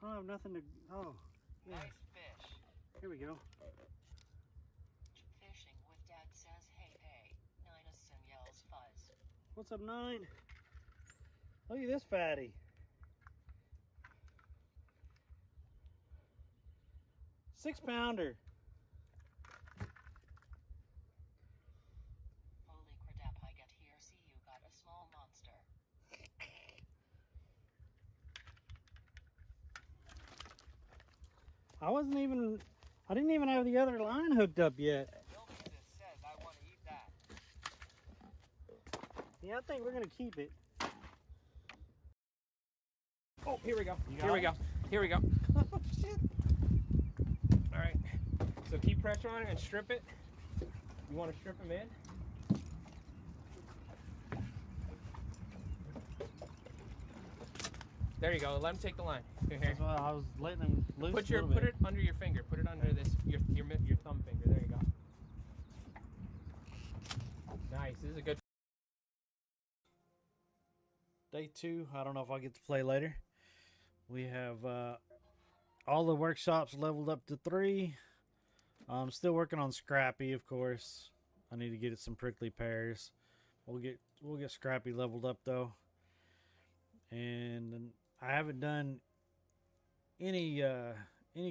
I don't have nothing to. Oh, yeah. Nice fish. Here we go. Fishing with Dad says hey hey. Ninason yells fuzz. What's up, 9? Look at this fatty. 6-pounder. Holy crap, I get here. See, you got a small monster. I didn't even have the other line hooked up yet. Bilby says I want to eat that. Yeah, I think we're gonna keep it. Oh, here we go. Here we go. Here we go. Oh, shit. All right. So keep pressure on it and strip it. You want to strip them in? There you go. Let him take the line. Here. That's why I was letting him loose. Put it under your finger. Put it under this your thumb finger. There you go. Nice. This is a good. Day 2. I don't know if I'll get to play later. We have all the workshops leveled up to 3. I'm still working on Scrappy, of course. I need to get it some prickly pears. We'll get Scrappy leveled up though. And I haven't done any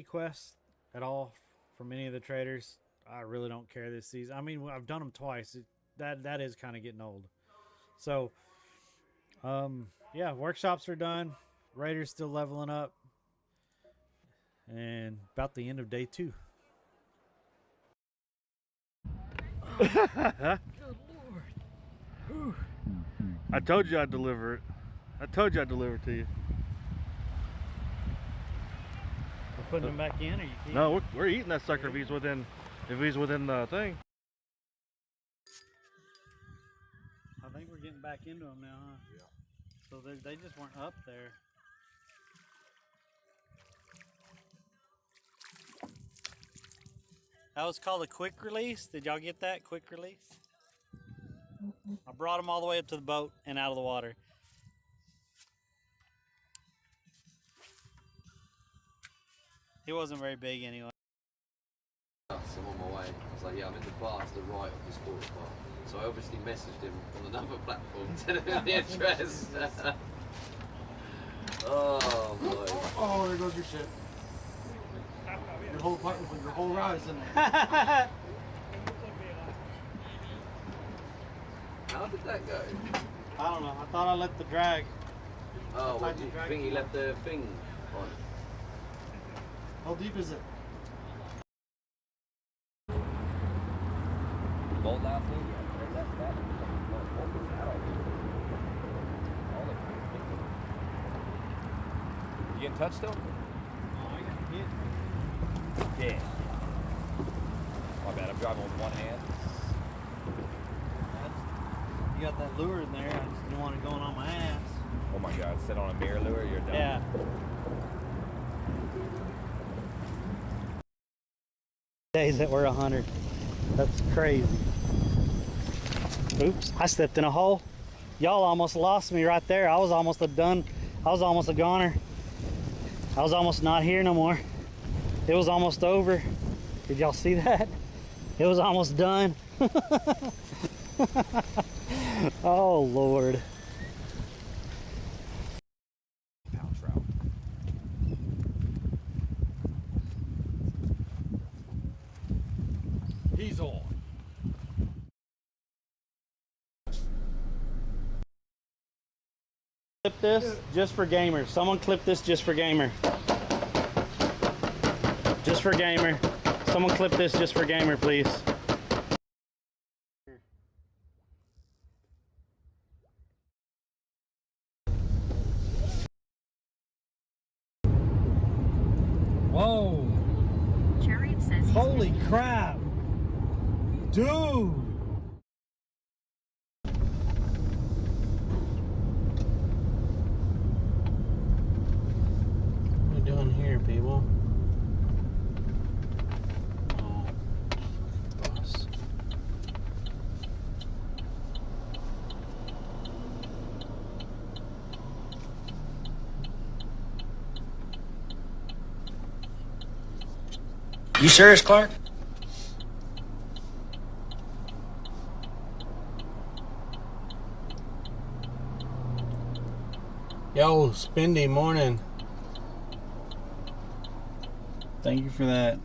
quests at all from any of the traders. I really don't care this season. I mean, I've done them twice. That is kind of getting old. So, yeah, workshops are done. Raiders still leveling up. And about the end of day 2. Good Lord. Whew. I told you I'd deliver it. I told you I'd deliver it to you. We're putting them back in, or you keep? No, we're eating that sucker if he's within the thing. I think we're getting back into them now, huh? Yeah. So they just weren't up there. That was called a quick release. Did y'all get that? Quick release? I brought them all the way up to the boat and out of the water. He wasn't very big anyway. So I'm on my way. I was like, yeah, I'm in the bar to the right of the sports bar. So I obviously messaged him on another platform, telling him the address. Oh boy. Oh, there goes your shit. Your whole partner, your whole ride is in there. How did that go? I don't know. I thought I let the drag. Oh, what do you think he left the thing on? How deep is it? Bolt last week? You getting touched still? Oh, I got hit. Yeah. My bad, I'm driving with one hand. You got that lure in there. I just didn't want it going on my ass. Oh my god, sit on a mirror lure, you're done. Yeah. Days that were 100. That's crazy. Oops, I stepped in a hole. Y'all almost lost me right there. I was almost done. I was almost a goner. I was almost not here no more. It was almost over. Did y'all see that? It was almost done. Oh Lord. He's on. Clip this just for gamer. Someone clip this just for gamer. Just for gamer. Someone clip this just for gamer, please. Whoa. Holy crap. Dude. What are we doing here, people? Oh, bus. You serious, Clark? Yo, Spindy, morning. Thank you for that.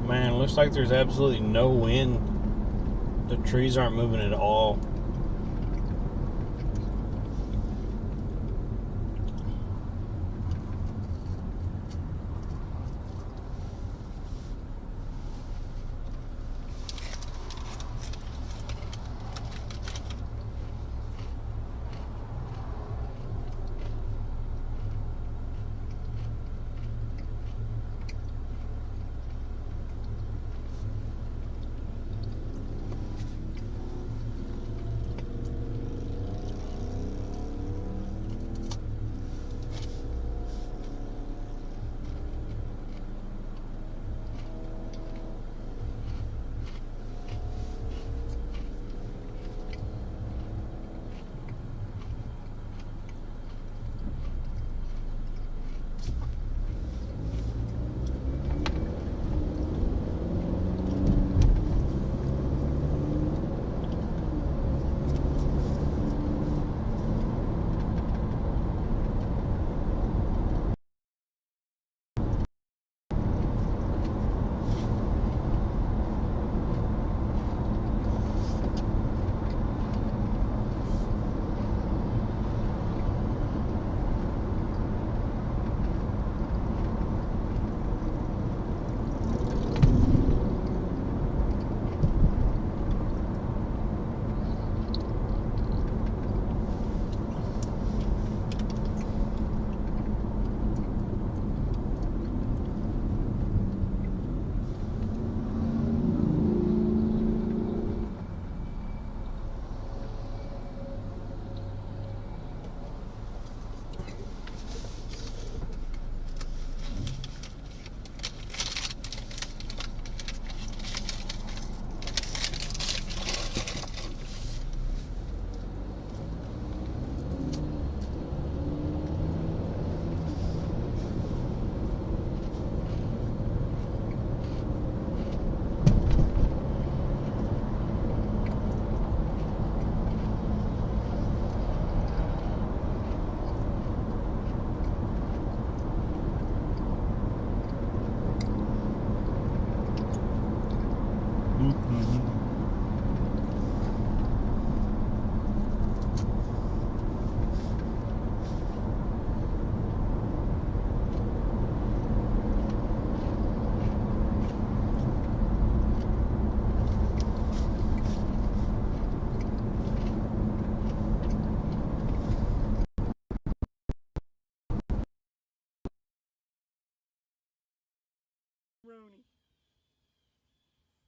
Man, it looks like there's absolutely no wind. The trees aren't moving at all.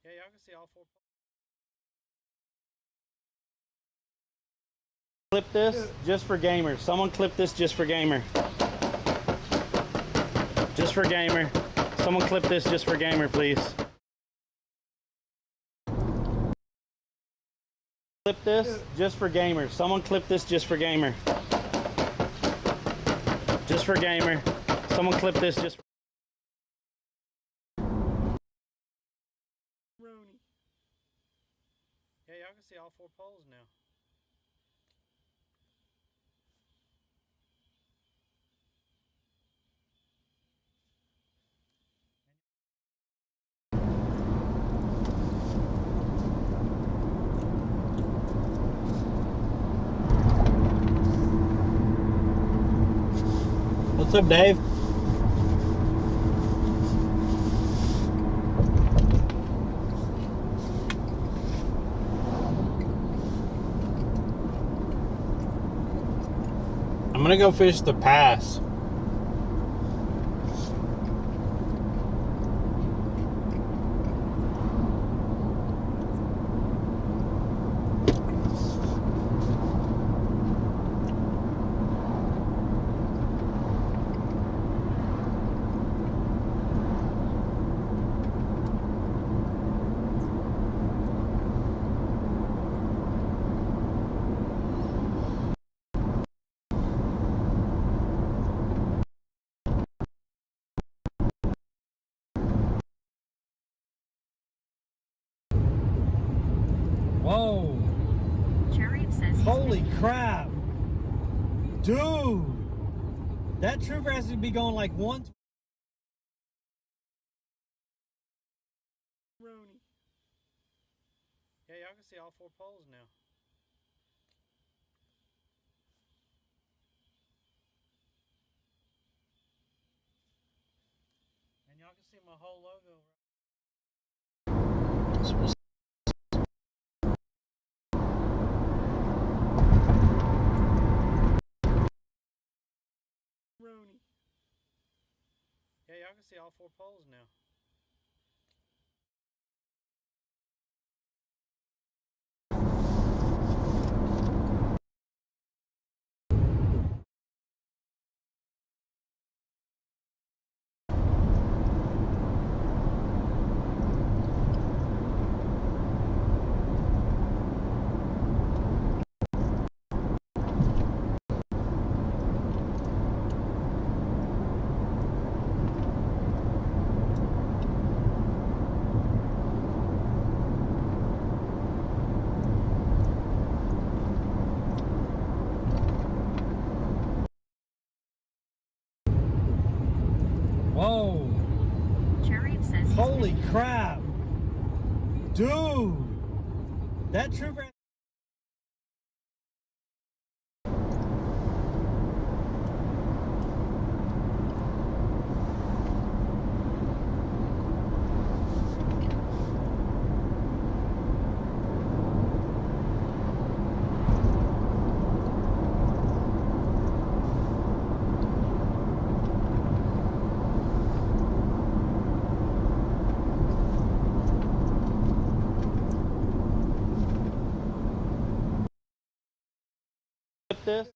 Yeah, y'all can see all four. Clip this just for gamer. Someone clip this just for gamer. Just for gamer. Someone clip this just for gamer, please. Clip this just for gamer. Someone clip this just for gamer. Just for gamer. Someone clip this just for Yeah, y'all can see all 4 poles now. What's up, Dave? I'm gonna go fish the pass. Whoa! Holy crap! Dude! That trooper has to be going like 1. Yeah, y'all can see all 4 poles now. And y'all can see my whole logo. Yeah, y'all can see all 4 poles now. Whoa! Holy crap! Dude! That trooper. This.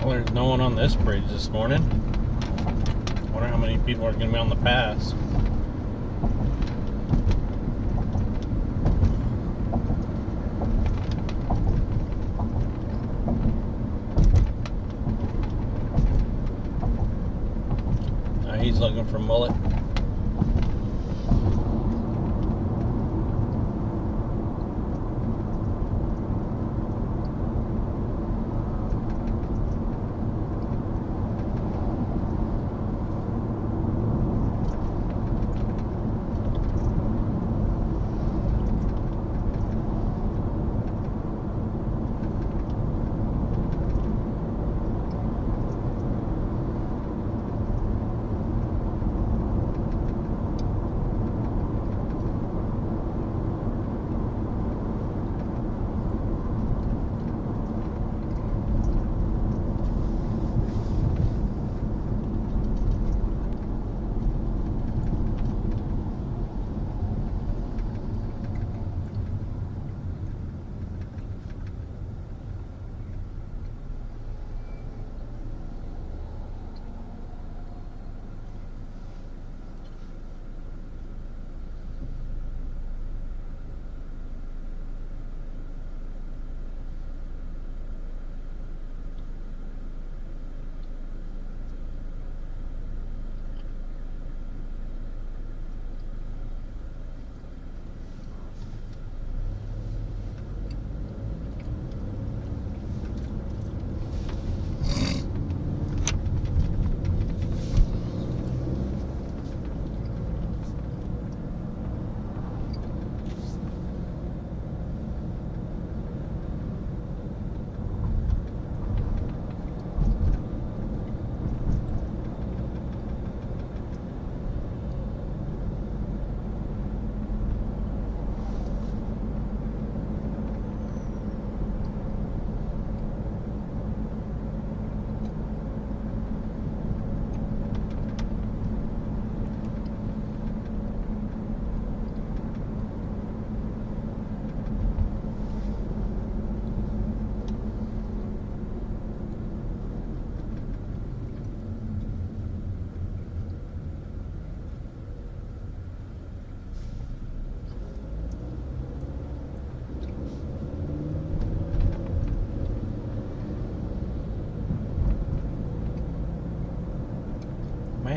Well, there's no one on this bridge this morning. Wonder how many people are going to be on the pass. He's looking for mullet.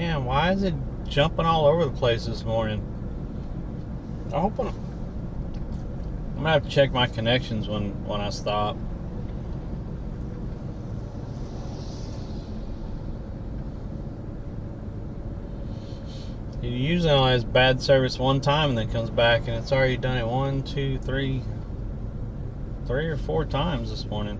Man, why is it jumping all over the place this morning? I hope I'm gonna have to check my connections when I stop. He usually only has bad service one time and then comes back, and it's already done it 1, 2, 3 or 4 times this morning.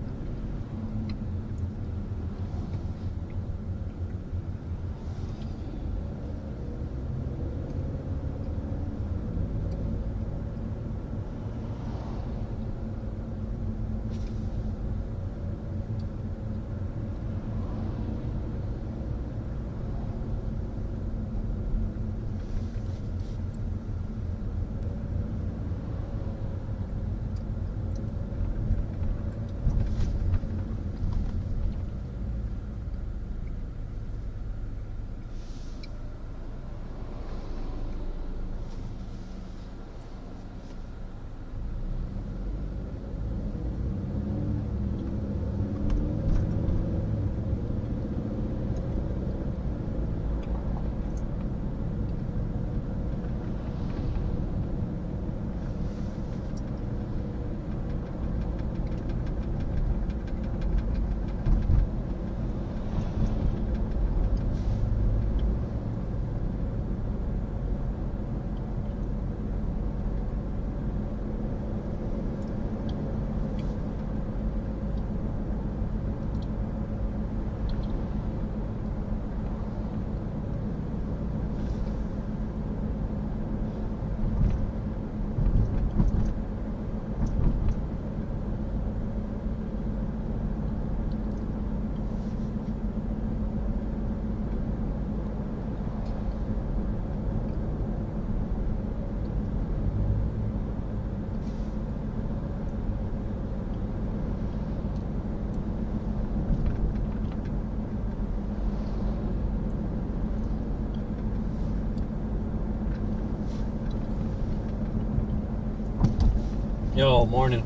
Yo, morning.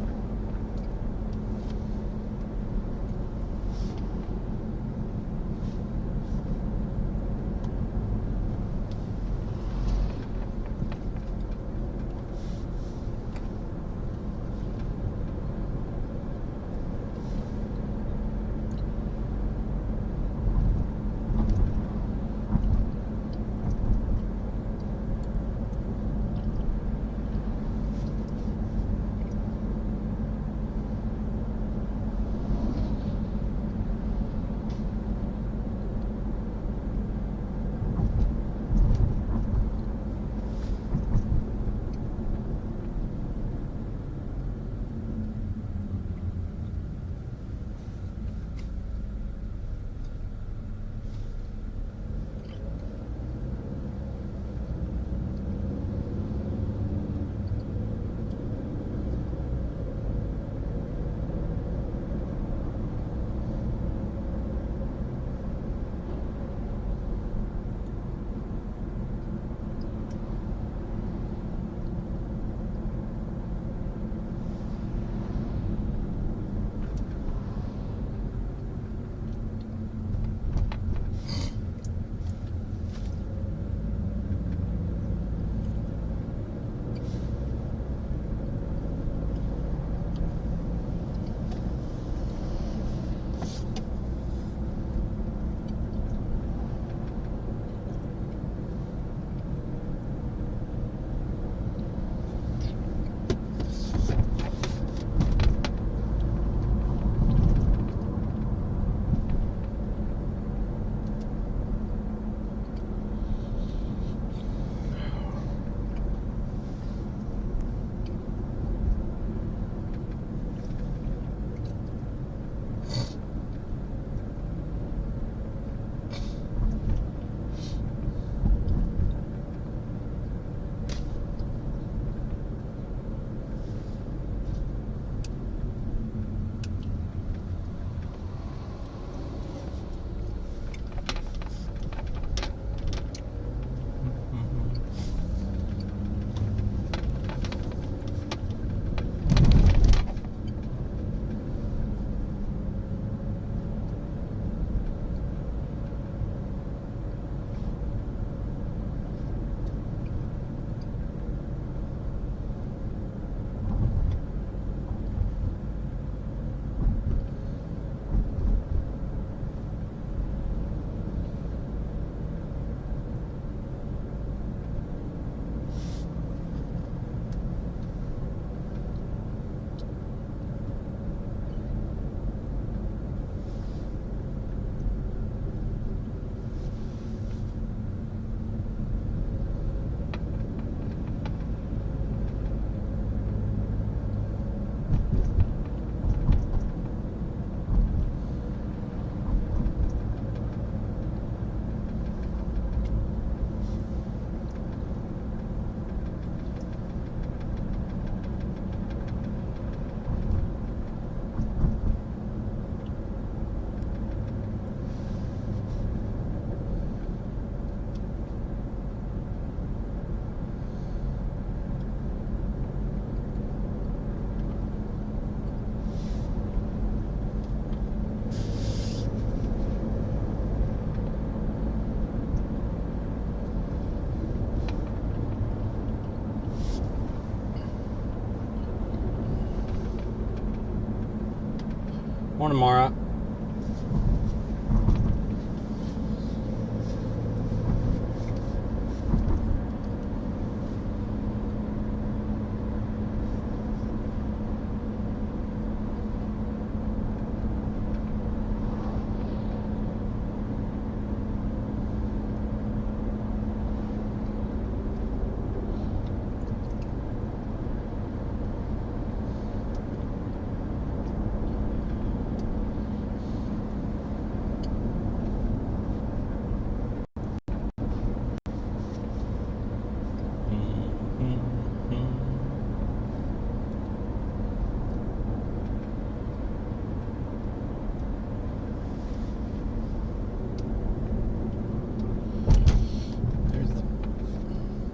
Morning, Mara.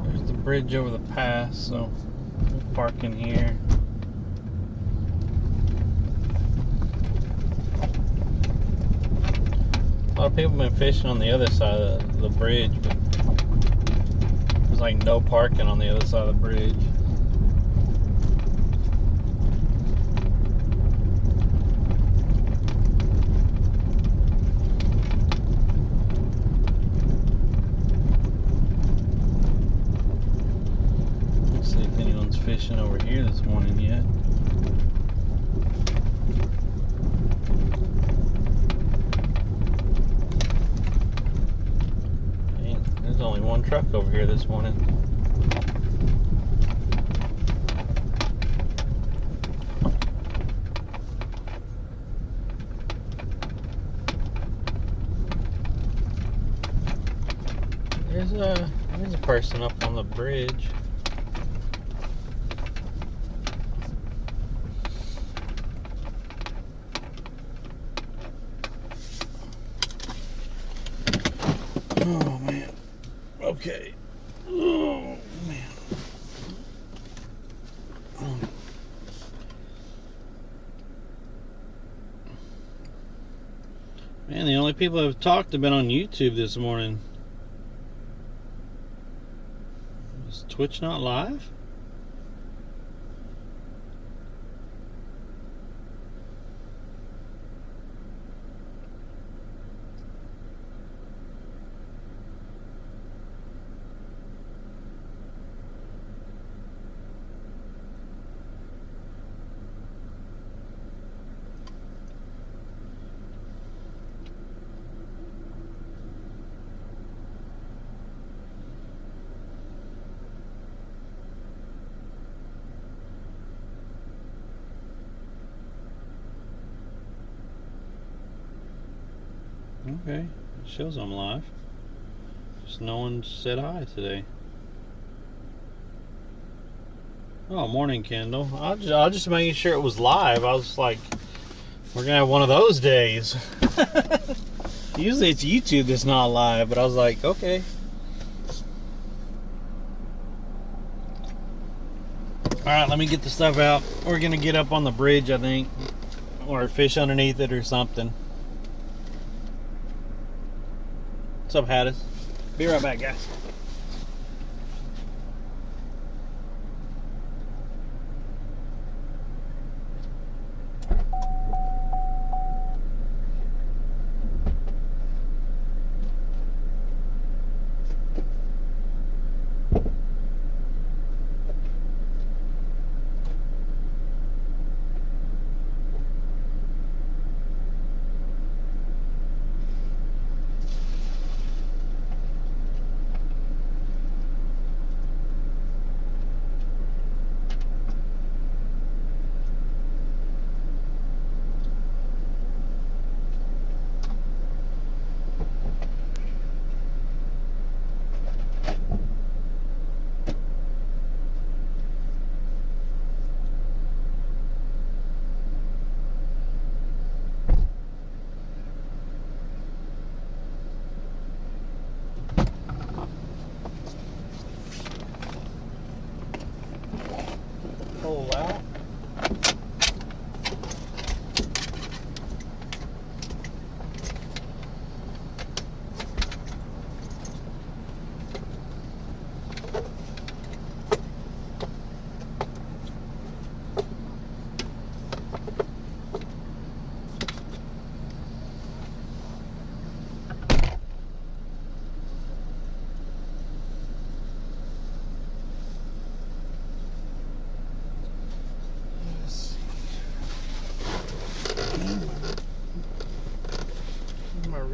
There's the bridge over the pass, so we'll park in here. A lot of people have been fishing on the other side of the bridge, but there's like no parking on the other side of the bridge. Let's see if anyone's fishing over here this morning yet. There's only one truck over here this morning. There's a person up on the bridge. Oh man. Okay. Oh man. Man, the only people I've talked have been on YouTube this morning. Is Twitch not live? Okay, it shows I'm live. Just no one said hi today. Oh, morning, Kendall. I just making sure it was live. I was like, we're gonna have one of those days. Usually it's YouTube that's not live, but I was like, okay. Alright, let me get the stuff out. We're gonna get up on the bridge, I think, or fish underneath it or something. What's up, Hattis? Be right back, guys.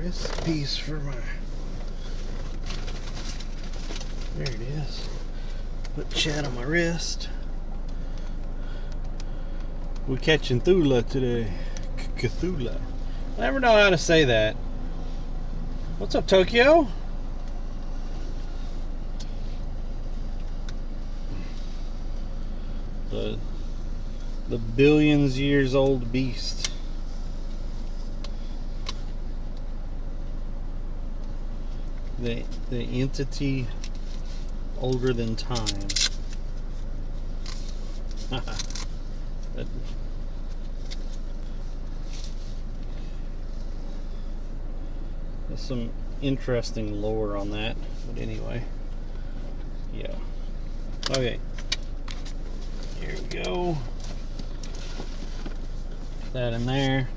this piece for my. There it is. Put Chad on my wrist. We're catching Thula today. Cthulhu. I never know how to say that. What's up, Tokyo? The billions years old beast. The entity older than time. There's some interesting lore on that, but anyway, yeah. Okay, here we go. Put that in there.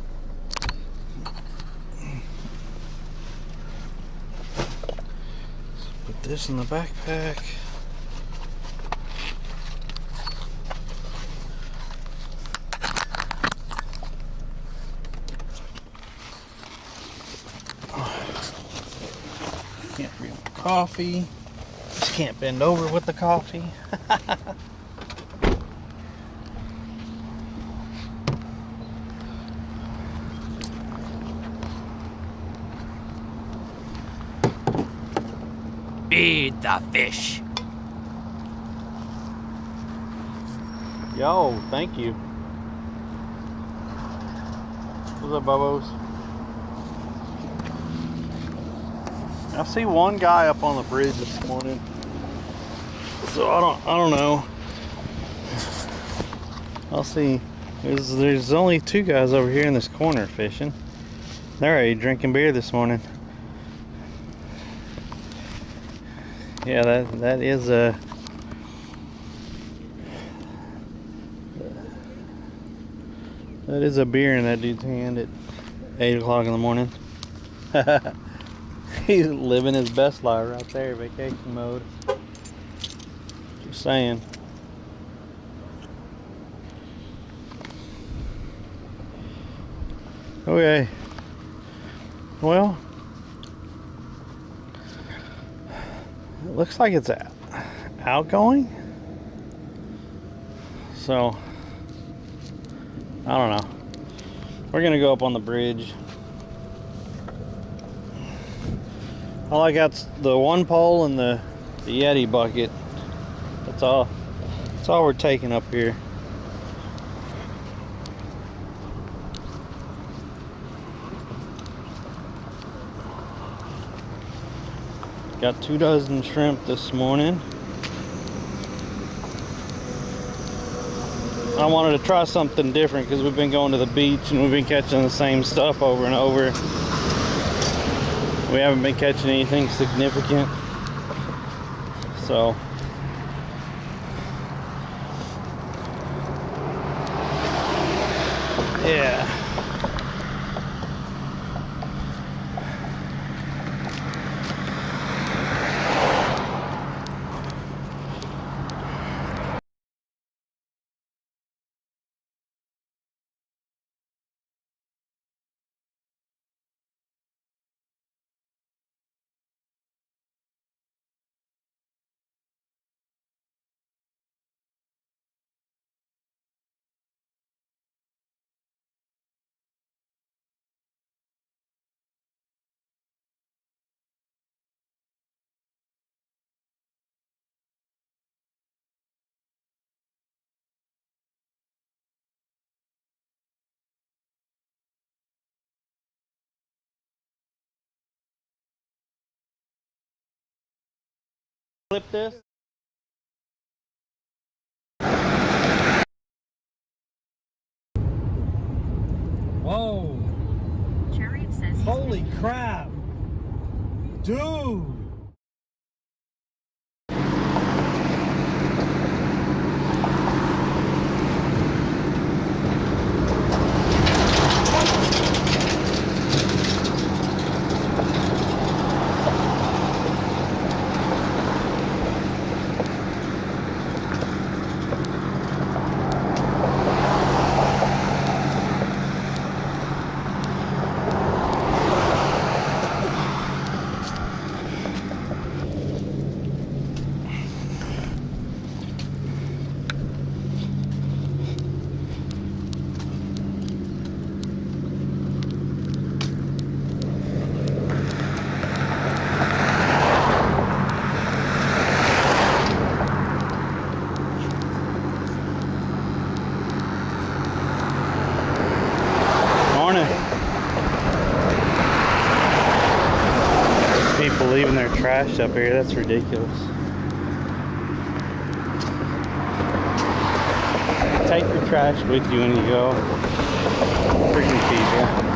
Put this in the backpack. Can't read my coffee. Just can't bend over with the coffee. Feed the fish. Yo, thank you. What's up, Bubos? I see one guy up on the bridge this morning. So I don't know. I'll see. There's only two guys over here in this corner fishing. They're already drinking beer this morning. Yeah, that is a beer in that dude's hand at 8 o'clock in the morning. He's living his best life right there, vacation mode. Just saying. Okay. Well, it looks like it's outgoing. So, I don't know. We're gonna go up on the bridge. All I got's the one pole and the Yeti bucket. That's all we're taking up here. Got 2 dozen shrimp this morning. I wanted to try something different because we've been going to the beach and we've been catching the same stuff over and over. We haven't been catching anything significant. So yeah. Clip this. Whoa! Chariot says he's Holy crap! Dude! leaving their trash up here. That's ridiculous. Take your trash with you when you go. Freaking people.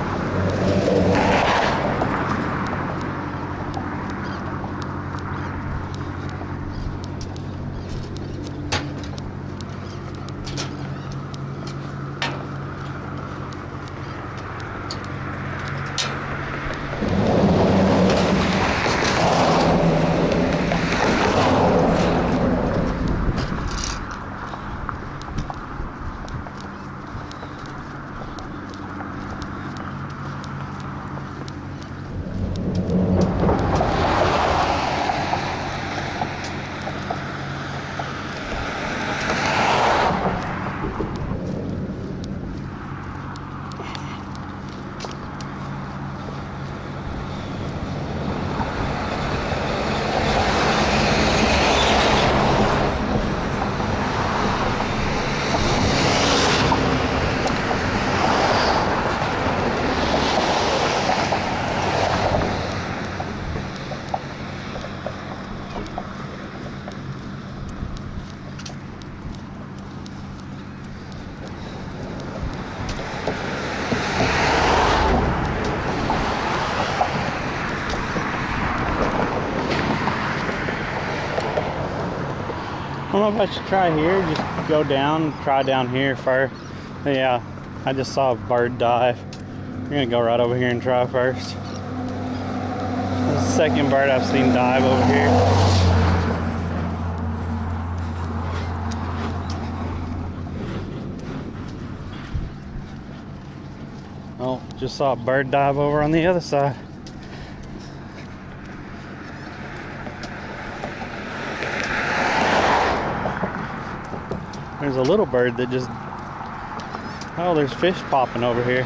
I don't know if I should try here, just go down, try down here first. But yeah, I just saw a bird dive. We're gonna go right over here and try first. This is the second bird I've seen dive over here. Oh, just saw a bird dive over on the other side. There's a little bird that just... Oh, there's fish popping over here.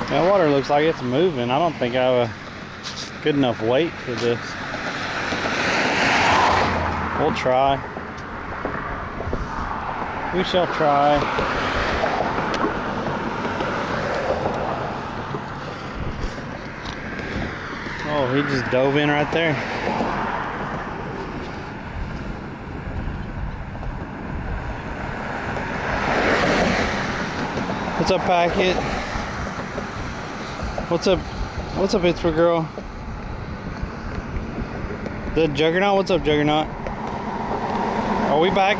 That water looks like it's moving. I don't think I have a good enough weight for this. We'll try. We shall try. Oh, he just dove in right there. What's up, Packet? What's up? What's up, Pittsburgh girl? The Juggernaut? What's up, Juggernaut? Are we back?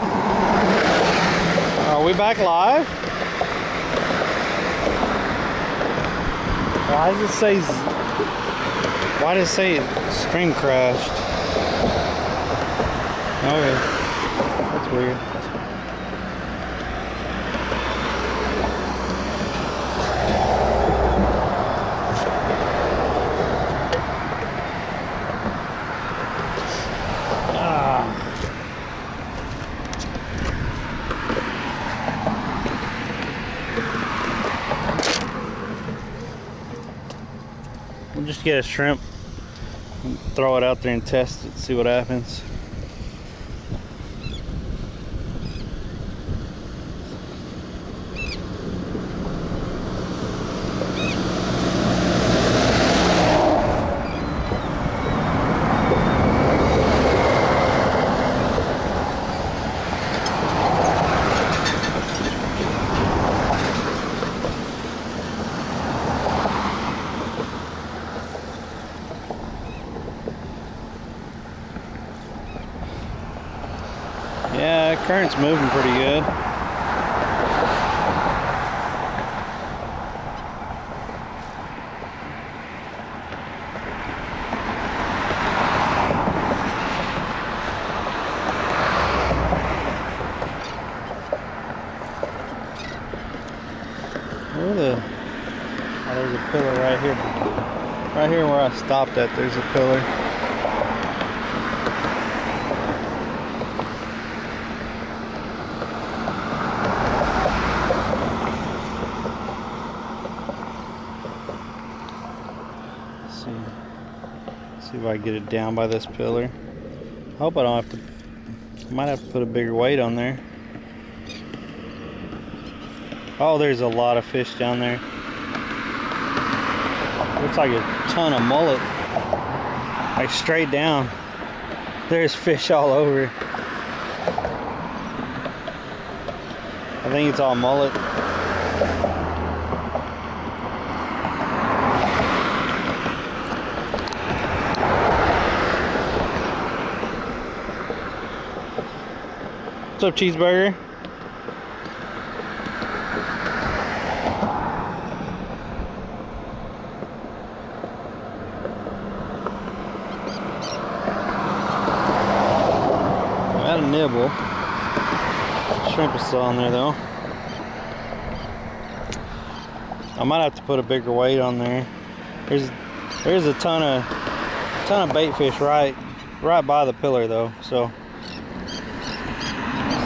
Are we back live? Why does it say? Why does it say stream crashed? Okay, that's weird. We'll just get a shrimp, throw it out there and test it, see what happens. Yeah, current's moving pretty good. Where the... Oh, there's a pillar right here. Right here where I stopped at, there's a pillar. I can get it down by this pillar. Hope I don't have to. Might have to put a bigger weight on there. Oh, there's a lot of fish down there. Looks like a ton of mullet. Like straight down. There's fish all over. I think it's all mullet. What's up, cheeseburger? I had a nibble. Shrimp is still on there though. I might have to put a bigger weight on there. There's a ton of bait fish right by the pillar though. So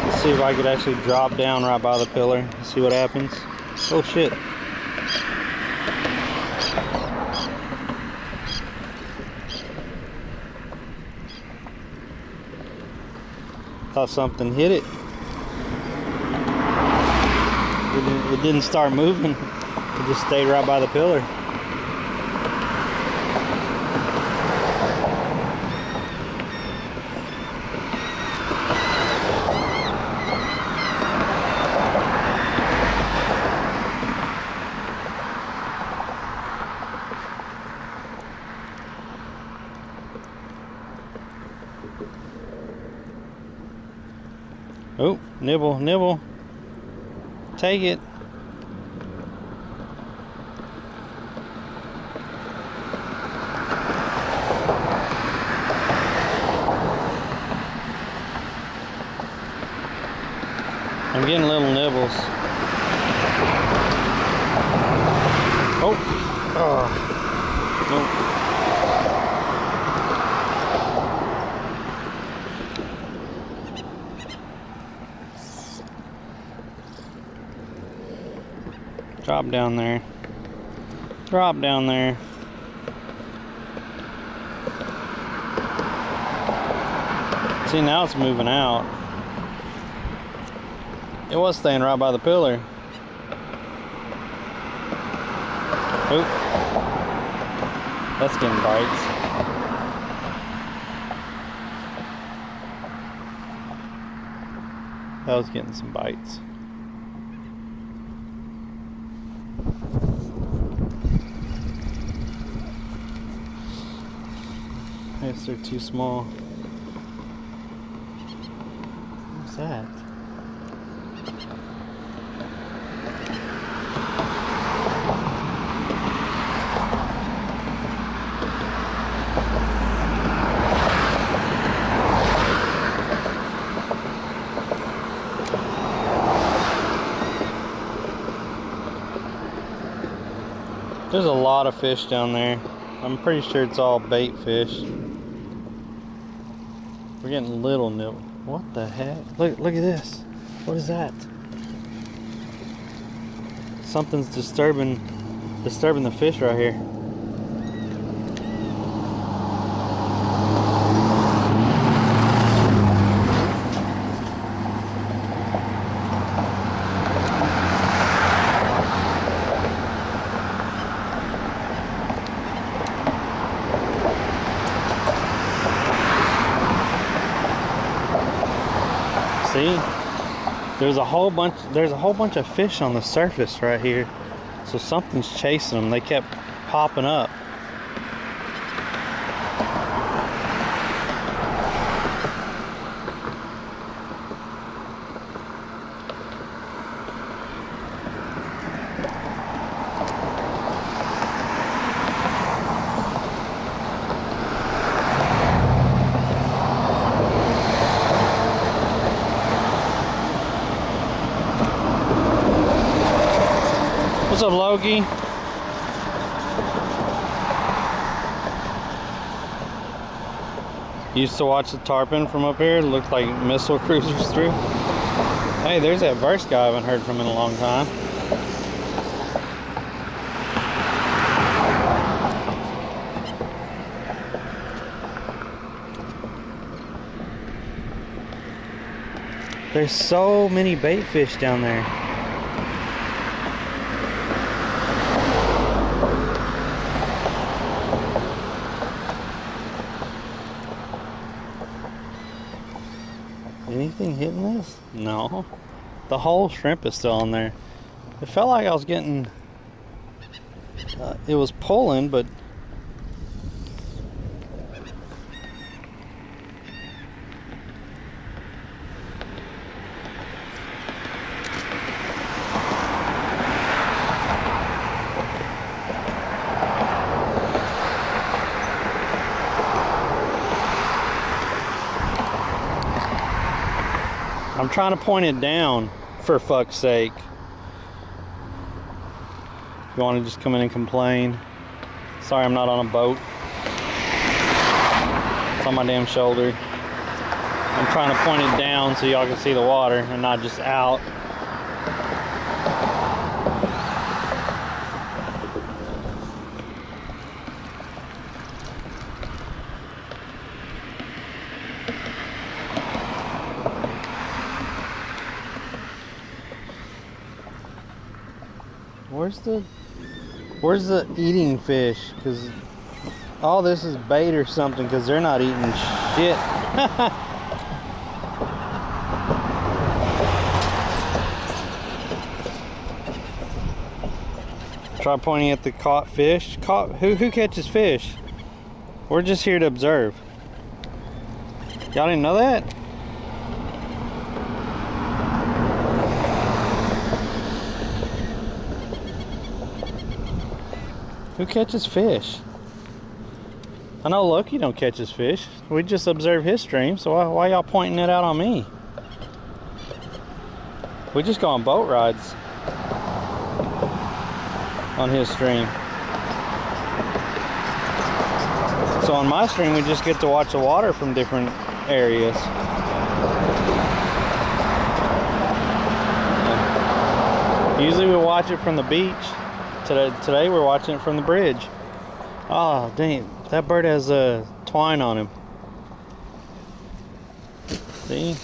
let's see if I could actually drop down right by the pillar. See what happens. Oh shit. Thought something hit it. It didn't start moving. It just stayed right by the pillar. Oh, nibble, nibble. Take it. I'm getting little nibbles. Oh. Nope. Drop down there. Drop down there. See, now it's moving out. It was staying right by the pillar. Oop. That's getting bites. That was getting some bites. I guess they're too small. What's that? There's a lot of fish down there. I'm pretty sure it's all bait fish. We're getting little nibble. What the heck? Look at this. What is that? Something's disturbing the fish right here. See, there's a whole bunch of fish on the surface right here. So something's chasing them. They kept popping up. What's up, Loki? Used to watch the tarpon from up here. It looked like missile cruisers through. Hey, there's that verse guy I haven't heard from in a long time. There's so many bait fish down there. Anything hitting this? No. The whole shrimp is still on there. It felt like I was getting... it was pulling, but... I'm trying to point it down, for fuck's sake. You want to just come in and complain? Sorry I'm not on a boat. It's on my damn shoulder. I'm trying to point it down so y'all can see the water and not just out. Where's the eating fish? Because all this is bait or something, because they're not eating shit. Try pointing at the caught fish. Who catches fish? We're just here to observe. Y'all didn't know that? Who catches fish? I know Loki don't catch his fish. We just observe his stream, so why y'all pointing it out on me? We just go on boat rides on his stream. So on my stream, we just get to watch the water from different areas. Usually we watch it from the beach. Today we're watching it from the bridge. Oh, dang. That bird has a twine on him. See?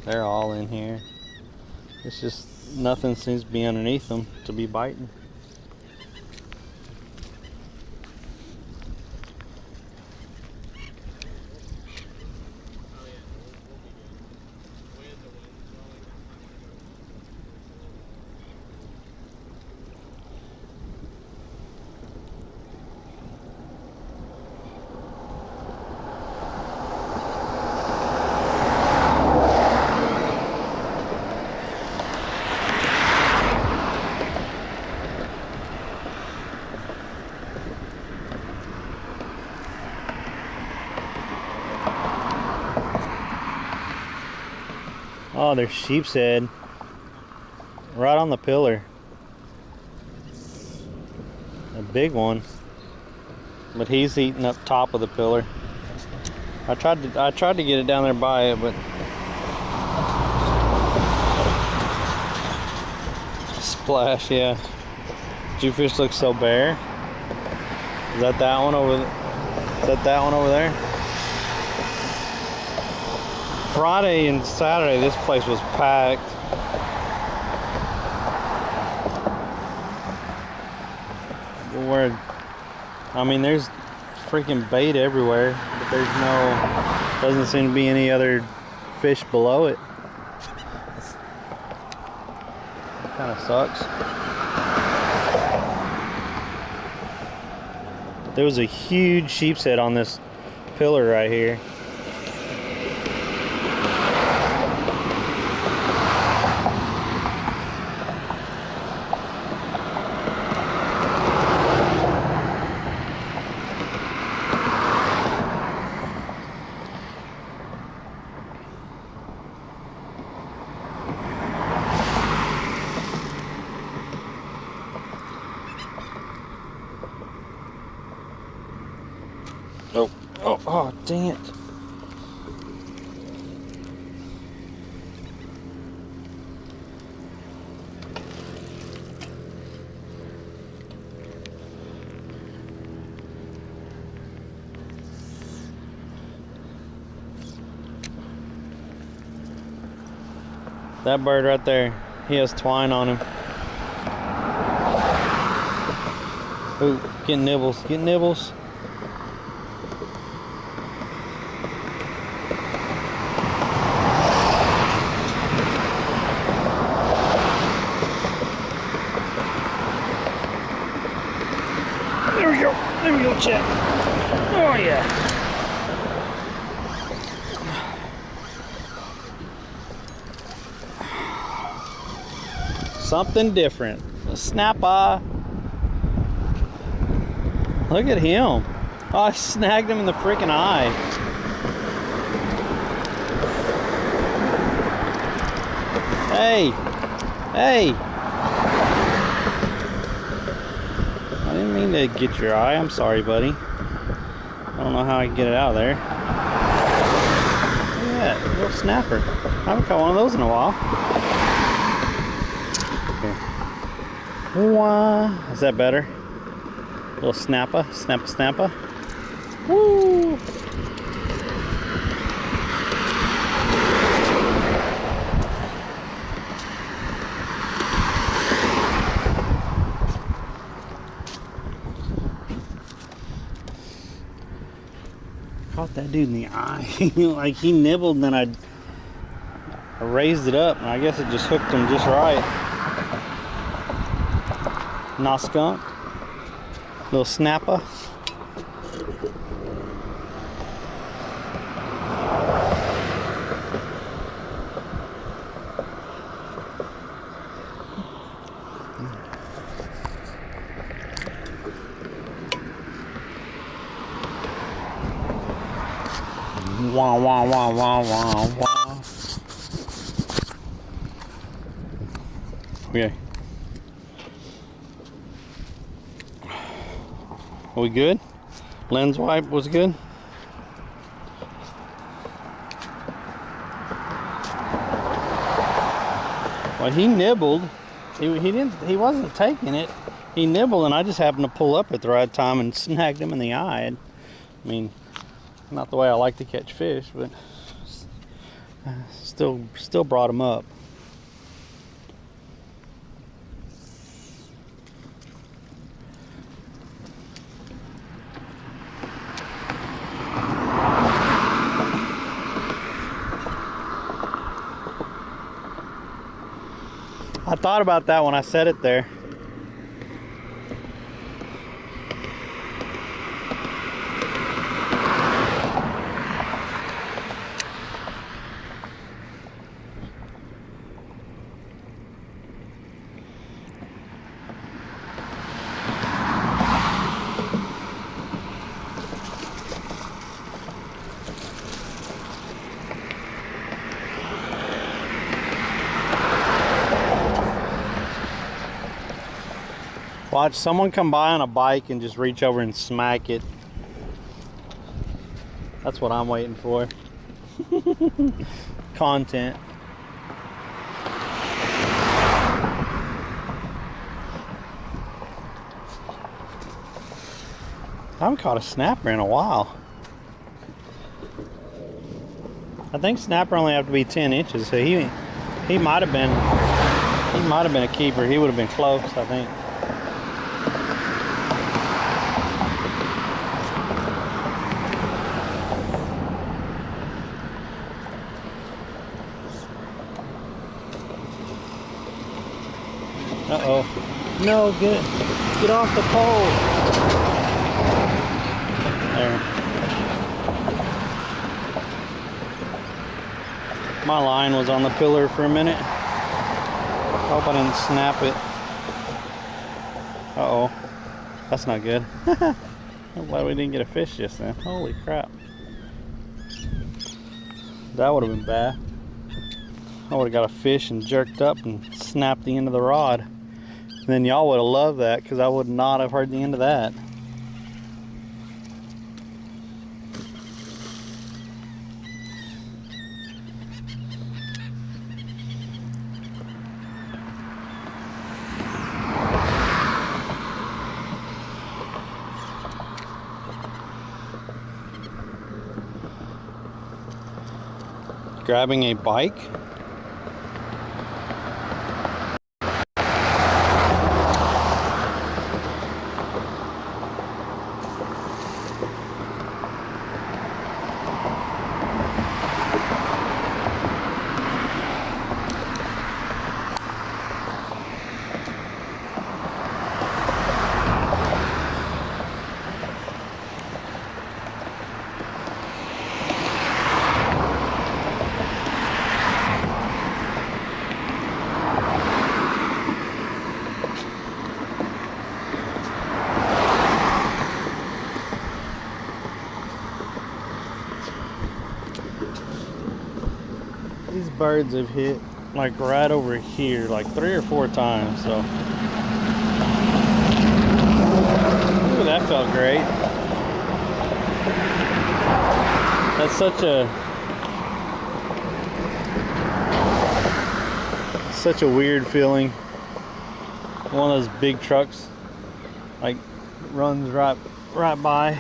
They're all in here. It's just nothing seems to be underneath them to be biting. Oh, there's sheep's head right on the pillar. A big one, but he's eating up top of the pillar. I tried to get it down there by it, but splash. Yeah, Jewfish looks so bare. Is that one over? Is that one over there? Friday and Saturday, this place was packed. I mean, there's freaking bait everywhere, but doesn't seem to be any other fish below it. That kind of sucks. There was a huge sheep's head on this pillar right here. Oh, dang it. That bird right there, he has twine on him. Ooh, getting nibbles, getting nibbles. There we go, Chet. Oh yeah. Something different. A snapper. Look at him. Oh, I snagged him in the freaking eye. Hey. Hey. I didn't mean to get your eye. I'm sorry, buddy. I don't know how I can get it out of there. Look at that, little snapper. I haven't caught one of those in a while. Okay. Is that better? Little snapper, snapper. Woo! Caught that dude in the eye. Like he nibbled and then I raised it up and I guess it just hooked him just right. Not skunk. Little snapper. Wah, wah, wah, wah, wah, wah. Okay. Are we good? Lens wipe was good? Well, he nibbled. He wasn't taking it. He nibbled and I just happened to pull up at the right time and snagged him in the eye. I mean, not the way I like to catch fish, but still brought him up. I thought about that when I set it there. Watch someone come by on a bike and just reach over and smack it. That's what I'm waiting for. Content. I haven't caught a snapper in a while. I think snapper only have to be 10 inches, so he might have been a keeper. He would have been close, I think. Uh-oh. No, get off the pole. There. My line was on the pillar for a minute. Hope I didn't snap it. Uh-oh. That's not good. I'm glad we didn't get a fish just then. Holy crap. That would have been bad. I would have got a fish and jerked up and snapped the end of the rod. And then y'all would have loved that because I would not have heard the end of that. Grabbing a bike. birds have hit like right over here, like 3 or 4 times. So, ooh, that felt great. That's such a weird feeling. One of those big trucks like runs right by.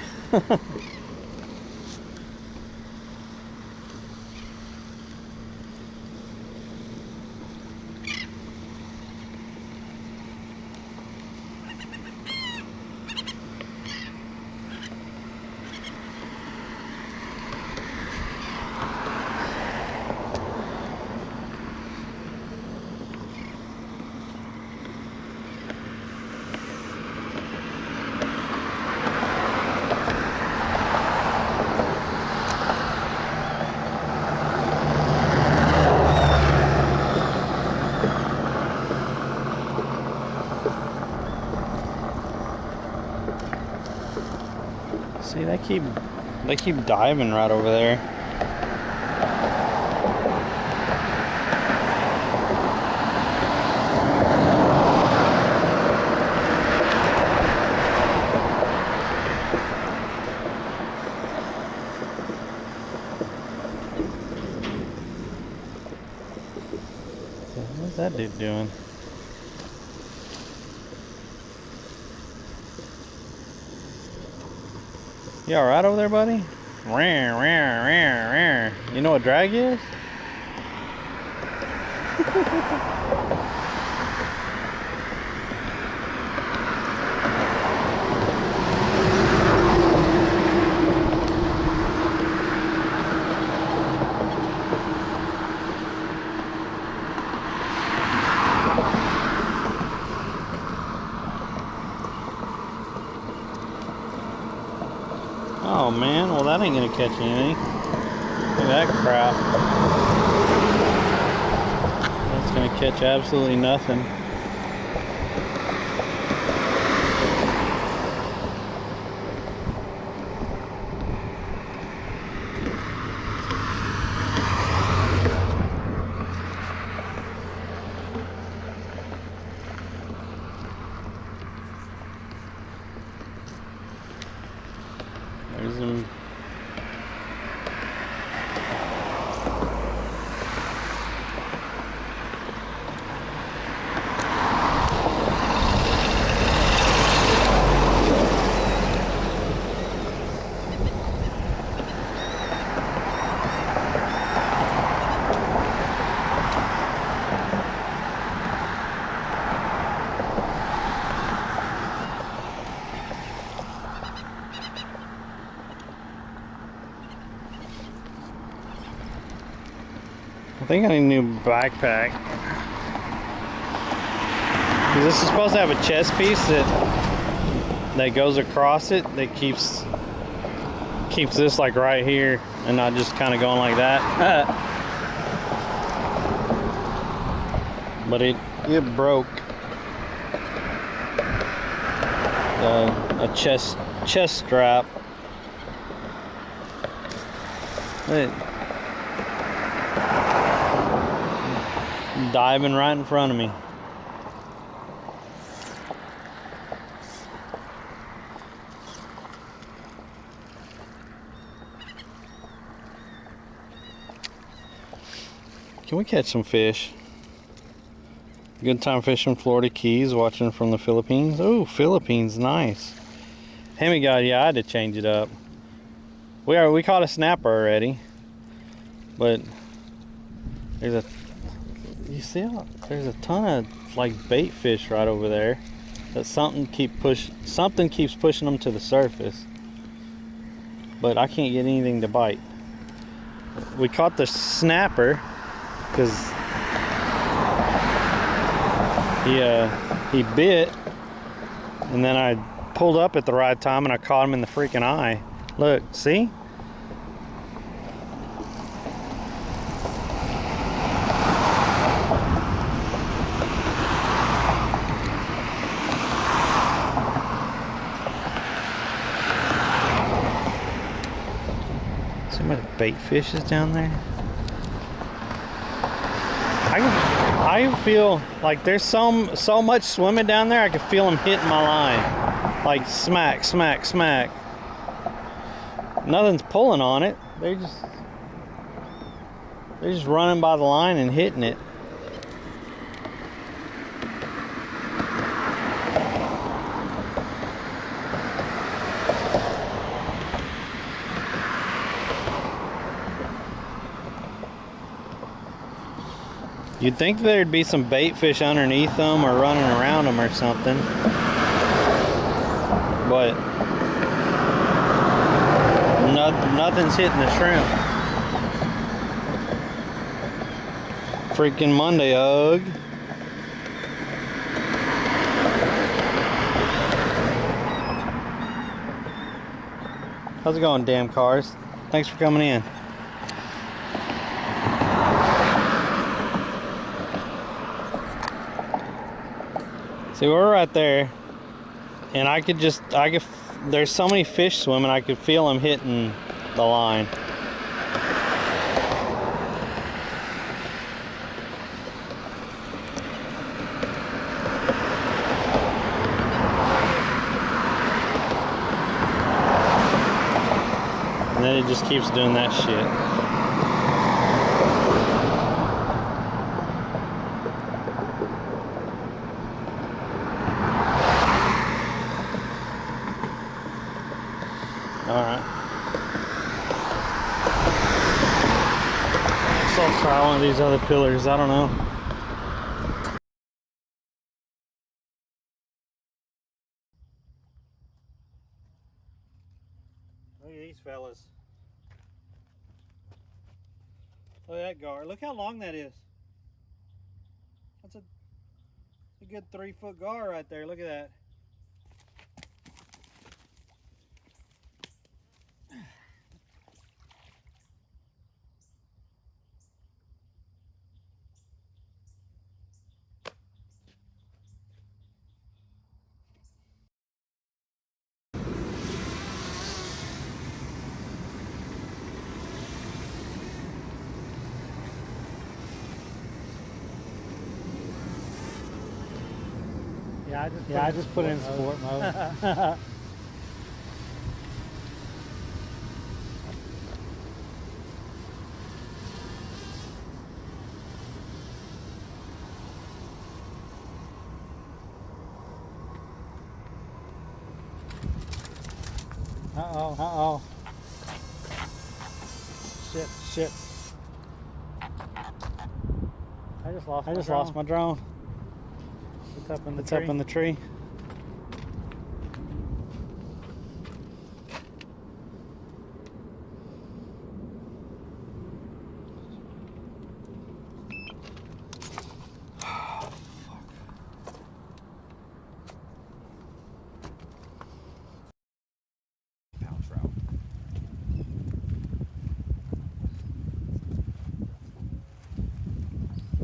See, they keep diving right over there. What's that dude doing? You alright over there, buddy? You know what drag is? Oh man, well that ain't gonna catch anything. Look at that crap. That's gonna catch absolutely nothing. There's them. I think I need a new backpack. 'Cause this is supposed to have a chest piece that goes across it, that keeps this like right here and not just kind of going like that. But it broke. A chest strap. Diving right in front of me. Can we catch some fish? Good time fishing Florida Keys, watching from the Philippines. Oh, Philippines, nice. Hemi God, yeah, I had to change it up. We caught a snapper already, but there's you see there's a ton of like bait fish right over there. That something keeps pushing them to the surface, but I can't get anything to bite. We caught the snapper because he bit, and then I pulled up at the right time and I caught him in the freaking eye. Look, see? See how many bait fish is down there? I can feel like there's so much swimming down there. I can feel them hitting my line, like smack, smack, smack. Nothing's pulling on it. They're just running by the line and hitting it. You'd think there'd be some bait fish underneath them or running around them or something, but nothing's hitting the shrimp. Freaking Monday Ugg. How's it going, damn cars? Thanks for coming in. See, we're right there, and there's so many fish swimming, I could feel them hitting the line. And then it just keeps doing that shit. Alright. So I'll try one of these other pillars, I don't know. Look at these fellas. Look at that gar. Look how long that is. That's a good 3-foot gar right there. Look at that. Yeah, I just put it in sport mode. Uh-oh. Shit. I just lost my drone. It's up in the tree.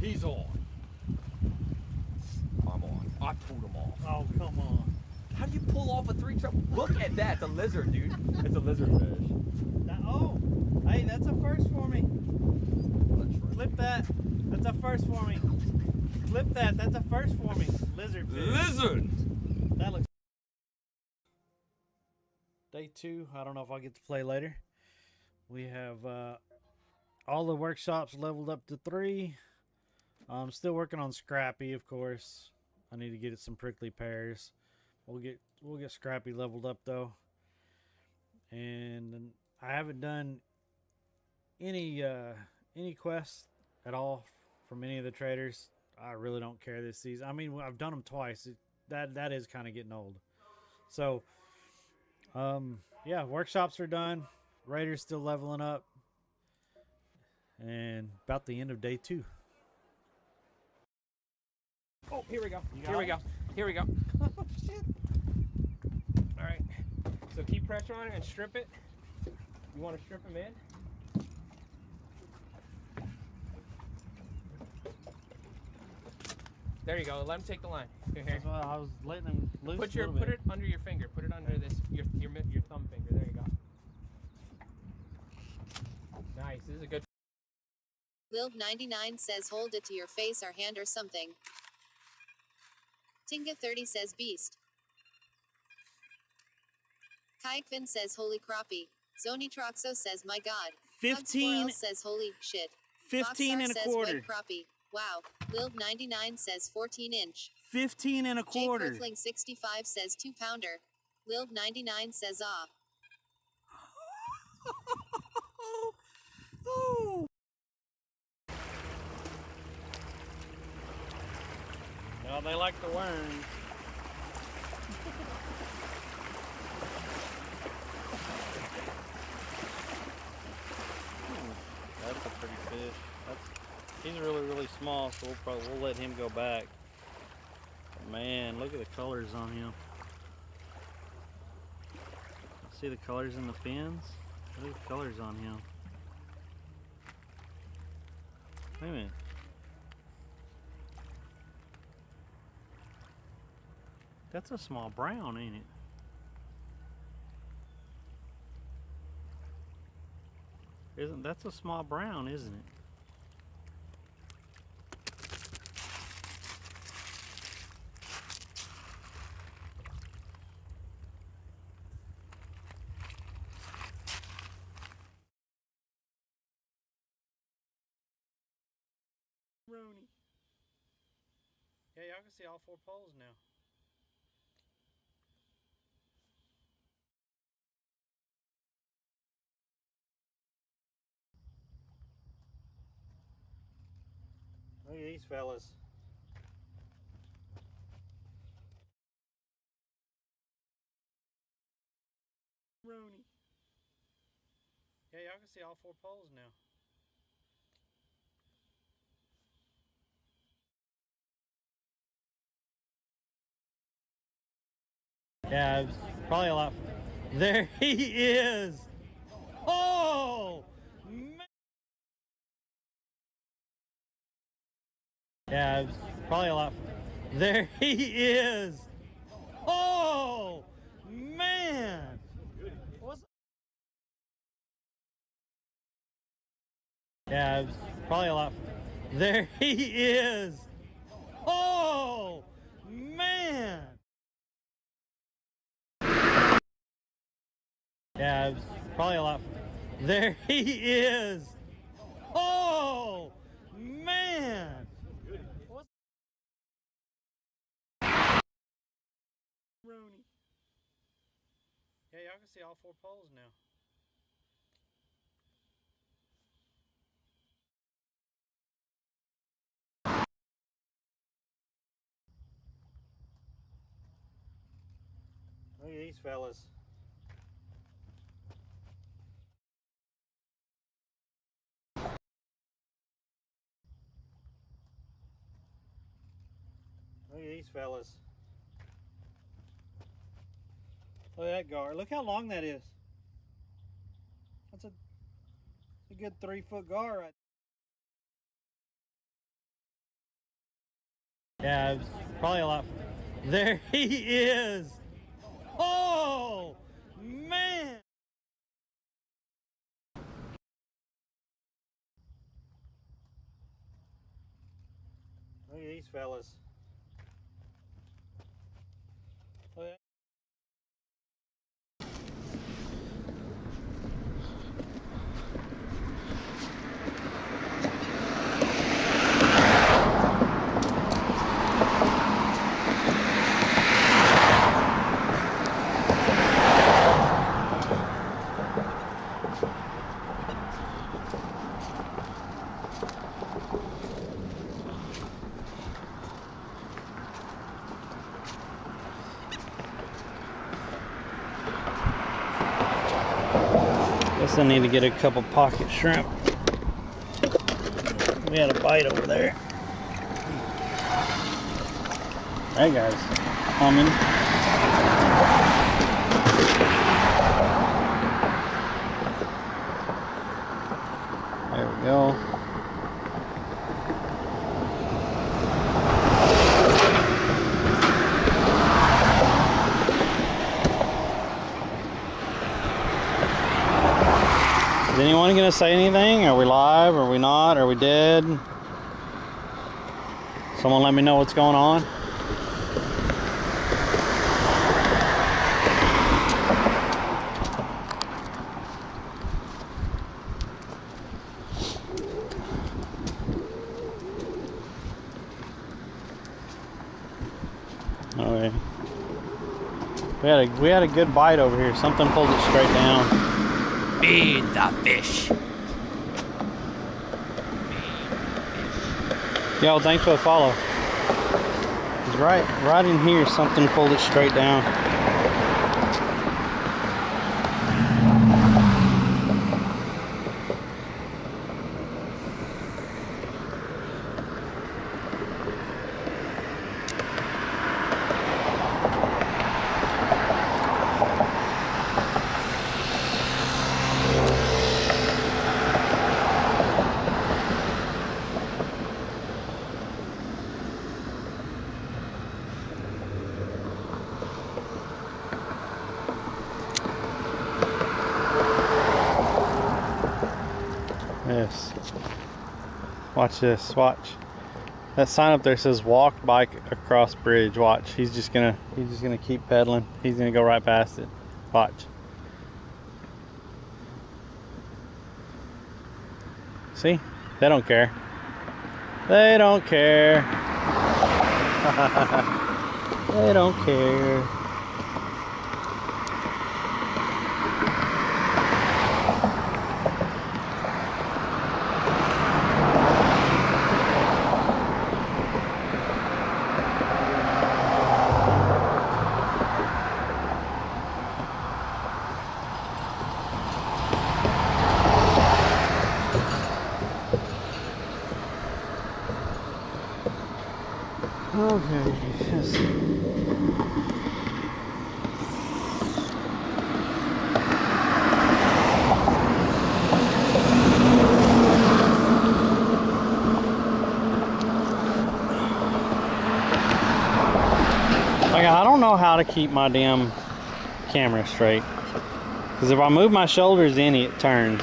He's on. I'm on. I pulled him off. Oh, come on. How do you pull off a 3-trap? Look at that. It's a lizard, dude. It's a lizard fish. Oh, hey, that's a first for me. Flip that. That's a first for me. Flip that. That's a first for me. Lizard fish. Lizard! That looks. Day 2. I don't know if I'll get to play later. We have all the workshops leveled up to 3. I'm still working on Scrappy, of course. I need to get it some prickly pears. We'll get Scrappy leveled up though. And I haven't done any quests at all from any of the traders. I really don't care this season. I mean, I've done them twice. That is kind of getting old. So, yeah, workshops are done. Raiders still leveling up. And about the end of day 2. Oh, here we go. Here we go. Oh, shit. All right. So keep pressure on it and strip it. You want to strip them in? There you go. Let him take the line. Here. That's why I was letting him loose. Put it under your finger. Put it under this your thumb finger. There you go. Nice. This is a good. Lil99 says hold it to your face or hand or something. Tinga30 says beast. Kaikvin says holy crappie. Zonitroxo says my god. 15 says holy shit. 15 Boxar and a says quarter. white crappie. Wow. Lil99 says 14 inch. 15 and a quarter. Jake Riffling 65 says 2 pounder. Lil99 says ah. Oh. Well, they like the worms. That's a pretty fish. He's really small, so we'll let him go back. Man, look at the colors on him. See the colors in the fins? Look at the colors on him. Wait a minute. That's a small brown, ain't it? That's a small brown, isn't it? Rony. Yeah, y'all can see all 4 poles now. Look at these fellas. Rony. Yeah, y'all can see all 4 poles now. Yeah, it's probably a lot. There he is. Oh, man. Yeah, it's probably a lot. There he is. Oh, man. Yeah, it's probably a lot. There he is. Oh, man. Yeah, it's probably a lot. There he is. Oh, man. Rony. Yeah, y'all can see all 4 poles now. Look at these fellas. Look at these fellas. Look at that gar. Look how long that is. That's a good 3-foot gar right Yeah, it's probably a lot. There he is. Oh, man. Look at these fellas. Look at Guess I need to get a couple pocket shrimp. We had a bite over there. That guy's humming. There we go. Does anyone Anyone gonna say anything? Are we live? Are we not? Are we dead? Someone let me know what's going on. Okay. We had a good bite over here. Something pulled it straight down. Feed the fish. Yo, thanks for the follow. It's right in here, something pulled it straight down. Yes. Watch this. Watch. That sign up there says walk bike across bridge. Watch. He's just gonna keep pedaling. He's gonna go right past it. Watch. See? They don't care. They don't care. They don't care. Okay, yes. Like, I don't know how to keep my damn camera straight. Because if I move my shoulders in, it turns.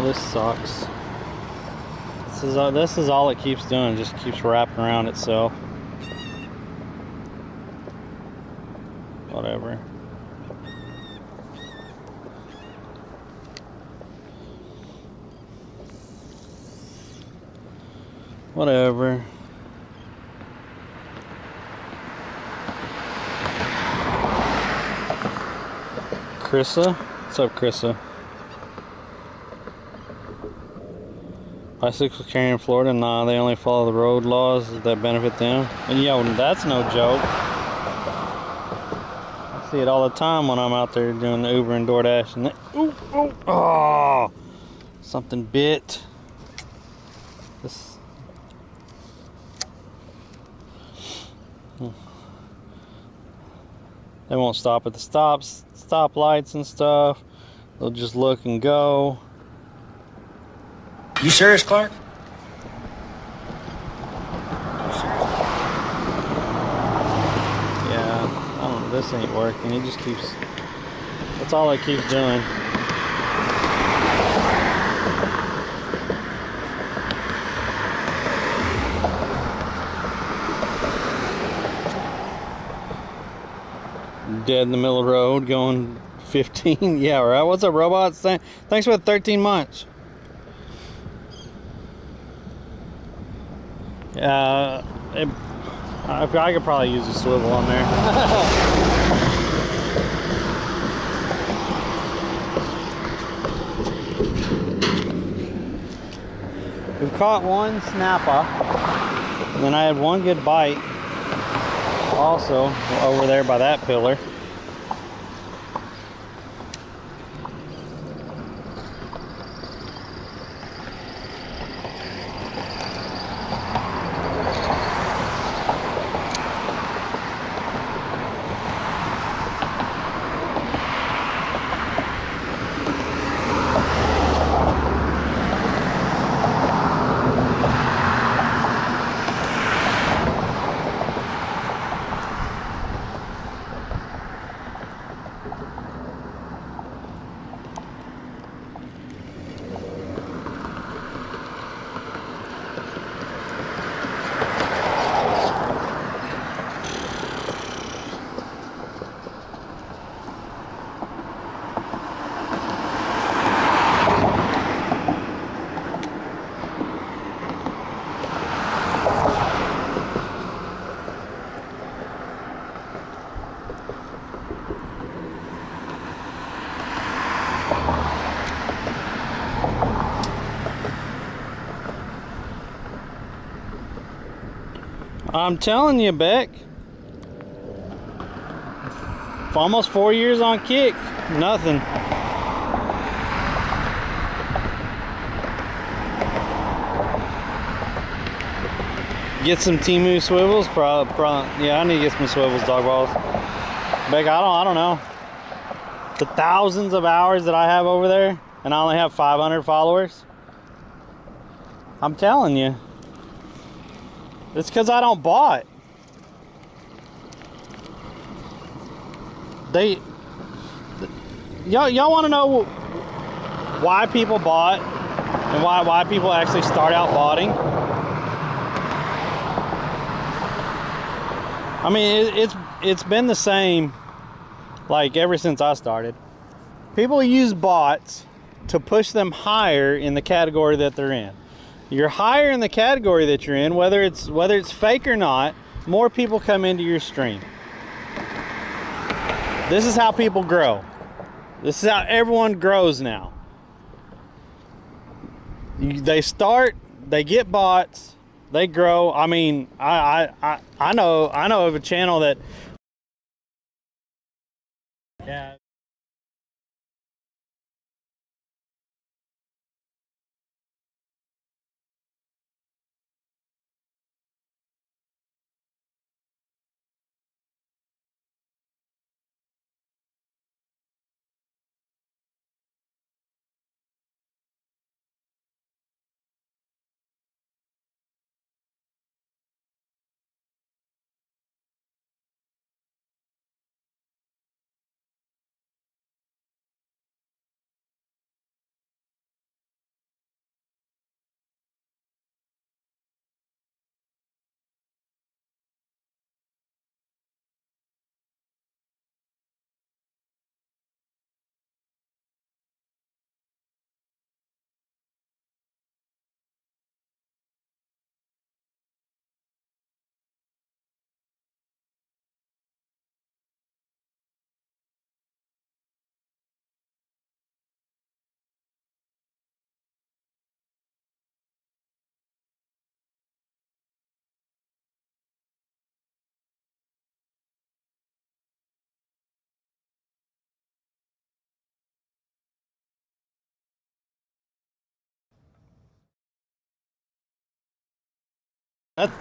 This sucks. This is all it keeps doing, just keeps wrapping around itself. Whatever. Whatever. Chrissa? What's up, Chrissa? Bicycles carrying in Florida? Nah, they only follow the road laws that benefit them. And yo, that's no joke. I see it all the time when I'm out there doing the Uber and DoorDash. And oh, something bit. This. They won't stop at the stop lights and stuff. They'll just look and go. You serious, Clark? Yeah, I don't know, this ain't working. It just keeps, that's all it keeps doing. Dead in the middle of the road going 15. Yeah, right. What's up, robots? Thanks for the 13 months. I could probably use a swivel on there. We've caught one snapper, and then I had one good bite also over there by that pillar. I'm telling you, Beck. Almost 4 years on Kick. Nothing. Get some Temu swivels. Yeah, I need to get some swivels, dog balls. Beck, I don't know. The thousands of hours that I have over there, and I only have 500 followers. I'm telling you. It's because I don't bot. Y'all want to know why people bot and why people actually start out botting? I mean, it's been the same like ever since I started. People use bots to push them higher in the category that they're in. You're higher in the category that you're in, whether it's fake or not, more people come into your stream. This is how people grow. This is how everyone grows now. They start, they get bots, they grow. I mean, I know of a channel that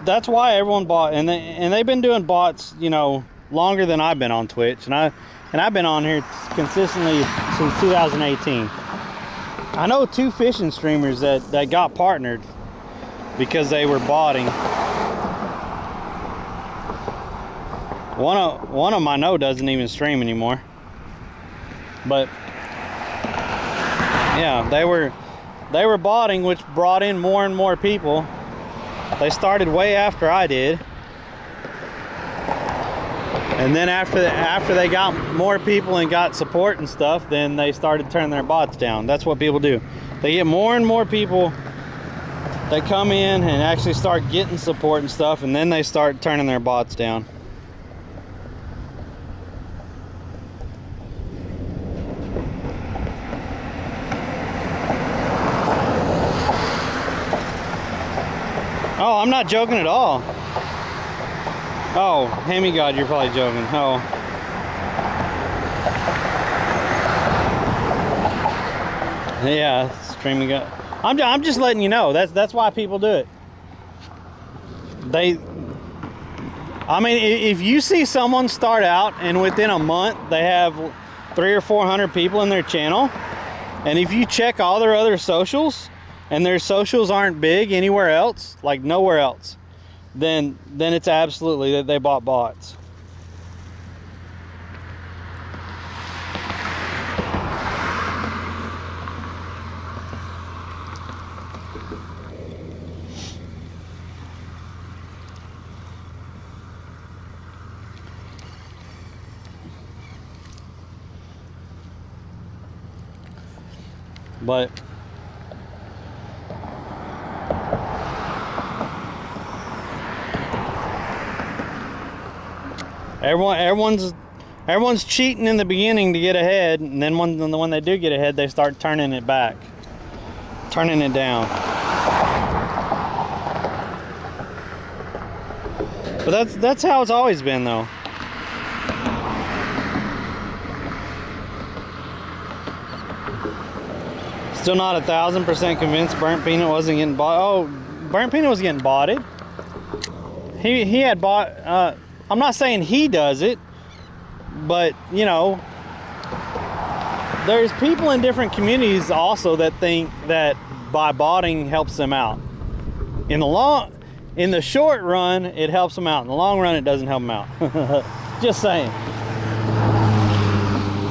that's why everyone bought, and they've been doing bots, you know, longer than I've been on Twitch, and I've been on here consistently since 2018. I know 2 fishing streamers that got partnered because they were botting. One of them I know doesn't even stream anymore. But yeah, they were botting, which brought in more and more people. They started way after I did. And then after they got more people and got support and stuff, then they started turning their bots down. That's what people do. They get more and more people that come in and actually start getting support and stuff, and then they start turning their bots down. Oh, I'm not joking at all. Oh, Hammy God, you're probably joking. Oh. Yeah, streaming God. I'm just letting you know. That's why people do it. I mean, if you see someone start out and within a month they have 300 or 400 people in their channel, and if you check all their other socials and their socials aren't big anywhere else, like nowhere else, then it's absolutely that they bought bots. But everyone's cheating in the beginning to get ahead, and then when they do get ahead, they start turning it back, turning it down. But that's how it's always been, though. Still not 1,000% convinced burnt peanut wasn't getting bought. Oh, burnt peanut was getting botted. He had bought. I'm not saying he does it, but you know, there's people in different communities also that think that by botting helps them out. In the short run, it helps them out. In the long run, it doesn't help them out. Just saying.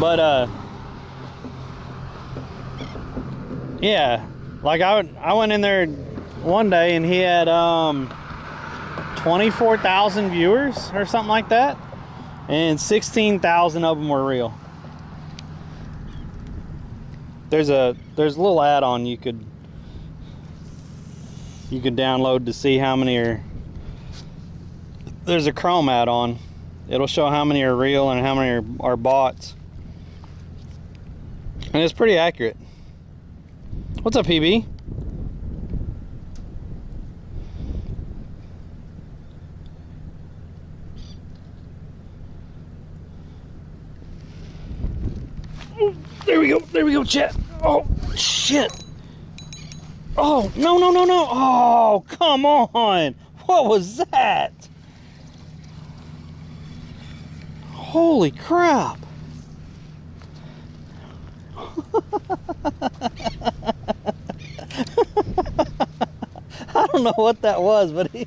But yeah, like I went in there one day and he had 24,000 viewers or something like that, and 16,000 of them were real. There's a little add-on you could download to see how many are. There's a Chrome add-on. It'll show how many are real and how many are bots, and it's pretty accurate. What's up, PB? Oh, there we go, chat. Oh, shit. Oh, no. Oh, come on. What was that? Holy crap. I don't know what that was, but he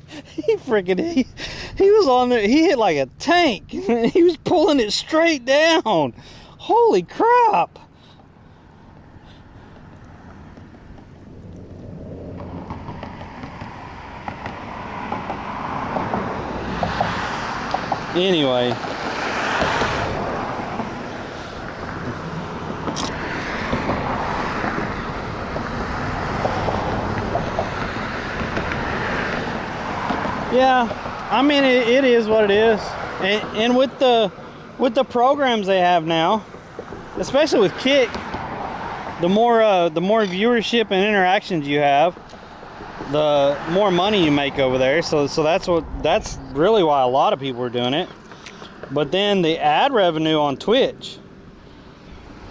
was on there. He hit like a tank. He was pulling it straight down. Holy crap. Anyway, yeah, I mean it is what it is, and with the programs they have now, especially with Kick, the more viewership and interactions you have, the more money you make over there. So that's really why a lot of people are doing it. But then the ad revenue on Twitch.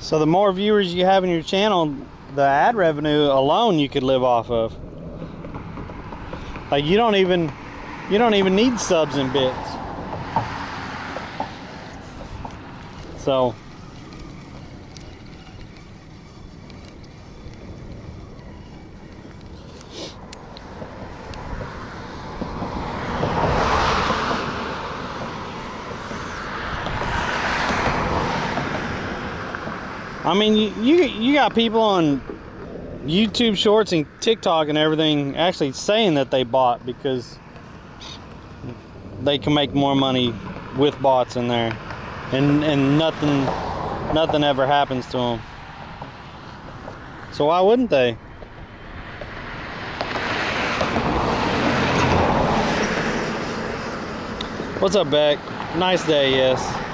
So the more viewers you have in your channel, the ad revenue alone you could live off of. Like you don't even need subs and bits. So I mean, you got people on YouTube Shorts and TikTok and everything actually saying that they bought because they can make more money with bots in there, and nothing ever happens to them. So why wouldn't they? What's up, Beck? Nice day, yes.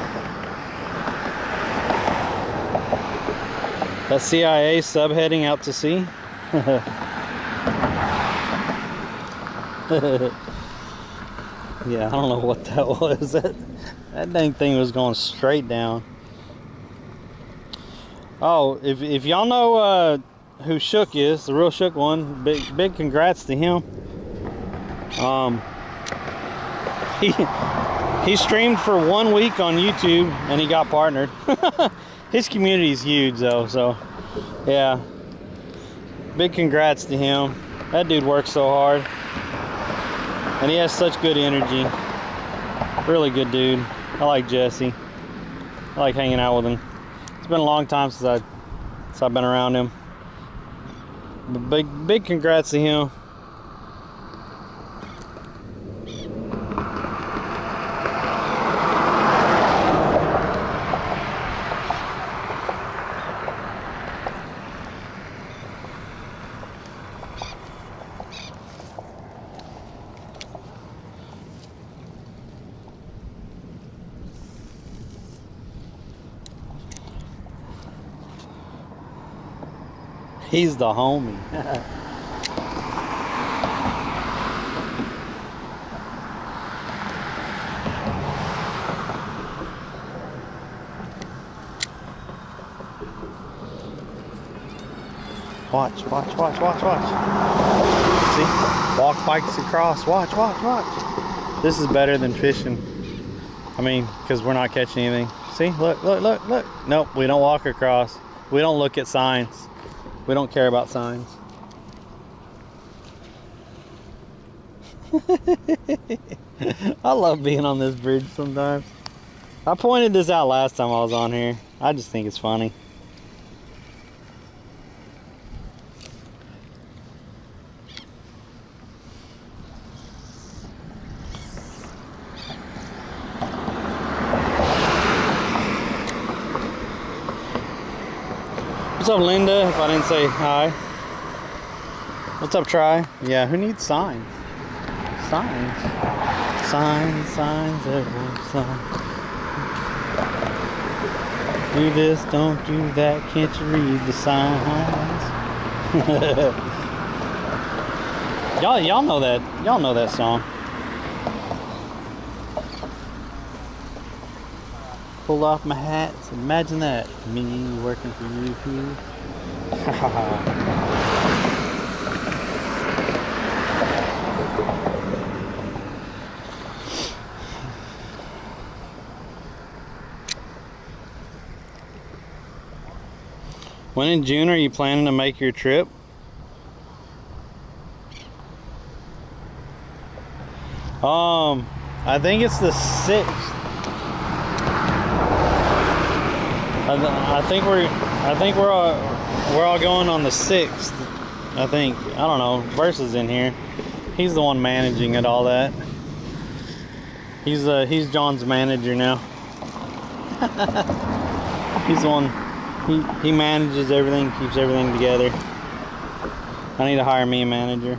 That CIA subheading out to sea. Yeah, I don't know what that was. That dang thing was going straight down. Oh, if y'all know who Shook is, the real Shook one, big congrats to him. He streamed for 1 week on YouTube and he got partnered. His community is huge though, so yeah. Big congrats to him. That dude works so hard. And he has such good energy. Really good dude. I like Jesse. I like hanging out with him. It's been a long time since I've been around him. But big congrats to him. He's the homie. Watch. See? Walk bikes across. Watch. This is better than fishing. I mean, because we're not catching anything. See? Look. Nope, we don't walk across. We don't look at signs. We don't care about signs. I love being on this bridge sometimes. I pointed this out last time I was on here. I just think it's funny. What's up, Linda? If I didn't say hi. What's up, Try? Yeah, who needs signs? Signs, everyone, signs. Do this, don't do that, can't you read the signs? y'all know that song. Pull off my hat, imagine that, me working for you. When in June are you planning to make your trip? I think it's the 6th. I think we're all going on the 6th. I think. I don't know. Versus in here. He's the one managing it, all that. He's John's manager now. He's the one. He manages everything, keeps everything together. I need to hire me a manager.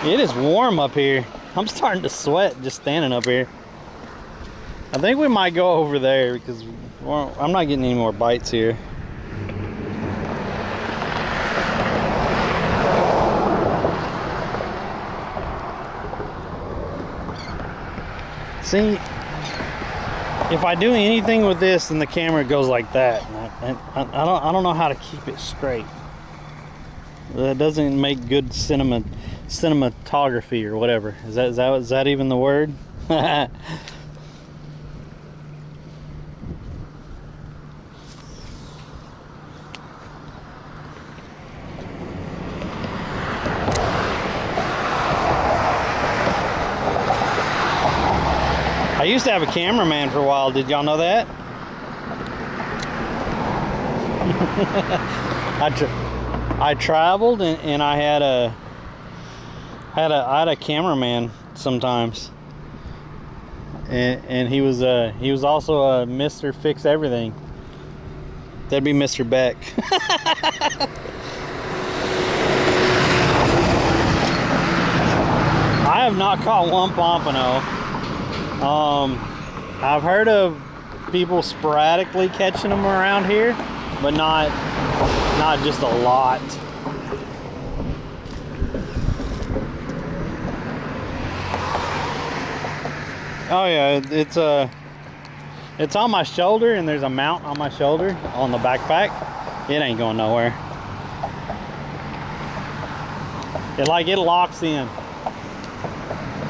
It is warm up here. I'm starting to sweat just standing up here. I think we might go over there because I'm not getting any more bites here. See, if I do anything with this and the camera goes like that, I don't know how to keep it straight. That doesn't make good cinematography or whatever. Is that even the word? I used to have a cameraman for a while. Did y'all know that? I traveled and I had a cameraman sometimes, and he was also a Mr. Fix Everything. That'd be Mr. Beck. I have not caught one pompano. I've heard of people sporadically catching them around here, but not just a lot. Oh yeah, it's on my shoulder, and there's a mount on my shoulder on the backpack. It ain't going nowhere. It locks in.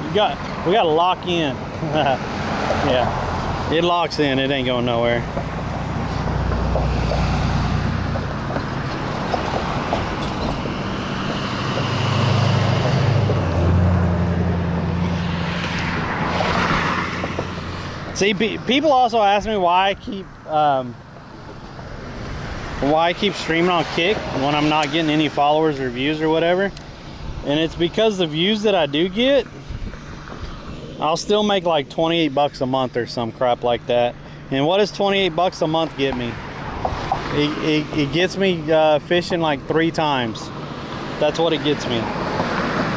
We gotta lock in. Yeah, it locks in. It ain't going nowhere. See, people also ask me why I keep streaming on Kick when I'm not getting any followers or views or whatever, and it's because the views that I do get, I'll still make like 28 bucks a month or some crap like that. And what does 28 bucks a month get me? It gets me fishing like 3 times. That's what it gets me.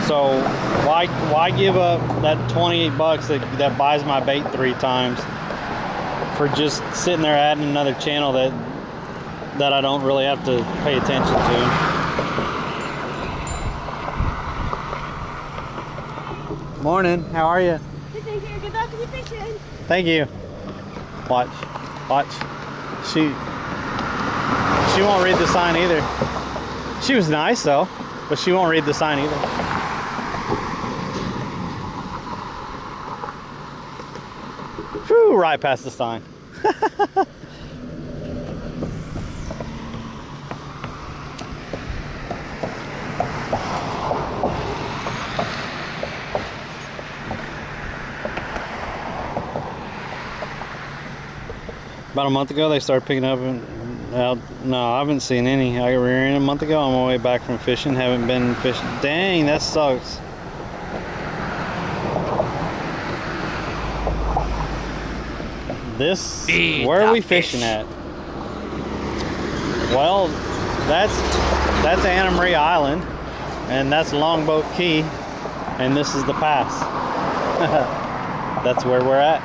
So why give up that 28 bucks that buys my bait 3 times for just sitting there adding another channel that I don't really have to pay attention to? Morning. How are you? Good, thank you. Good luck with your fishing. Thank you. Watch. Watch. She won't read the sign either. She was nice though, but she won't read the sign either. Whew, right past the sign. About a month ago, they started picking up. No, I haven't seen any. I got rearing a month ago. I'm on my way back from fishing. Haven't been fishing. Dang, that sucks. Where are we fishing at? Well, that's Anna Marie Island, and that's Longboat Key, and this is the pass. That's where we're at.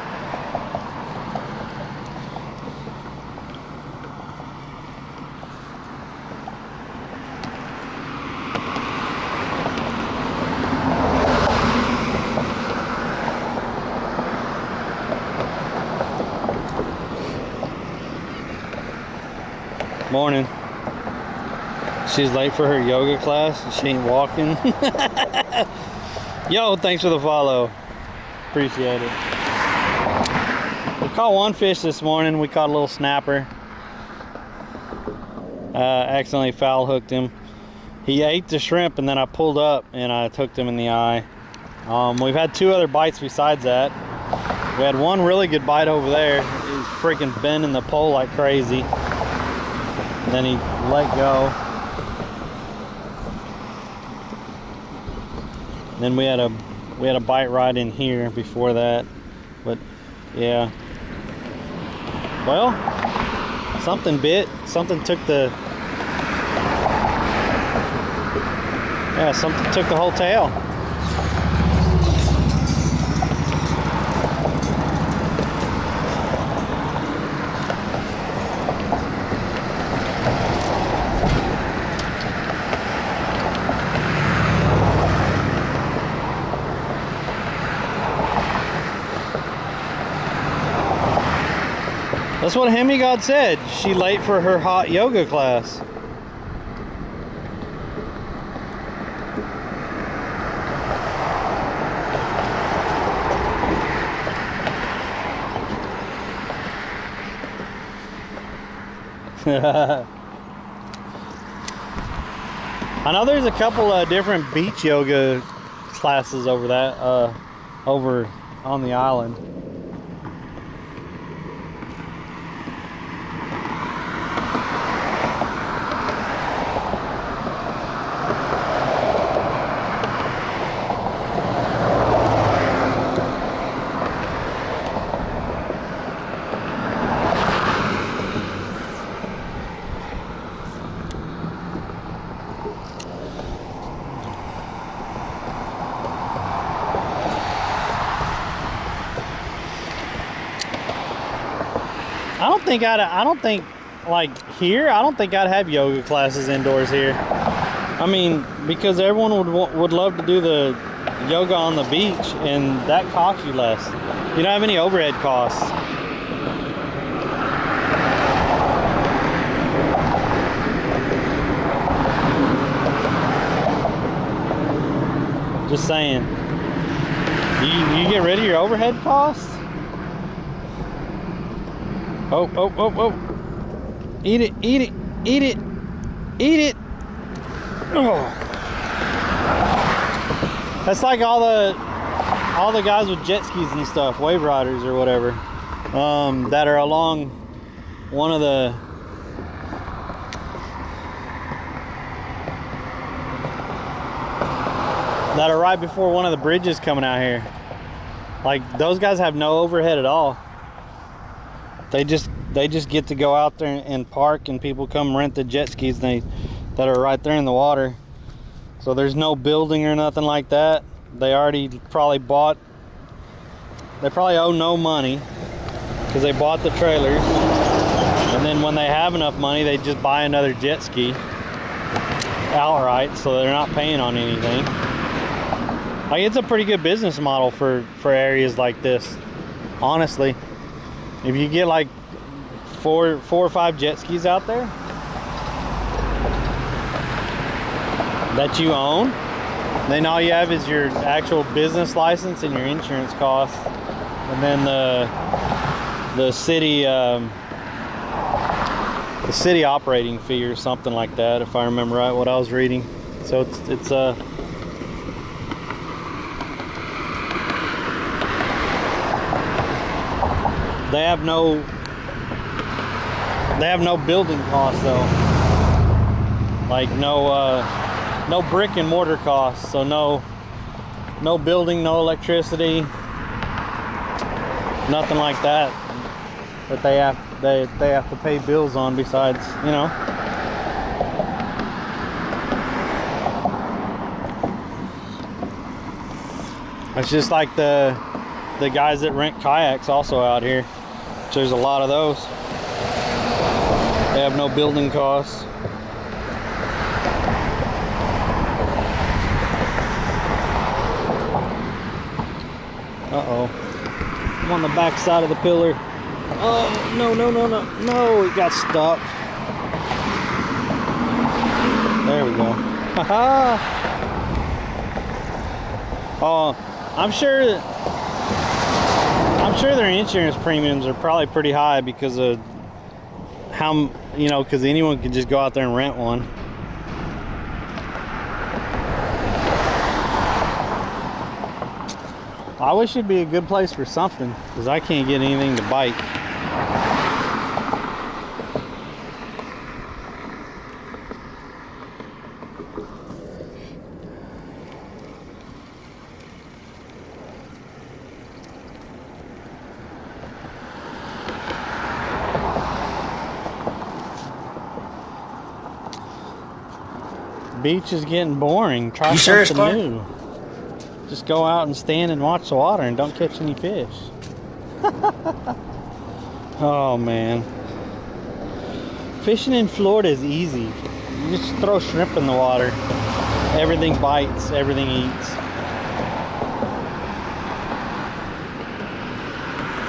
Morning. She's late for her yoga class. She ain't walking. Yo, thanks for the follow. Appreciate it. We caught one fish this morning. We caught a little snapper. Accidentally foul hooked him. He ate the shrimp and then I pulled up and I hooked him in the eye. We've had 2 other bites besides that. We had one really good bite over there. He was freaking bending the pole like crazy. Then he let go. Then we had a bite right in here before that, but yeah. Well, something bit. Something took the. Yeah, something took the whole tail. That's what Hemigod said. She late for her hot yoga class. I know there's a couple of different beach yoga classes over over on the island. I don't think like here, I don't think I'd have yoga classes indoors here. I mean, because everyone would love to do the yoga on the beach and that costs you less. You don't have any overhead costs. Just saying. You get rid of your overhead costs? Oh, oh, oh, oh. Eat it, eat it, eat it, eat it. Oh. That's like all the guys with jet skis and stuff, wave riders or whatever, that are along one of the that are right before one of the bridges coming out here. Like those guys have no overhead at all. They just get to go out there and park, and people come rent the jet skis that are right there in the water. So there's no building or nothing like that. They already probably bought. They probably owe no money because they bought the trailers, and then when they have enough money, they just buy another jet ski outright, so they're not paying on anything. Like, it's a pretty good business model for areas like this. Honestly, if you get like four or five jet skis out there that you own, then all you have is your actual business license and your insurance costs, and then the city operating fee or something like that, if I remember right what I was reading. So it's they have no building costs though, like no brick and mortar costs, so no building, no electricity, nothing like that they have to pay bills on besides, you know. It's just like the guys that rent kayaks also out here. There's a lot of those. They have no building costs. Uh-oh. I'm on the back side of the pillar. Oh, no, it got stuck. There we go. Haha. Oh, I'm sure their insurance premiums are probably pretty high because of how, you know, because anyone can just go out there and rent one. I wish it'd be a good place for something, because I can't get anything to bite. Beach is getting boring. Try something new. Just go out and stand and watch the water and don't catch any fish. Oh man. Fishing in Florida is easy. You just throw shrimp in the water. Everything bites, everything eats.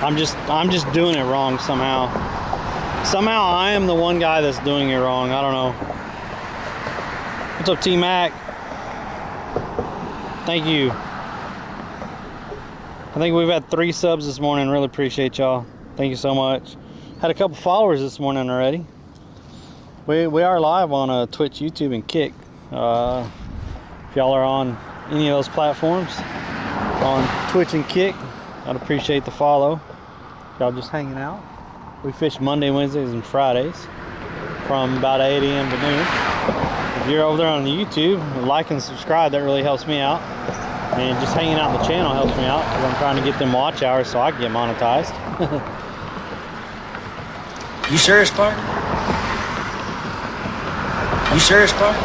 I'm just doing it wrong somehow. Somehow I am the one guy that's doing it wrong. I don't know. What's up, T-Mac? Thank you. I think we've had 3 subs this morning. Really appreciate y'all. Thank you so much. Had a couple followers this morning already. We are live on Twitch, YouTube, and Kick. If y'all are on any of those platforms, on Twitch and Kick, I'd appreciate the follow. Y'all just hanging out. We fish Monday, Wednesdays, and Fridays from about 8 a.m. to noon. If you're over there on YouTube, like and subscribe. That really helps me out. And just hanging out in the channel helps me out, because I'm trying to get them watch hours so I can get monetized. You serious, Clark? You serious, Clark?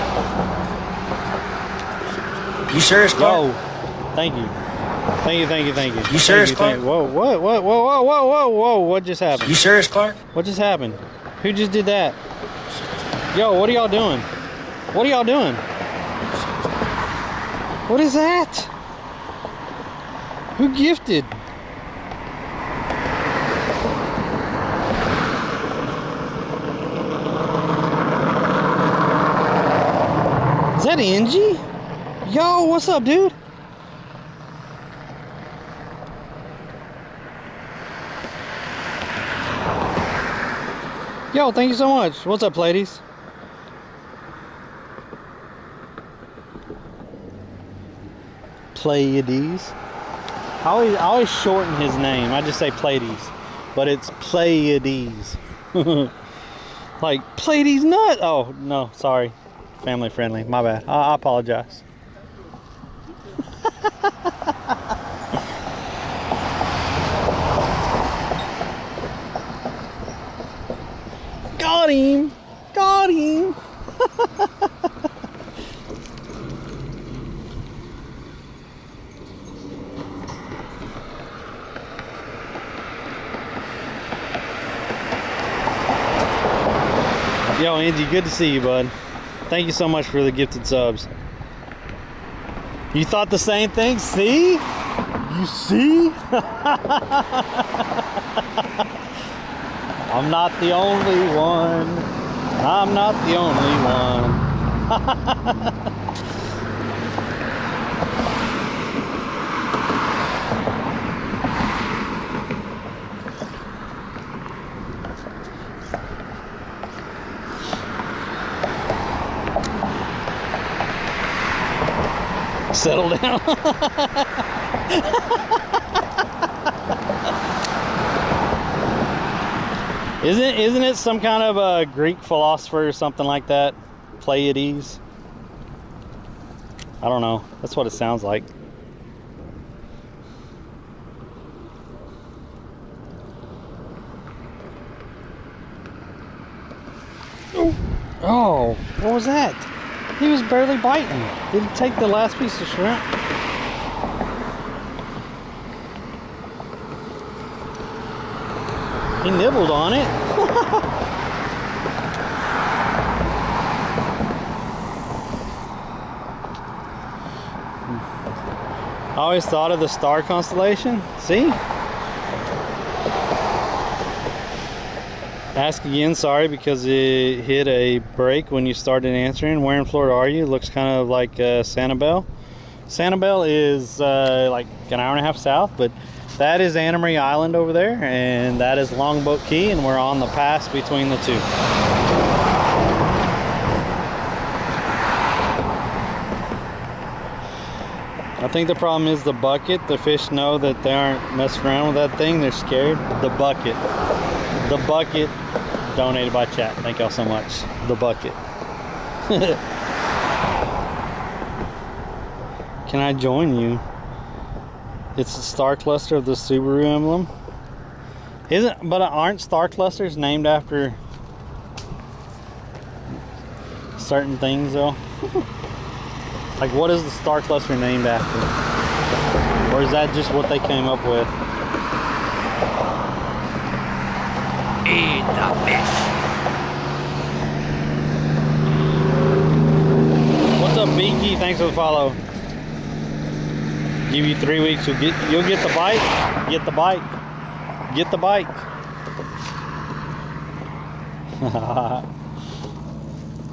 You serious, Clark? Whoa. Thank you. Thank you. You serious, Clark? Whoa, what just happened? You serious, Clark? What just happened? Who just did that? Yo, what are y'all doing? What are y'all doing? What is that? Who gifted? Is that Angie? Yo, what's up, dude? Yo, thank you so much. What's up, ladies? Pleiades. I always shorten his name. I just say Pleiades, but it's Pleiades. Like Pleiades nut. Oh no, sorry. Family friendly. My bad. I apologize. Got him. Got him. Yo, Angie, good to see you, bud. Thank you so much for the gifted subs. You thought the same thing? See? You see? I'm not the only one. I'm not the only one. Settle down. Isn't it some kind of a Greek philosopher or something like that? Pleiades? I don't know. That's what it sounds like. Oh, what was that? He was barely biting. Did he take the last piece of shrimp? He nibbled on it. I always thought of the star constellation. See? Ask again, sorry, because it hit a break when you started answering. Where in Florida are you? Looks kind of like Sanibel. Sanibel is like an hour and a half south, but that is Anna Marie Island over there, and that is Longboat Key, and we're on the pass between the two. I think the problem is the bucket. The fish know that they aren't messing around with that thing. They're scared. The bucket. The bucket, donated by chat. Thank y'all so much. The bucket. Can I join you? It's the star cluster of the Subaru emblem. But aren't star clusters named after certain things though? Like, what is the star cluster named after? Or is that just what they came up with? Eat the fish. What's up, Beaky? Thanks for the follow. Give you 3 weeks. You'll get the bike. Get the bike. Get the bike.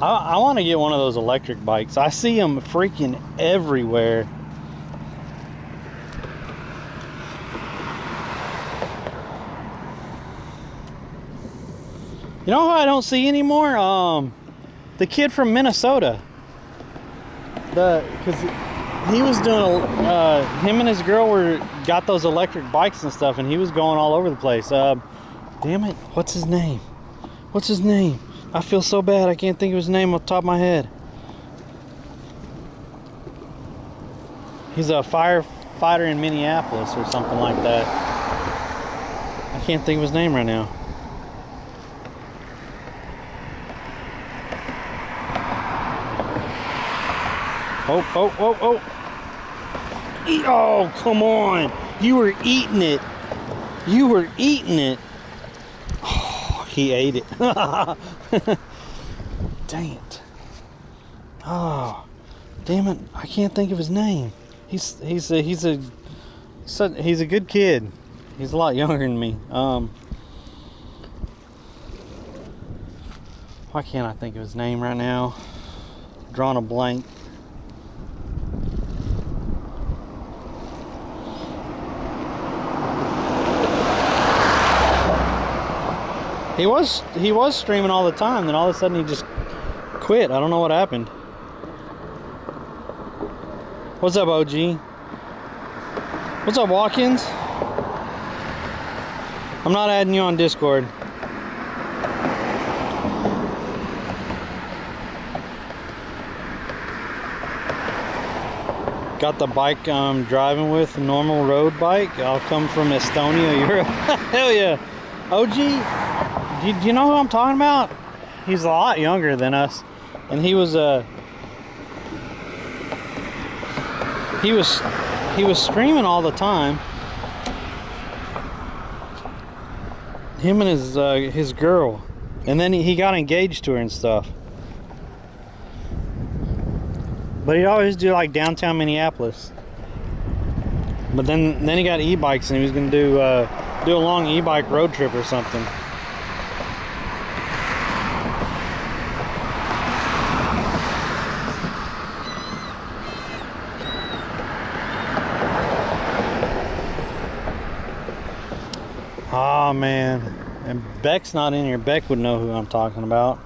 I want to get one of those electric bikes. I see them freaking everywhere. You know who I don't see anymore? The kid from Minnesota. Because he was doing him and his girl got those electric bikes and stuff, and he was going all over the place. Damn it, what's his name? What's his name? I feel so bad I can't think of his name off the top of my head. He's a firefighter in Minneapolis or something like that. I can't think of his name right now. Oh. Oh, come on. You were eating it. You were eating it. Oh, he ate it. Dang it. Oh, damn it. I can't think of his name. He's a good kid. He's a lot younger than me. Why can't I think of his name right now? Drawing a blank. He was streaming all the time, then all of a sudden he just quit. I don't know what happened. What's up, OG? What's up, Watkins? I'm not adding you on Discord. Got the bike I'm driving with, a normal road bike. I'll come from Estonia, Europe. Hell yeah. OG, do you know who I'm talking about? He's a lot younger than us, and he was streaming all the time. Him and his girl, and then he got engaged to her and stuff. But he'd always do like downtown Minneapolis. But then he got e-bikes and he was gonna do a long e-bike road trip or something. Oh man, and Beck's not in here. Beck would know who I'm talking about.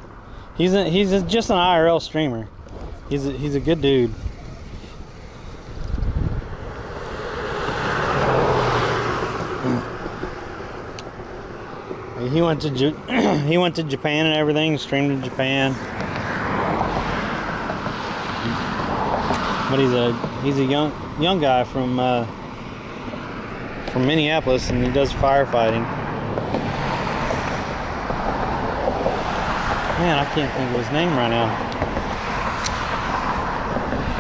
He's just an IRL streamer. He's a good dude. He went to Japan and everything. Streamed in Japan. But he's a young guy from Minneapolis, and he does firefighting. Man, I can't think of his name right now.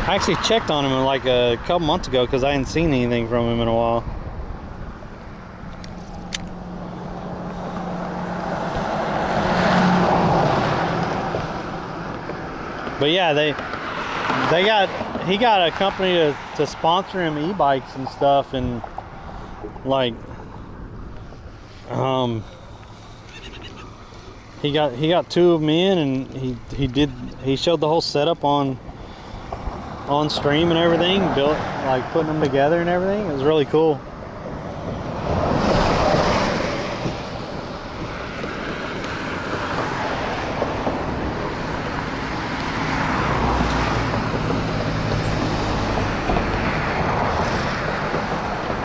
I actually checked on him like a couple months ago because I hadn't seen anything from him in a while. But yeah, he got a company to sponsor him e-bikes and stuff, and like he got 2 of them in, and he showed the whole setup on stream and everything, built like putting them together and everything. It was really cool.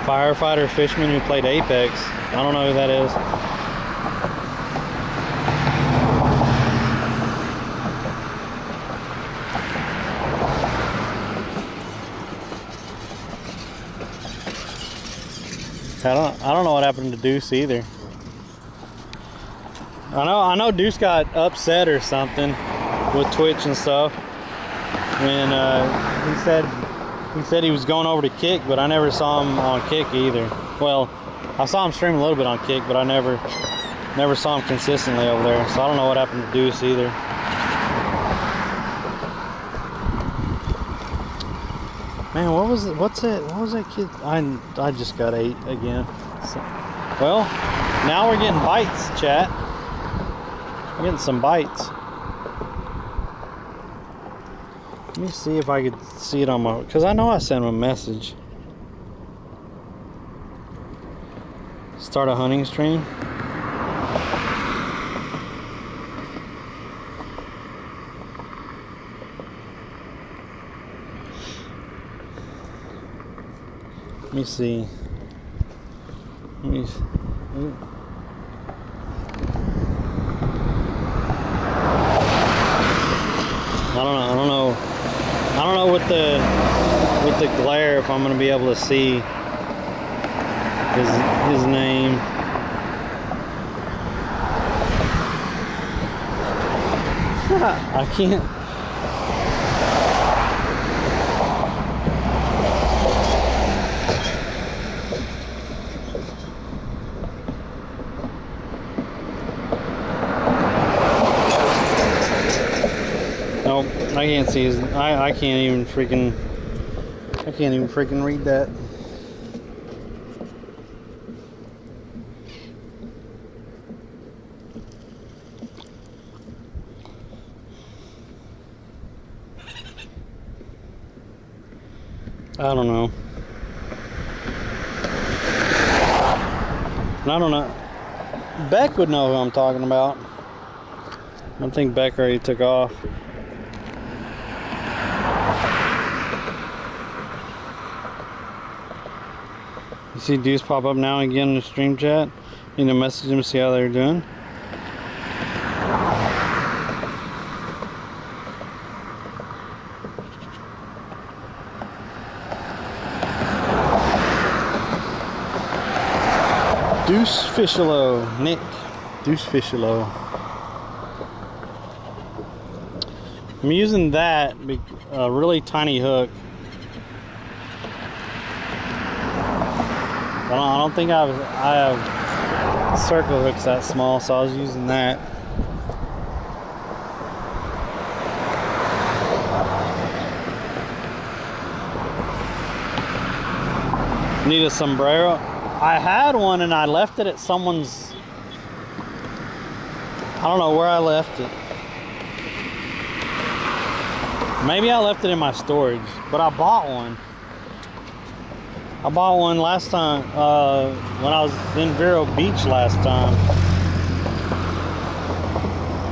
Firefighter Fishman who played Apex. I don't know who that is. I don't know what happened to Deuce either. I know Deuce got upset or something with Twitch and stuff when he said he was going over to Kick, but I never saw him on Kick either. Well, I saw him stream a little bit on Kick, but I never saw him consistently over there. So I don't know what happened to Deuce either. Man, what was that kid? I just got 8 again. So, well, now we're getting bites, chat. We're getting some bites. Let me see if I could see it on my, because I know I sent him a message. Start a hunting stream. Let me see. I don't know with the glare if I'm gonna be able to see his name. I can't. Nope, I can't see his. I can't even freaking read that. I don't know. I don't know. Beck would know who I'm talking about. I think Beck already took off. You see Deuce pop up now again in the stream chat. Need to message them, see how they're doing. Deuce Fishalow, Nick. Deuce Fishalow. I'm using that, a really tiny hook. I don't think I have circle hooks that small, so I was using that. Need a sombrero. I had one and I left it at someone's. I don't know where I left it. Maybe I left it in my storage, but I bought one. I bought one last time when I was in Vero Beach last time.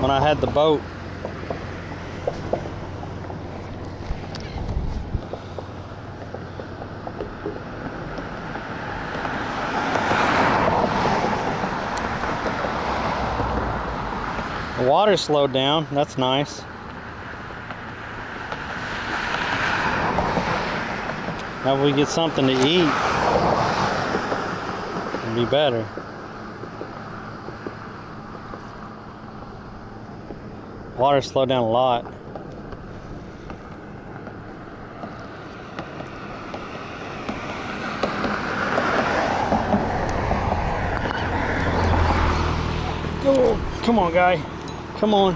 When I had the boat. The water slowed down. That's nice. Now we get something to eat, it'd be better. Water slowed down a lot. Oh, come on, guy. Come on.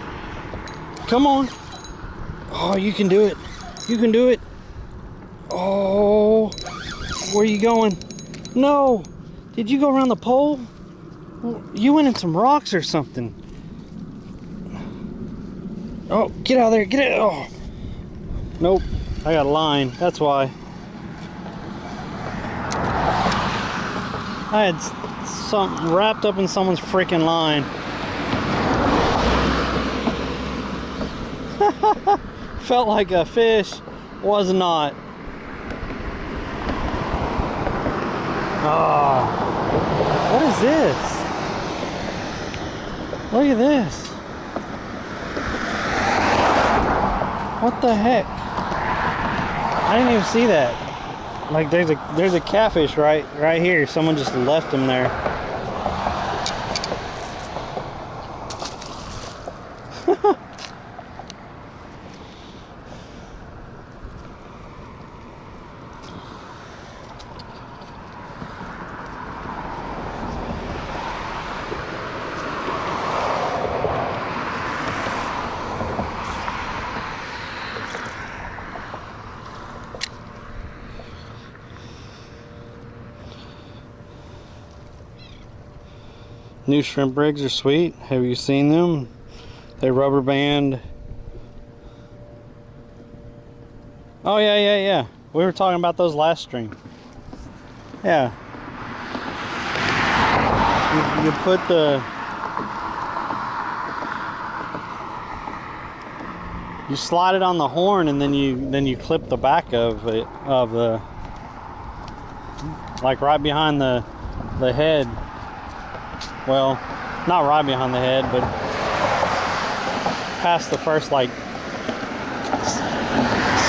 Come on. Oh, you can do it. You can do it. Oh, where are you going? No. Did you go around the pole? You went in some rocks or something. Oh, get out of there. Get it. Oh. Nope. I got a line. That's why. I had something wrapped up in someone's freaking line. Felt like a fish. Was not. Oh, what is this? Look at this. What the heck? I didn't even see that. Like there's a catfish right here. Someone just left him there. New shrimp rigs are sweet. Have you seen them? They rubber band. Oh yeah. We were talking about those last stream. Yeah. You put the. You slide it on the horn and then you clip the back of it like right behind the head. Well, not right behind the head, but past the first like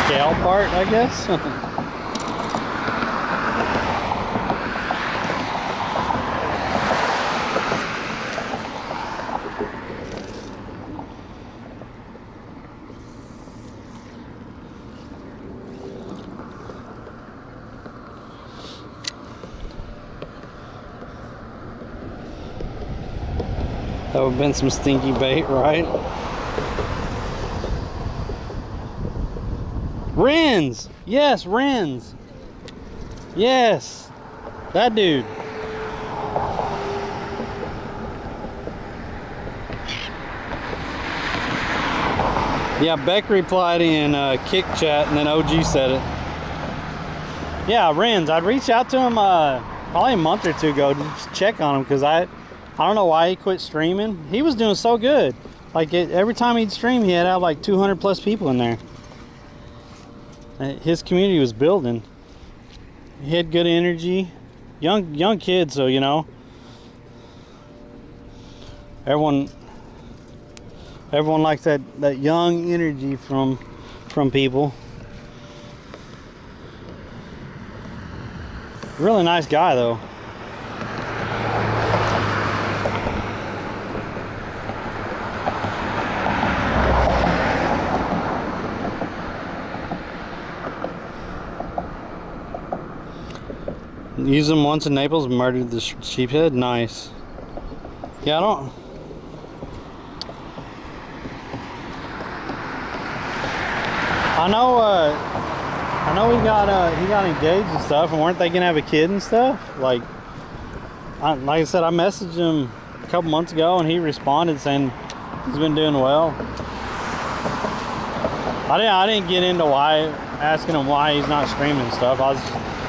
scale part, I guess. That would have been some stinky bait, right? Wrens! Yes, wrens! Yes! That dude. Yeah, Beck replied in Kick Chat and then OG said it. Yeah, wrens. I'd reach out to him probably a month or two ago to just check on him because I don't know why he quit streaming. He was doing so good. Like every time he'd stream, he had like 200 plus people in there. His community was building. He had good energy. Young kid, so you know. Everyone likes that young energy from people. Really nice guy though. Used them once in Naples, murdered the sheephead. Nice. Yeah, I know he got engaged and stuff, and weren't they gonna have a kid and stuff? Like I said, I messaged him a couple months ago, and he responded saying he's been doing well. I didn't get into asking him why he's not streaming and stuff. I was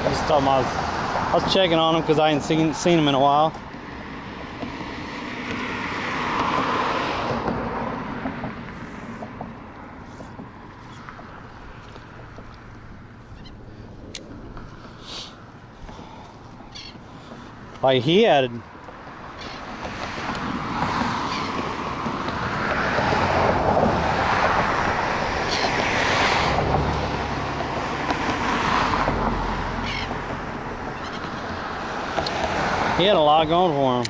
just told him I was checking on him because I hadn't seen him in a while. Like he had a lot going for him.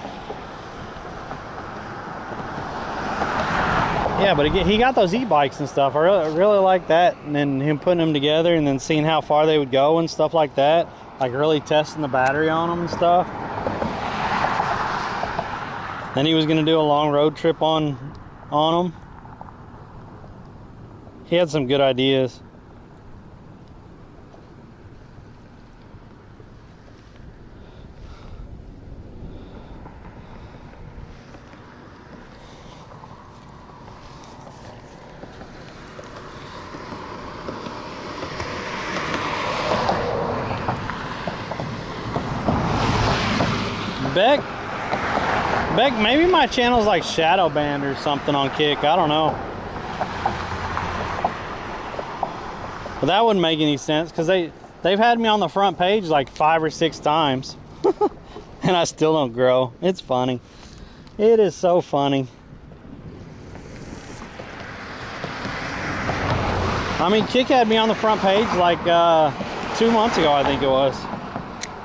Yeah, but he got those e-bikes and stuff. I really like that, and then him putting them together and then seeing how far they would go and stuff like that. Like really testing the battery on them and stuff. Then he was gonna do a long road trip on them. He had some good ideas. Beck, maybe my channel's like shadow banned or something on Kick. I don't know. But that wouldn't make any sense because they've had me on the front page like 5 or 6 times. And I still don't grow. It's funny. It is so funny. I mean, Kick had me on the front page like 2 months ago, I think it was.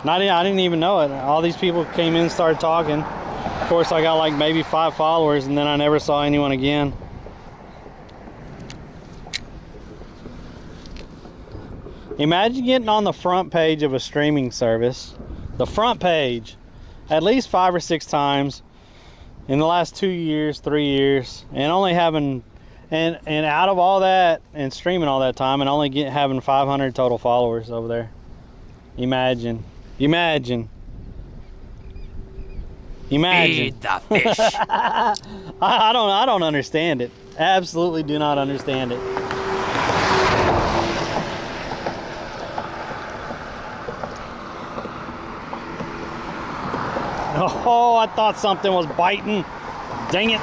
And I didn't even know it. All these people came in and started talking. Of course, I got like maybe 5 followers, and then I never saw anyone again. Imagine getting on the front page of a streaming service, the front page, at least 5 or 6 times in the last 2 years, 3 years, and only having, and out of all that and streaming all that time, and only having 500 total followers over there. Imagine. Feed the fish. I don't understand it. Absolutely do not understand it. Oh, I thought something was biting. Dang it.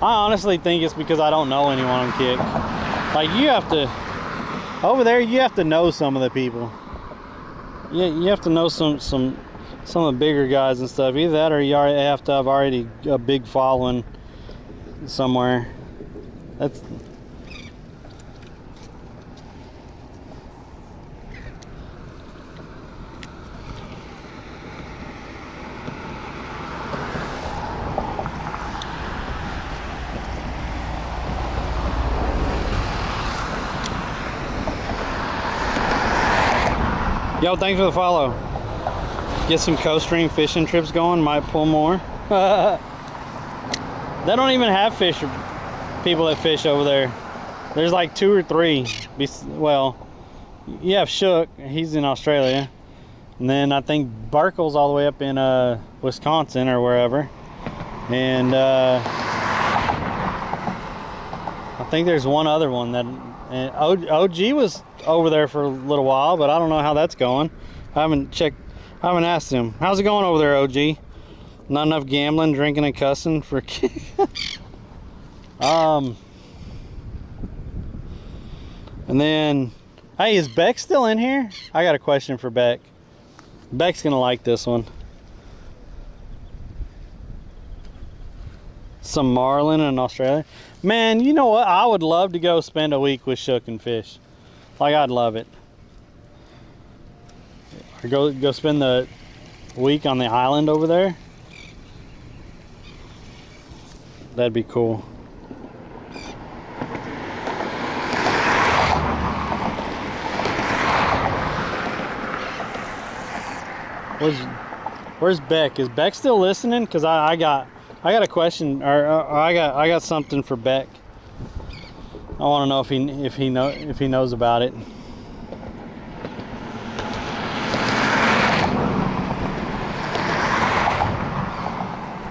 I honestly think it's because I don't know anyone on Kick. Like you have to, over there you have to know some of the people. Yeah, you have to know some of the bigger guys and stuff. Either that or you already have to have already a big following somewhere. That's Yo, thanks for the follow. Get some coast stream fishing trips going, might pull more. They don't even have people that fish over there. There's like 2 or 3. Well, you have Shook, he's in Australia. And then I think Burkle's all the way up in Wisconsin or wherever. And I think there's one other one that, and OG was over there for a little while, but I don't know how that's going. I haven't asked him. How's it going over there, OG? Not enough gambling, drinking, and cussing for and then, hey, is Beck still in here? I got a question for Beck. Beck's gonna like this one. Some marlin in Australia. Man, you know what? I would love to go spend a week with Shook and fish. Like, I'd love it. Or go spend the week on the island over there. That'd be cool. Where's Beck? Is Beck still listening? Cause I got a question, or I got something for Beck. I want to know if he knows about it.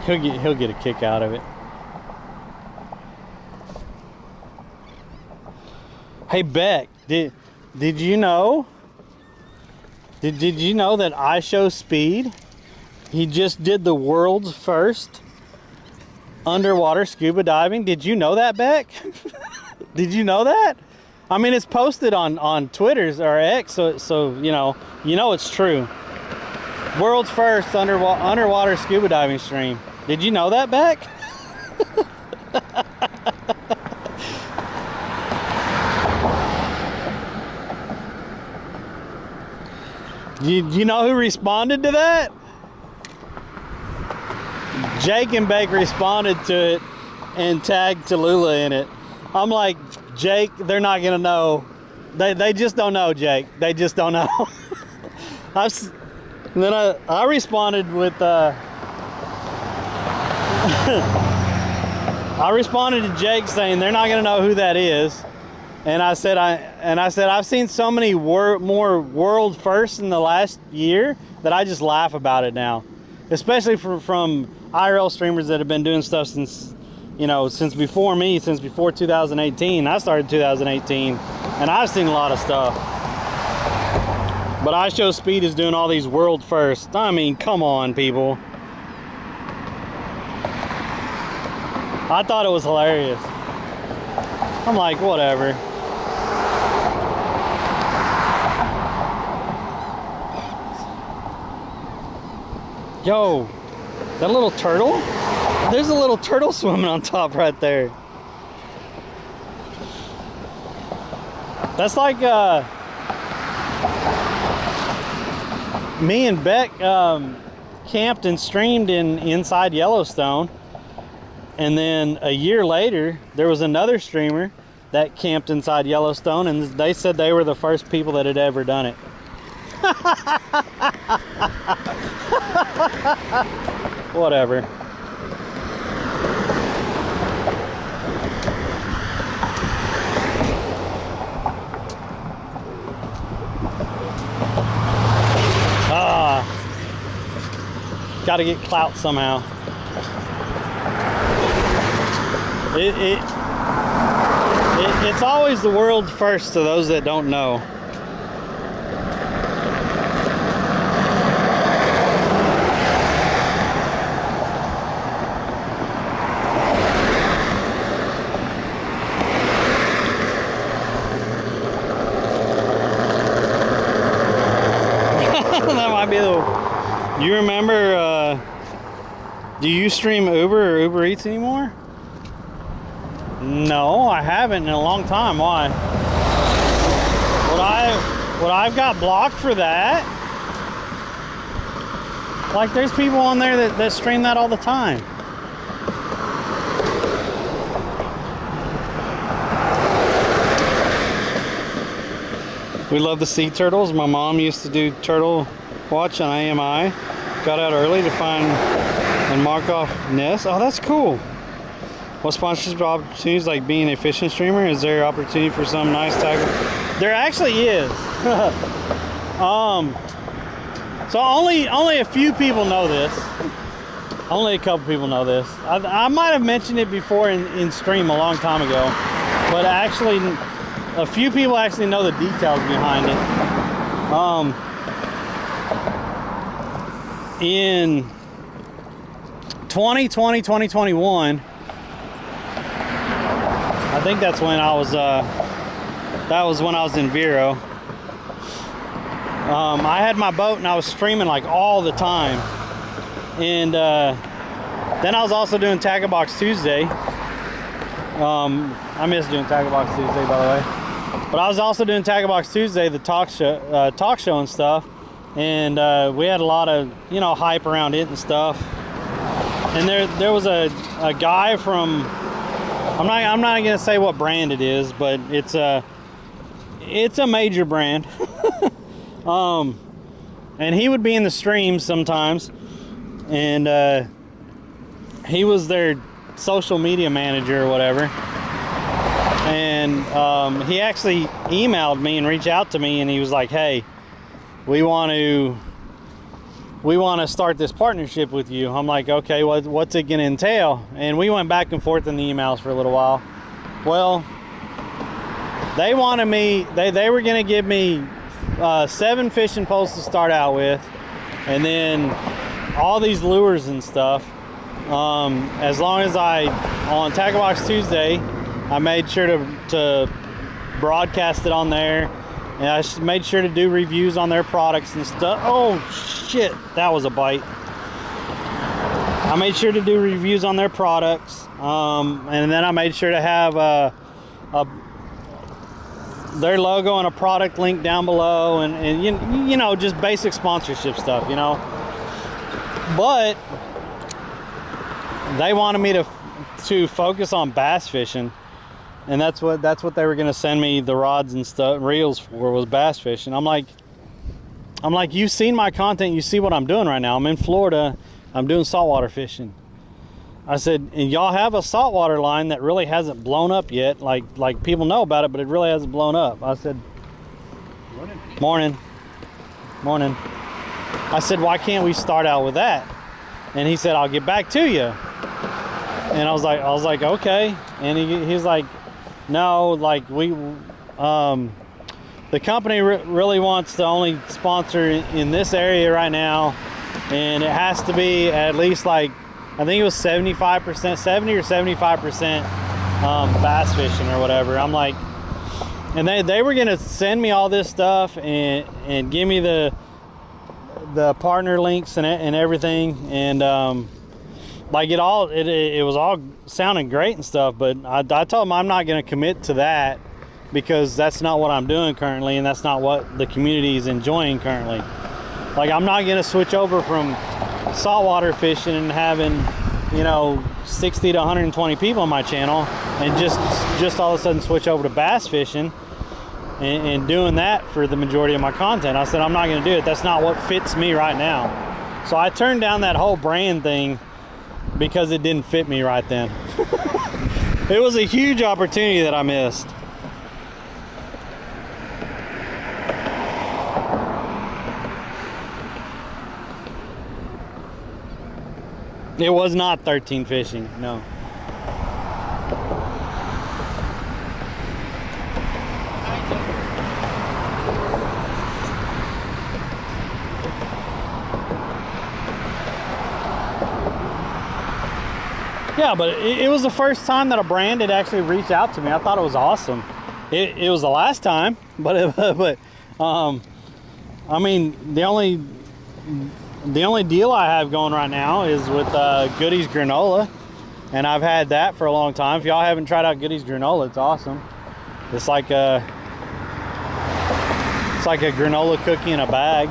He'll get a kick out of it. Hey Beck, did you know? Did you know that I Show Speed? He just did the world's first underwater scuba diving. Did you know that, Beck? Did you know that? I mean, it's posted on Twitter's or X, so you know it's true. World's first underwater scuba diving stream. Did you know that, Beck? You know who responded to that? Jake and Beck responded to it and tagged Tallulah in it. I'm like, Jake, they're not gonna know. They just don't know, Jake. They just don't know. Then I responded with I responded to Jake saying they're not gonna know who that is. And I said I've seen so many more world firsts in the last year that I just laugh about it now, especially from IRL streamers that have been doing stuff since before me, since before 2018. I started 2018, and I've seen a lot of stuff. But I Show Speed is doing all these world firsts. I mean, come on, people. I thought it was hilarious. I'm like, whatever. Yo, that little turtle? There's a little turtle swimming on top right there. That's like me and Beck camped and streamed inside Yellowstone, and then a year later there was another streamer that camped inside Yellowstone, and they said they were the first people that had ever done it. Whatever. Got to get clout somehow. It's always the world first to those that don't know. That might be the... You remember, do you stream Uber or Uber Eats anymore? No, I haven't in a long time. Why? Would I've got blocked for that? Like, there's people on there that stream that all the time. We love the sea turtles. My mom used to do turtle watch on AMI. Got out early to find and mark off nests. Oh, that's cool. What sponsorship opportunities, like being a fishing streamer? Is there opportunity for some nice tackle? There actually is. So only a few people know this. Only a couple people know this. I might have mentioned it before in stream a long time ago, but actually a few people actually know the details behind it. In 2020, 2021, I think that's when I was, that was when I was in Vero. I had my boat and I was streaming like all the time. And then I was also doing Tag Box Tuesday. I miss doing Tag Box Tuesday, by the way. But I was also doing Tag Box Tuesday, the talk show and stuff. And we had a lot of, hype around it and stuff. And there was a guy from, I'm not gonna say what brand it is, but it's a major brand. and he would be in the streams sometimes, and he was their social media manager or whatever. And he actually emailed me and reached out to me, and he was like, "Hey, we want to start this partnership with you." I'm like, "Okay, what's it gonna entail?" And we went back and forth in the emails for a little while. Well, they wanted me, they were gonna give me 7 fishing poles to start out with, and then all these lures and stuff. As long as on Tackle Box Tuesday, I made sure to broadcast it on there, and I made sure to do reviews on their products and stuff. Oh shit, that was a bite. I made sure to do reviews on their products, and then I made sure to have their logo and a product link down below, and you know, just basic sponsorship stuff, you know. But they wanted me to focus on bass fishing, and that's what they were going to send me the rods and stuff, reels for, was bass fishing. I'm like, you've seen my content, you see what I'm doing right now. I'm in Florida, I'm doing saltwater fishing. I said, and y'all have a saltwater line that really hasn't blown up yet. Like people know about it, but it really hasn't blown up. I said, morning. I said, why can't we start out with that? And he said, I'll get back to you. And I was like, okay. And he's like, no, like the company really wants to only sponsor in this area right now, and it has to be at least like, I think it was 75%, 70 or 75% bass fishing or whatever. I'm like, and they were gonna send me all this stuff and give me the partner links and everything, and like it was all sounding great and stuff, but I told them I'm not going to commit to that because that's not what I'm doing currently, and that's not what the community is enjoying currently. Like, I'm not going to switch over from saltwater fishing and having, you know, 60 to 120 people on my channel and just all of a sudden switch over to bass fishing and doing that for the majority of my content. I said, I'm not going to do it. That's not what fits me right now. So I turned down that whole brand thing because it didn't fit me right then. It was a huge opportunity that I missed. It was not 13 fishing, no. Yeah, but it was the first time that a brand had actually reached out to me. I thought it was awesome. It was the last time, but I mean, the only deal I have going right now is with Goodies granola, and I've had that for a long time. If y'all haven't tried out Goodies granola, it's awesome. It's like a granola cookie in a bag,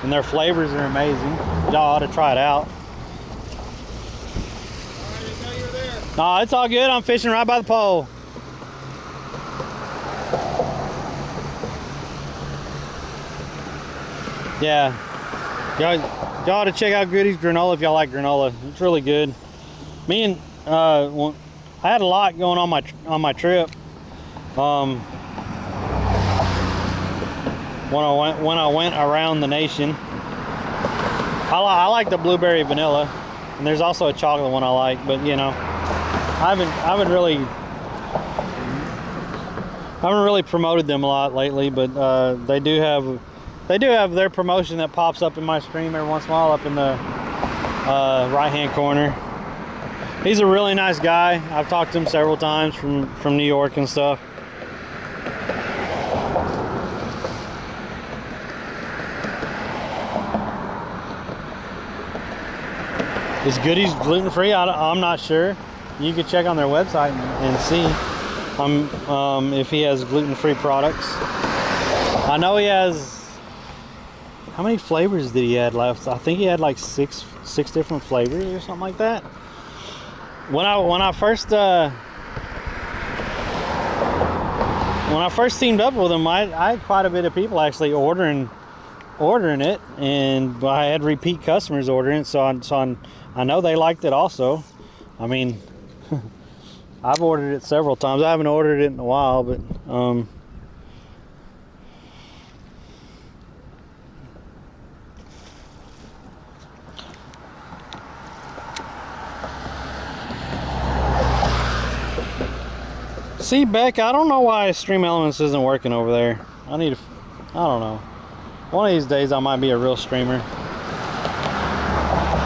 and their flavors are amazing. Y'all ought to try it out. No, it's all good. I'm fishing right by the pole. Yeah. Y'all ought to check out Goodies granola if y'all like granola. It's really good. Me and I had a lot going on my trip. When I went around the nation. I like the blueberry vanilla, and there's also a chocolate one I like, but you know, I haven't really promoted them a lot lately, but they do have their promotion that pops up in my stream every once in a while up in the right hand corner. He's a really nice guy. I've talked to him several times from New York and stuff. Is Goodies gluten-free? I'm not sure. You could check on their website and see if he has gluten-free products. I know he has. How many flavors did he add left? I think he had like six different flavors or something like that. When I first teamed up with him, I had quite a bit of people actually ordering ordering it, and I had repeat customers ordering it, so I know they liked it also. I mean, I've ordered it several times. I haven't ordered it in a while, but see, Beck, I don't know why Stream Elements isn't working over there. I don't know. One of these days I might be a real streamer.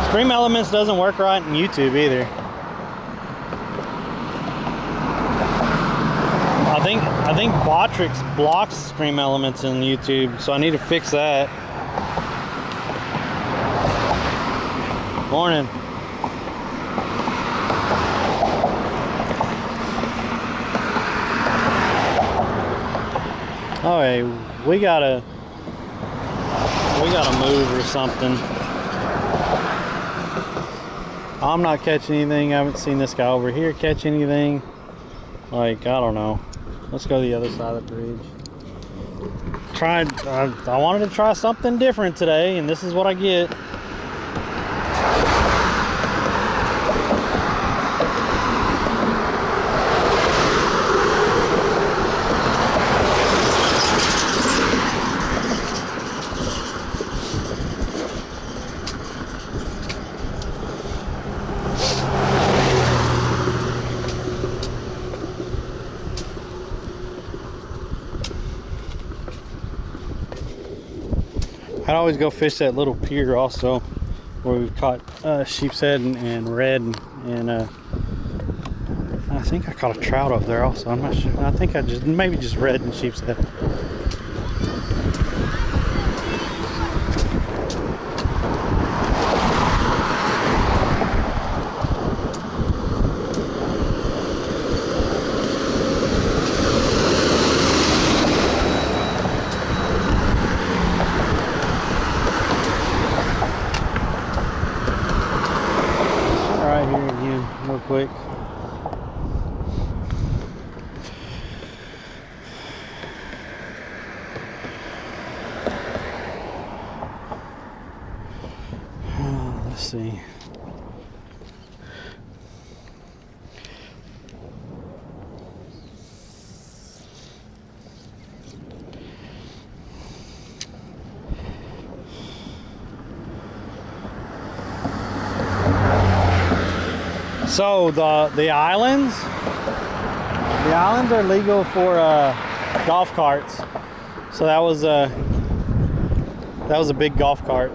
Stream Elements doesn't work right in YouTube either. I think Botrix blocks Stream Elements in YouTube, so I need to fix that. Morning. Oh, hey, we gotta move or something. I'm not catching anything. I haven't seen this guy over here catch anything. Like, I don't know. Let's go to the other side of the bridge. I wanted to try something different today, and this is what I get. I'd always go fish that little pier also, where we've caught sheep's head and red, and I think I caught a trout up there also. I'm not sure. I think I maybe just red and sheep's head. Real quick. Let's see. So the islands are legal for golf carts. So that was a big golf cart.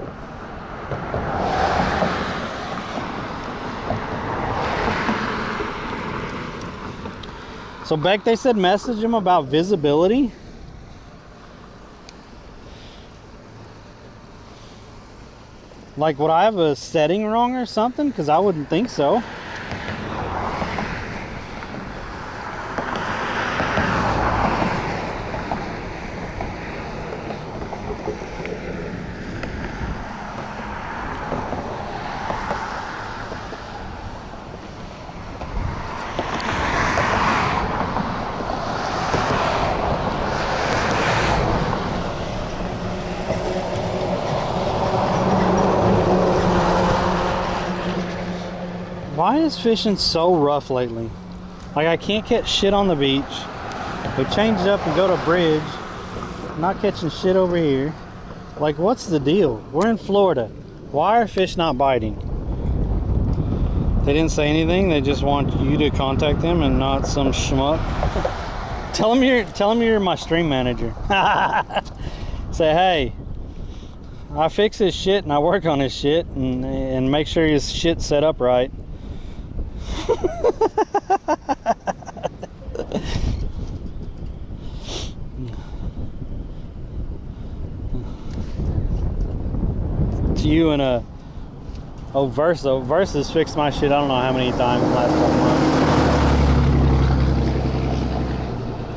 So Beck, they said message him about visibility. Like, would I have a setting wrong or something? Because I wouldn't think so. Why is fishing so rough lately? Like, I can't catch shit on the beach. We change it up and go to a bridge. Not catching shit over here. Like, what's the deal? We're in Florida. Why are fish not biting? They didn't say anything. They just want you to contact them and not some schmuck. Tell them you're my stream manager. Say, hey, I fix his shit and I work on his shit and make sure his shit's set up right. To you and Versus fixed my shit I don't know how many times in the last couple months.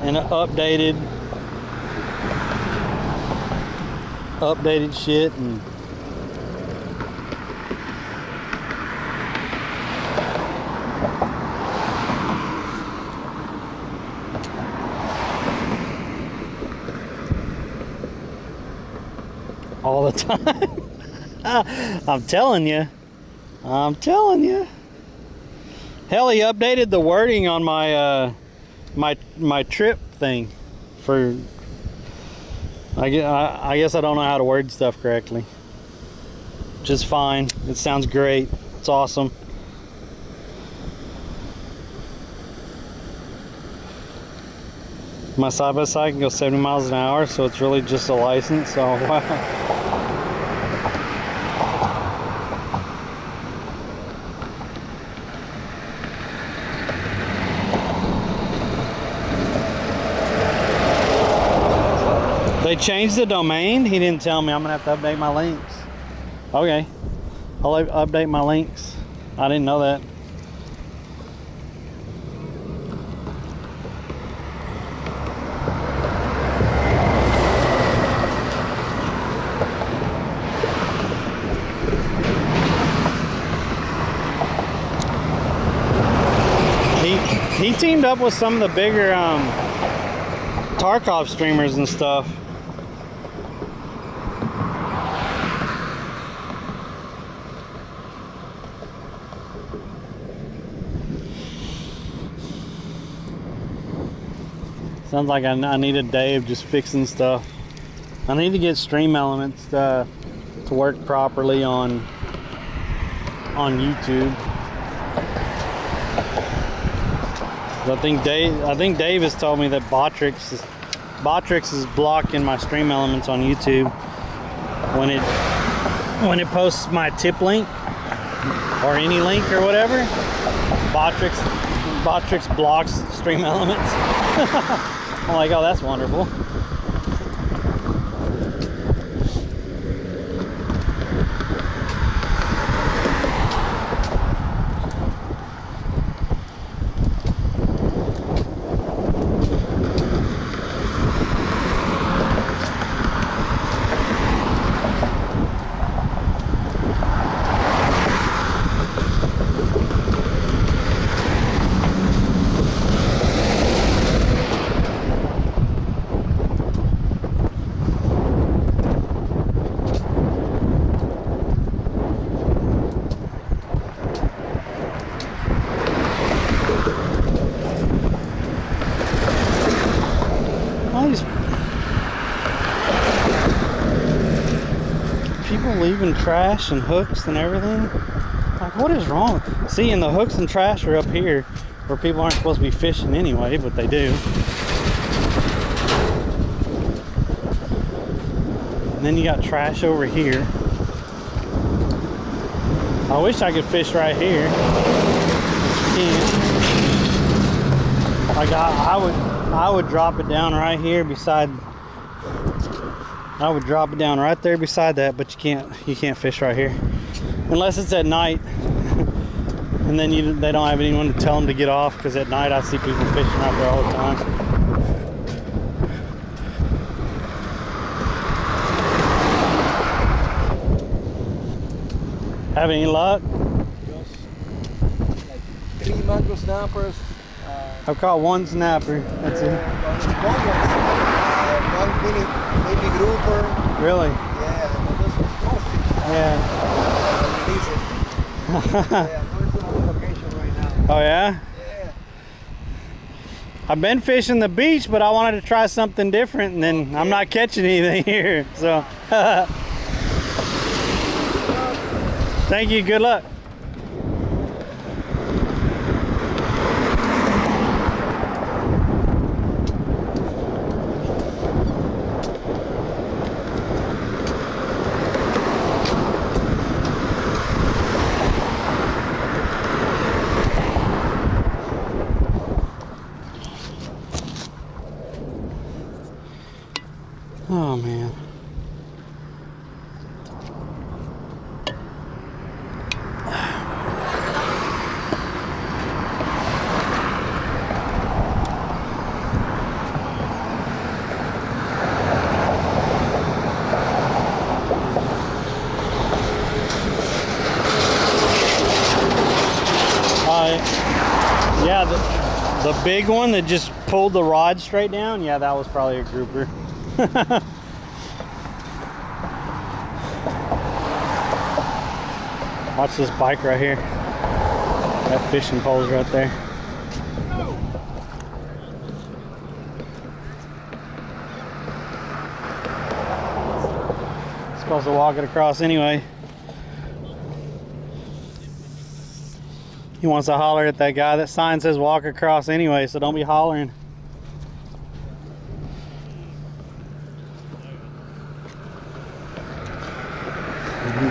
And updated shit and all the time. I'm telling you. I'm telling you. Hell, he updated the wording on my my trip thing for. I guess I don't know how to word stuff correctly. Just fine. It sounds great. It's awesome. My side-by-side can go 70 miles an hour, so it's really just a license. So wow. They changed the domain? He didn't tell me. I'm gonna have to update my links. Okay, I'll update my links. I didn't know that. He teamed up with some of the bigger Tarkov streamers and stuff. Sounds like I need a day of just fixing stuff. I need to get Stream Elements to work properly on YouTube. I think Dave has told me that Botrix is blocking my Stream Elements on YouTube when it posts my tip link or any link or whatever. Botrix blocks Stream Elements. I'm like, oh, that's wonderful. Leaving trash and hooks and everything. Like, what is wrong? See, and the hooks and trash are up here where people aren't supposed to be fishing anyway, but they do. And then you got trash over here. I wish I could fish right here. Can't. Like I would drop it down right here beside. I would drop it down right there beside that, but you can't fish right here unless it's at night, and then they don't have anyone to tell them to get off, because at night I see people fishing out there all the time. Have any luck? Just like 3 mackerel snappers. I've caught one snapper. That's it. One mini baby grouper. Really? Yeah, but this was small fish. Yeah. Release it. Yeah, I'm going to another location right now. Oh yeah? Yeah. I've been fishing the beach, but I wanted to try something different, and then I'm not catching anything here. So thank you, good luck. Oh man. Yeah, the big one that just pulled the rod straight down, yeah, that was probably a grouper. Watch this bike right here. That fishing pole's right there. Supposed to walk it across anyway. He wants to holler at that guy. That sign says walk across anyway, so don't be hollering.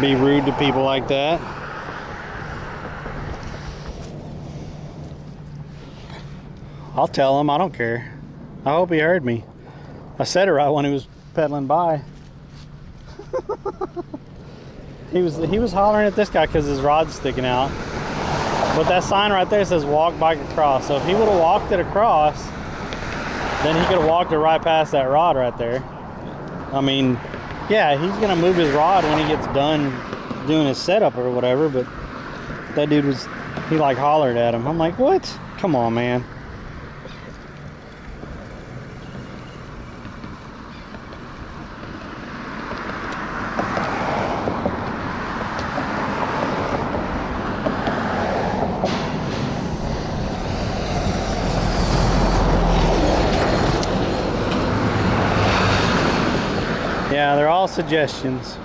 Be rude to people like that. I'll tell him, I don't care. I hope he heard me. I said it right when he was pedaling by. He was hollering at this guy because his rod's sticking out. But that sign right there says walk bike across. So if he would have walked it across, then he could have walked it right past that rod right there. I mean, yeah, he's gonna move his rod when he gets done doing his setup or whatever, but that dude he like hollered at him. I'm like, what? Come on, man. Yeah, they're all suggestions.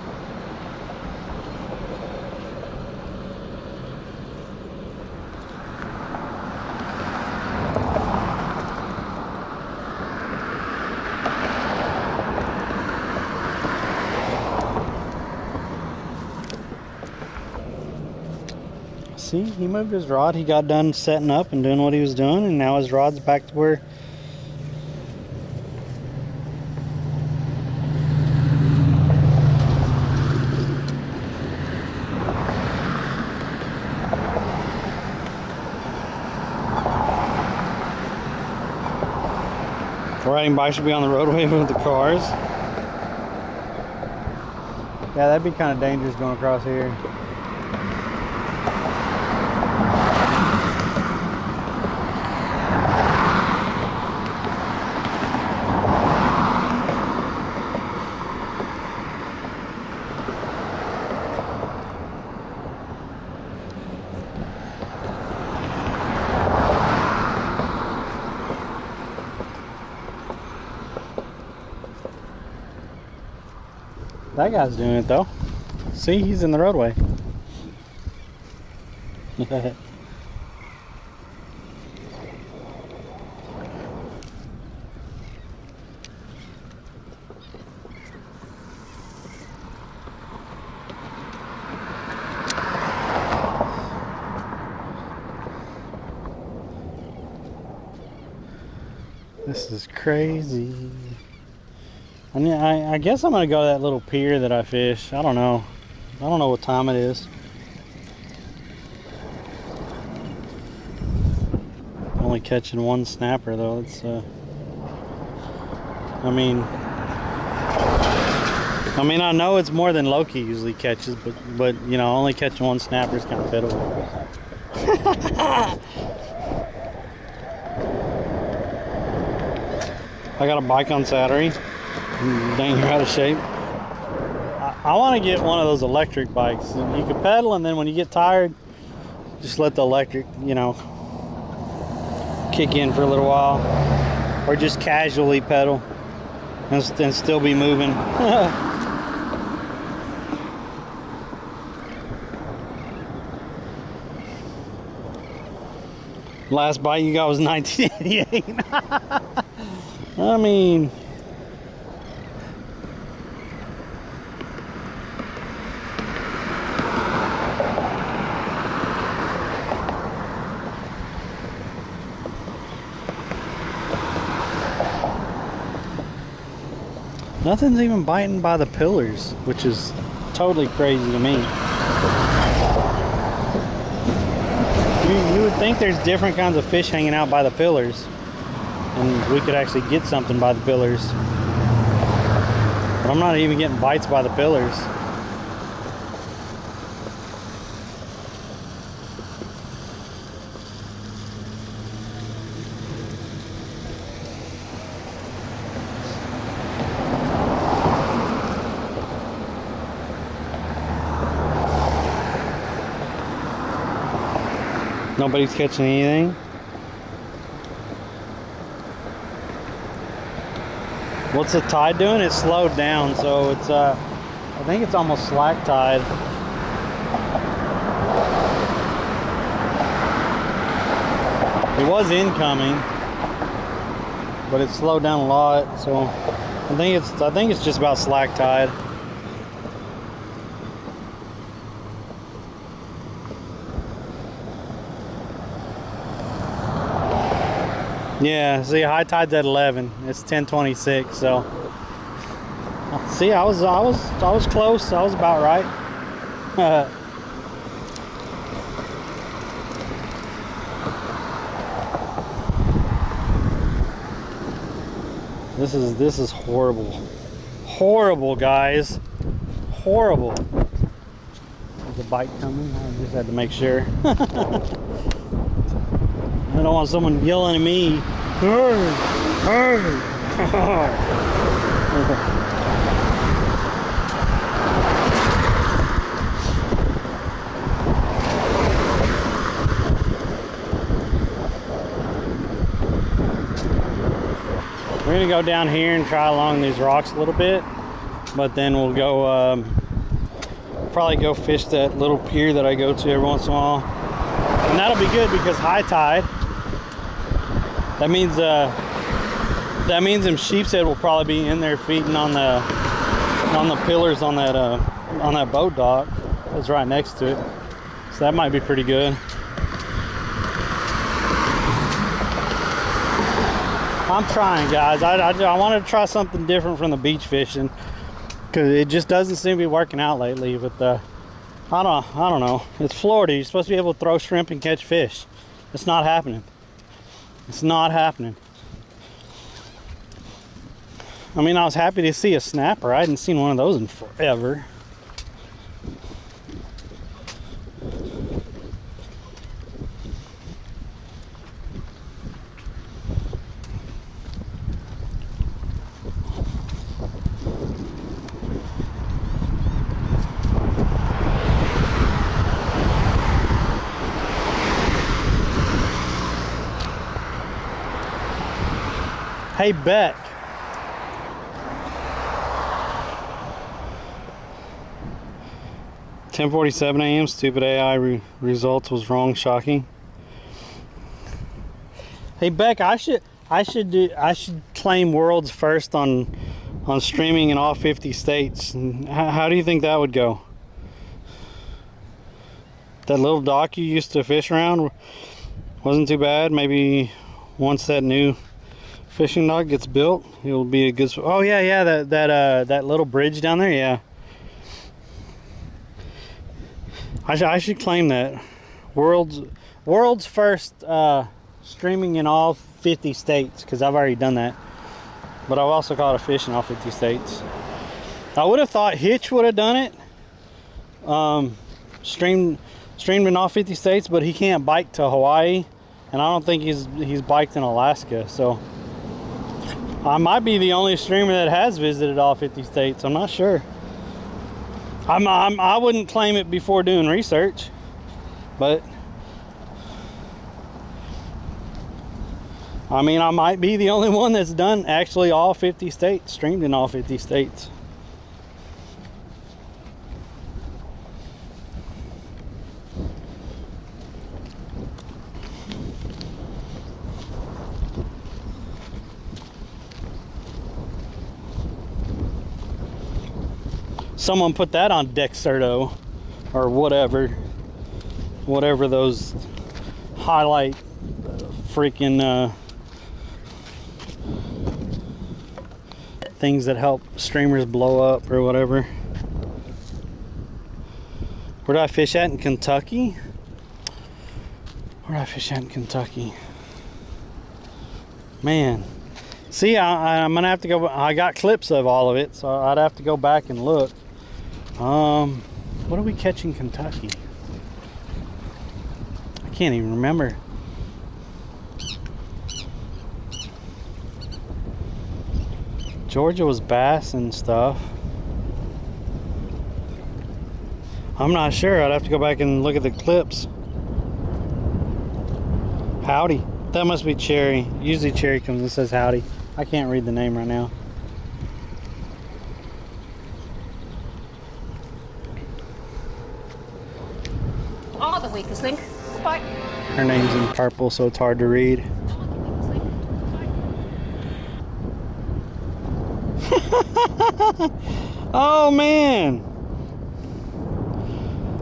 See, he moved his rod. He got done setting up and doing what he was doing, and now his rod's back to where riding bikes should be on the roadway with the cars. Yeah, that'd be kind of dangerous going across here. That guy's doing it though. See, he's in the roadway. This is crazy. I mean, I guess I'm gonna go to that little pier that I fish. I don't know. I don't know what time it is. Only catching one snapper though. It's I mean I know it's more than Loki usually catches, but you know, only catching one snapper is kind of pitiful. I got a bike on Saturday. Dang, you're out of shape. I want to get one of those electric bikes. You can pedal, and then when you get tired, just let the electric, you know, kick in for a little while, or just casually pedal and still be moving. Last bite you got was 1988. I mean, nothing's even biting by the pillars, which is totally crazy to me. You would think there's different kinds of fish hanging out by the pillars, and we could actually get something by the pillars. But I'm not even getting bites by the pillars. Nobody's catching anything. What's the tide doing? It's slowed down, so it's I think it's almost slack tide. It was incoming, but it slowed down a lot, so I think it's just about slack tide. Yeah, see, high tide's at 11. It's 10:26, so see, I was close. I was about right. This is horrible. Horrible, guys. Horrible. There's a bike coming. I just had to make sure. I don't want someone yelling at me. We're gonna go down here and try along these rocks a little bit, but then we'll go probably go fish that little pier that I go to every once in a while, and that'll be good because high tide. That means them sheep's head will probably be in there feeding on the pillars on that boat dock that's right next to it. So that might be pretty good. I'm trying, guys. I wanted to try something different from the beach fishing because it just doesn't seem to be working out lately. With the I don't know. It's Florida. You're supposed to be able to throw shrimp and catch fish. It's not happening. It's not happening. I mean, I was happy to see a snapper. I hadn't seen one of those in forever. Hey, Beck. (10:47 a.m. Stupid AI results was wrong. Shocking. Hey, Beck. I should claim world's first on streaming in all 50 states. How do you think that would go? That little dock you used to fish around wasn't too bad. Maybe once that new fishing dock gets built, it'll be a good. Oh yeah, that little bridge down there. Yeah, I should claim that world's first streaming in all 50 states because I've already done that. But I've also caught a fish in all 50 states. I would have thought Hitch would have done it. Streamed in all 50 states, but he can't bike to Hawaii, and I don't think he's biked in Alaska. So I might be the only streamer that has visited all 50 states. I'm not sure. I wouldn't claim it before doing research, but I mean, I might be the only one that's done actually all 50 states, streamed in all 50 states. Someone put that on Dexerto or whatever those highlight freaking things that help streamers blow up or whatever. Where did I fish at in Kentucky? Where did I fish at in Kentucky? Man, see, I'm gonna have to go. I got clips of all of it, so I'd have to go back and look. What do we catch in Kentucky? I can't even remember. Georgia was bass and stuff. I'm not sure. I'd have to go back and look at the clips. Howdy. That must be Cherry. Usually Cherry comes and says howdy. I can't read the name right now. Oh, the weakest link. Bye. Her name's in purple, so it's hard to read. Oh man!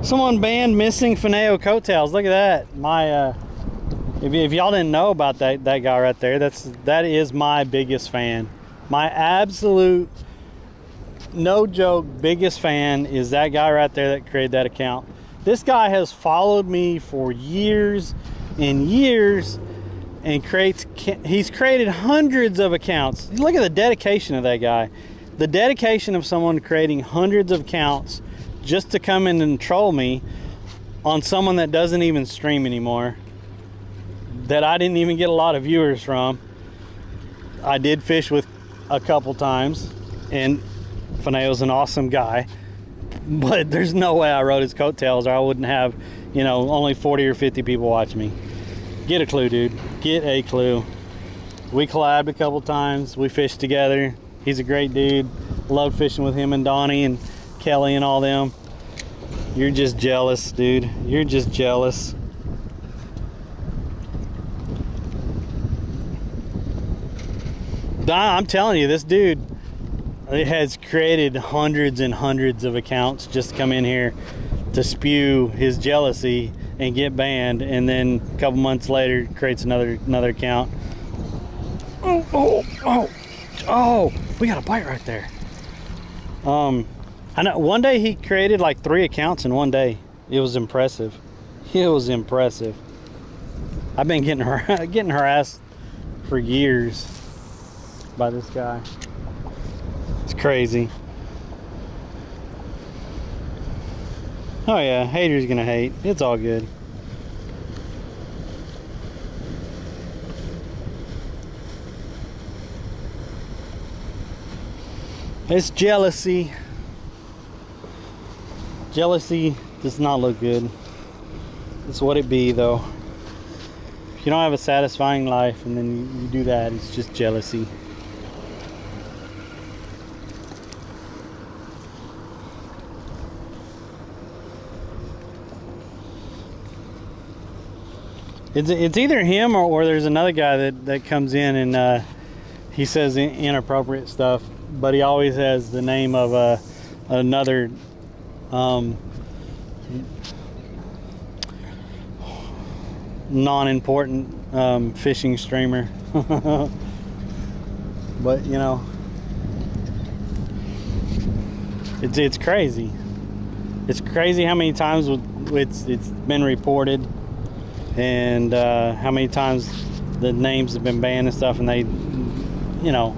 Someone banned missing fineo coattails. Look at that. My if y'all didn't know about that guy right there, that is my biggest fan. My absolute, no joke, biggest fan is that guy right there that created that account. This guy has followed me for years and years, and he's created hundreds of accounts. Look at the dedication of that guy. The dedication of someone creating hundreds of accounts just to come in and troll me on someone that doesn't even stream anymore, that I didn't even get a lot of viewers from. I did fish with a couple times, and Fineo's an awesome guy, but there's no way I rode his coattails or I wouldn't have, you know, only 40 or 50 people watching me. Get a clue, dude. Get a clue. We collabed a couple times. We fished together. He's a great dude. Love fishing with him and Donnie and Kelly and all them. You're just jealous, dude. You're just jealous. I'm telling you, this dude has created hundreds and hundreds of accounts just to come in here to spew his jealousy and get banned, and then a couple months later creates another account. Oh, we got a bite right there. I know one day he created like 3 accounts in one day. It was impressive. It was impressive. I've been getting harassed for years by this guy. It's crazy. Oh yeah, haters gonna hate. It's all good. It's jealousy. Jealousy does not look good. It's what it be though. If you don't have a satisfying life and then you do that, it's just jealousy. It's either him or there's another guy that comes in and he says inappropriate stuff, but he always has the name of another non-important fishing streamer. But you know, it's crazy. It's crazy how many times it's been reported, and how many times the names have been banned and stuff, and they, you know,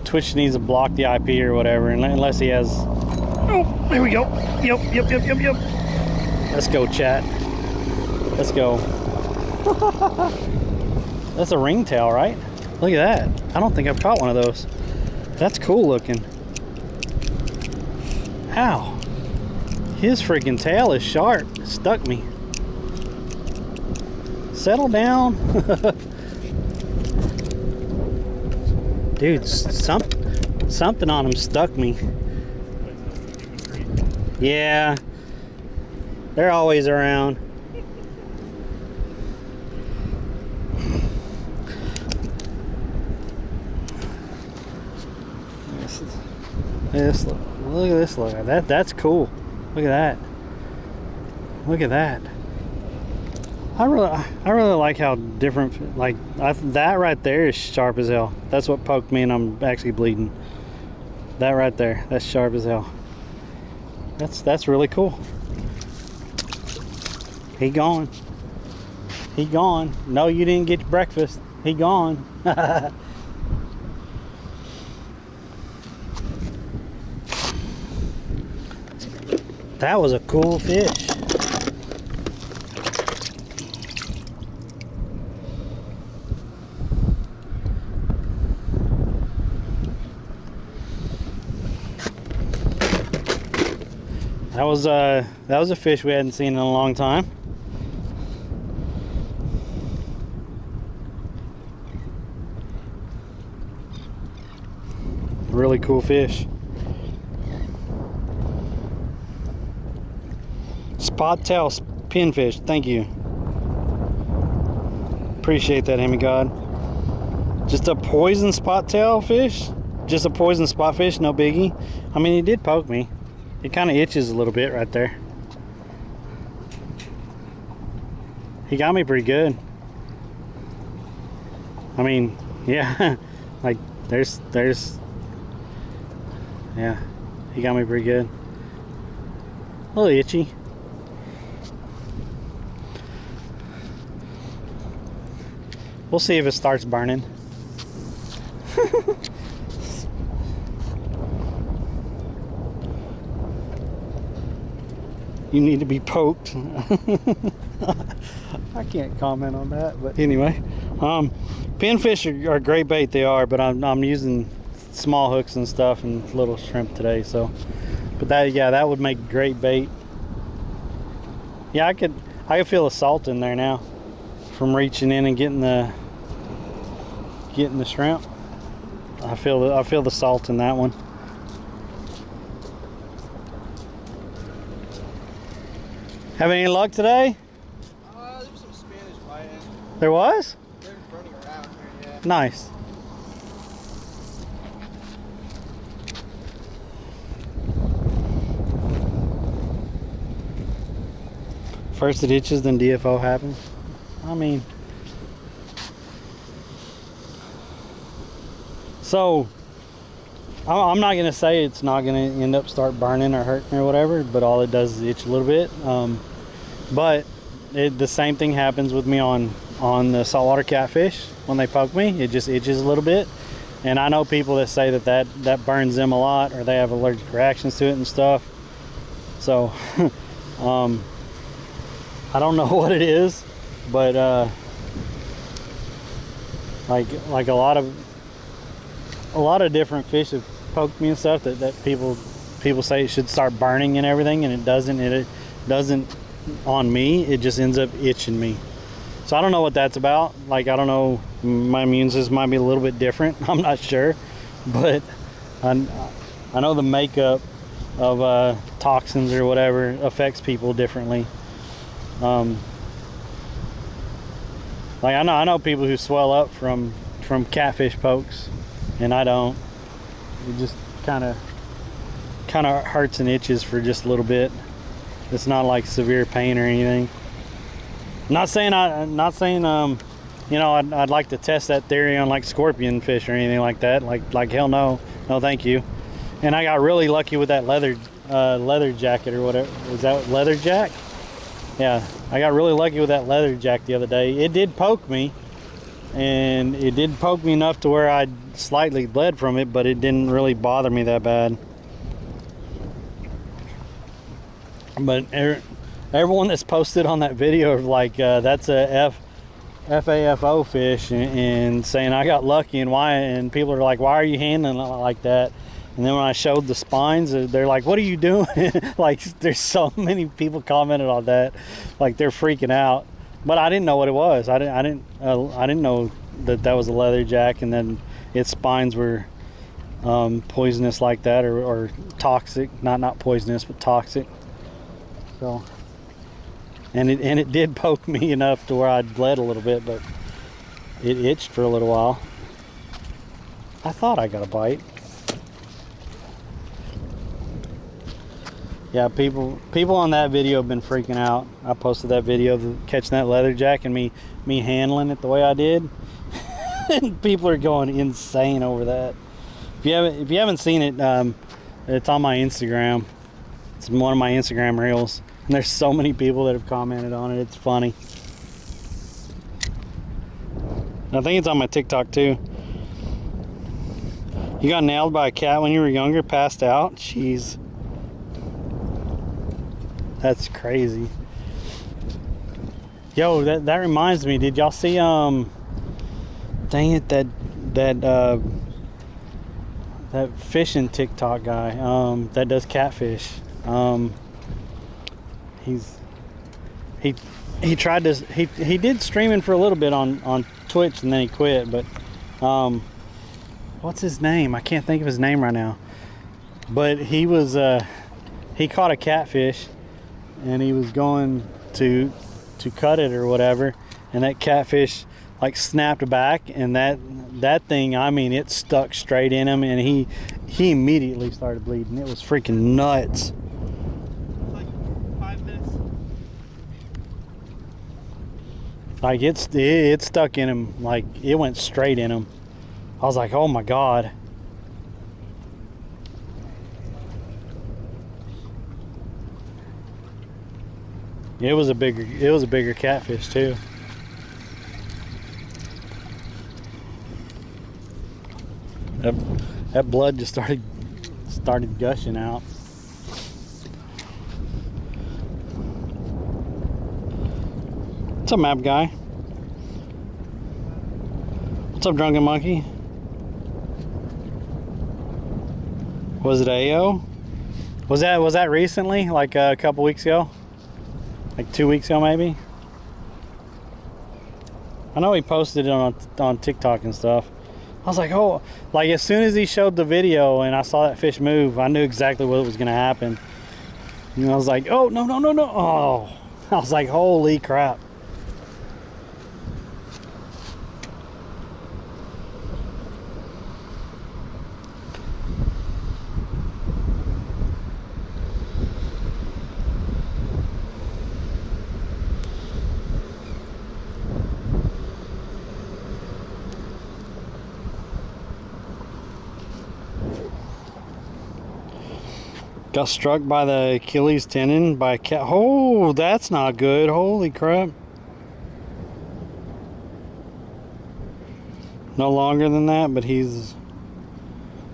Twitch needs to block the IP or whatever, unless he has. Oh, there we go. Yep. Let's go, chat. Let's go. That's a ringtail, right? Look at that. I don't think I've caught one of those. That's cool looking. Ow. His freaking tail is sharp. It stuck me. Settle down. Dude, something on him stuck me. Yeah. They're always around. Look at this. Look at that. That's cool. Look at that. Look at that. I really like how different, like that right there is sharp as hell. That's what poked me and I'm actually bleeding. That right there, that's sharp as hell. That's really cool. He gone. He gone. No, you didn't get your breakfast. He gone. That was a cool fish. That was a fish we hadn't seen in a long time. Really cool fish. Spot tail pinfish, thank you. Appreciate that, Hemi God. Just a poison spot tail fish? Just a poison spot fish, no biggie. I mean, he did poke me. It kind of itches a little bit right there. He got me pretty good. I mean, yeah, like there's, yeah, he got me pretty good. A little itchy. We'll see if it starts burning. You need to be poked. I can't comment on that, but anyway, pinfish are great bait. They are, but I'm using small hooks and stuff and little shrimp today. So, but that would make great bait. Yeah, I could feel the salt in there now from reaching in and getting the shrimp. I feel the salt in that one. Have any luck today? There was some Spanish biting. There was? They're running around here, yeah. Nice. First it itches, then DFO happens. I mean, so I'm not gonna say it's not gonna end up start burning or hurting or whatever, but all it does is itch a little bit. But the same thing happens with me on the saltwater catfish. When they poke me, it just itches a little bit. And I know people that say that burns them a lot, or they have allergic reactions to it and stuff. So I don't know what it is, but like a lot of different fish have poked me and stuff that people say it should start burning and everything, and it doesn't on me. It just ends up itching me. So I don't know what that's about. Like, I don't know, my immune system might be a little bit different. I'm not sure, but I know the makeup of toxins or whatever affects people differently. Like I know people who swell up from catfish pokes, and I don't. It just kind of hurts and itches for just a little bit. It's not like severe pain or anything. Not saying you know, I'd like to test that theory on like scorpion fish or anything like that. Like hell no, thank you. And I got really lucky with that leather jacket or whatever. Was that leather jack? Yeah, I got really lucky with that leather jack the other day. It did poke me, and it did poke me enough to where I slightly bled from it, but it didn't really bother me that bad. But everyone that's posted on that video of like that's a FAFO fish and saying I got lucky, and why, and people are like, why are you handling it like that? And then when I showed the spines, they're like, what are you doing? Like, there's so many people commented on that, like they're freaking out. But I didn't know what it was. I didn't know that was a leather jack, and then its spines were poisonous like that, or toxic. Not poisonous, but toxic. So, and it did poke me enough to where I bled a little bit, but it itched for a little while. I thought I got a bite. Yeah, people on that video have been freaking out. I posted that video of catching that leather jack and me handling it the way I did. And people are going insane over that. If you haven't seen it, it's on my Instagram. It's one of my Instagram reels. And there's so many people that have commented on it. It's funny. I think it's on my TikTok too. You got nailed by a cat when you were younger, passed out? Jeez. That's crazy. Yo, that reminds me, did y'all see dang it, that fishing TikTok guy that does catfish? He tried to, he did streaming for a little bit on Twitch, and then he quit, but what's his name? I can't think of his name right now. But he was he caught a catfish, and he was going to cut it or whatever, and that catfish like snapped back, and that thing, I mean, it stuck straight in him, and he immediately started bleeding. It was freaking nuts. Like 5 minutes. Like it stuck in him, like it went straight in him. I was like, oh my God. It was a bigger catfish too. That blood just started gushing out. What's up, map guy? What's up, drunken monkey? Was it AO? Was that recently? Like a couple weeks ago? Like 2 weeks ago, maybe? I know he posted it on TikTok and stuff. I was like, oh, like as soon as he showed the video and I saw that fish move, I knew exactly what was gonna happen. And I was like, oh, no. Oh, I was like, holy crap. Got struck by the Achilles tendon by a cat. Oh, that's not good. Holy crap. No longer than that, but he's...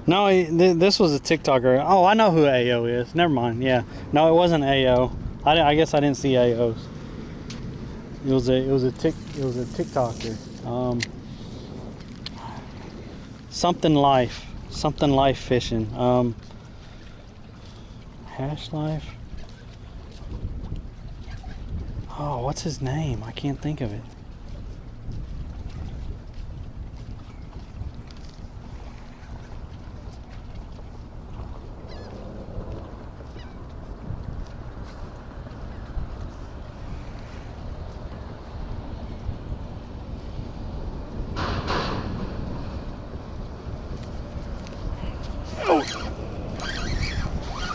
No, this was a TikToker. Oh, I know who AO is. Never mind. Yeah. No, it wasn't AO. I guess I didn't see AOs. It was a TikToker. Something life fishing. Hash life. Oh, what's his name? I can't think of it.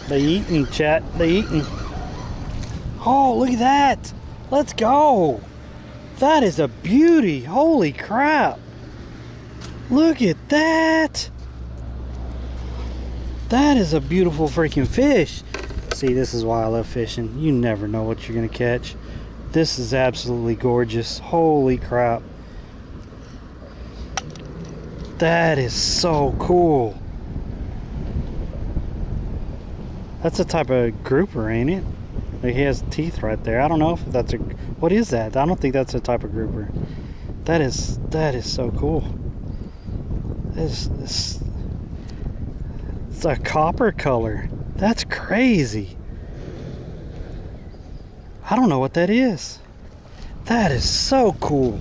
They eating, chat. They eating. Oh, look at that. Let's go. That is a beauty. Holy crap. Look at that. That is a beautiful freaking fish. See, this is why I love fishing. You never know what you're going to catch. This is absolutely gorgeous. Holy crap. That is so cool. That's a type of grouper, ain't it? Like he has teeth right there. I don't know if that's a... What is that? I don't think that's a type of grouper. That is so cool. It's a copper color. That's crazy. I don't know what that is. That is so cool.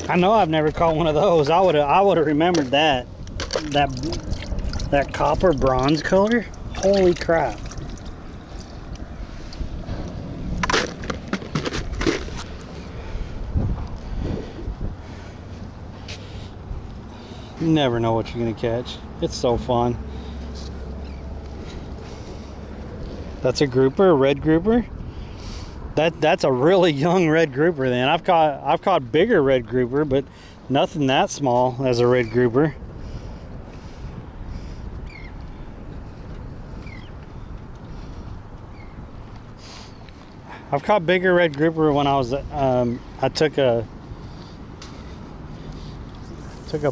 I know I've never caught one of those. I would have remembered that copper bronze color. Holy crap. You never know what you're gonna catch. It's so fun. That's a grouper, a red grouper. That's a really young red grouper then. I've caught bigger red grouper, but nothing that small as a red grouper. I've caught bigger red grouper when I was I took a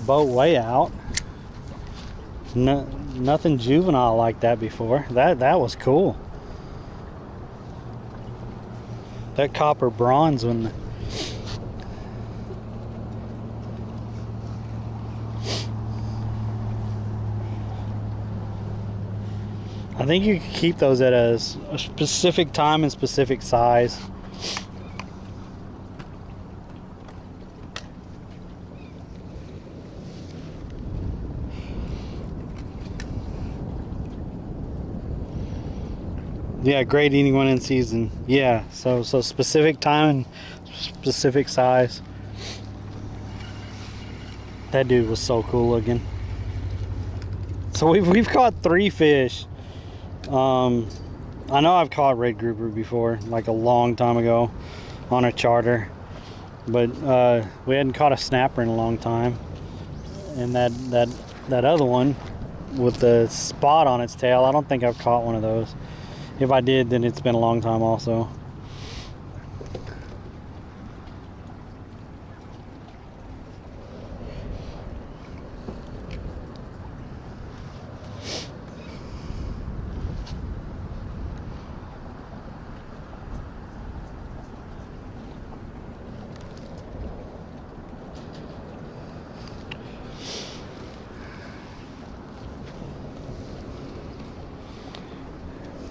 boat way out. Nothing juvenile like that before. That was cool. That copper bronze one. I think you can keep those at a specific time and specific size. Yeah, great eating one in season. Yeah, so specific time and specific size. That dude was so cool looking. So we've caught 3 fish. I know I've caught red grouper before, like a long time ago on a charter, but we hadn't caught a snapper in a long time. And that other one with the spot on its tail, I don't think I've caught one of those. If I did, then it's been a long time also.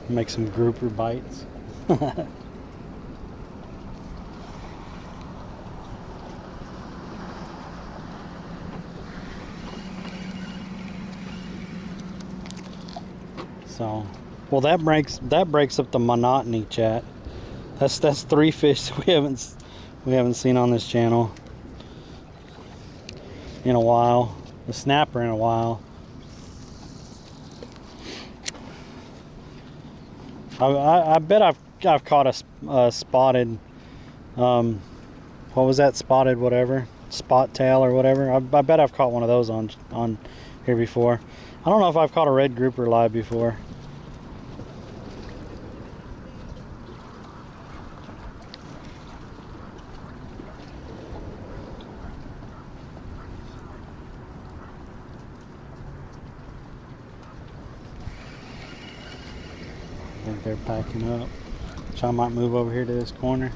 Make some grouper bites. So, well, that breaks up the monotony, chat. That's 3 fish we haven't seen on this channel in a while. The snapper in a while. I bet I've caught a spotted, what was that, spotted whatever, spot tail or whatever. I bet I've caught one of those on here before. I don't know if I've caught a red grouper live before. I think they're packing up. So I might move over here to this corner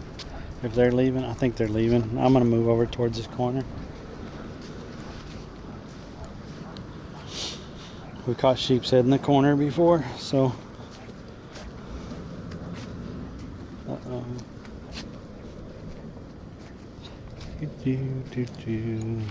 if they're leaving. I think they're leaving. I'm gonna move over towards this corner. We caught sheep's head in the corner before, so. Uh-oh. Do-do-do-do.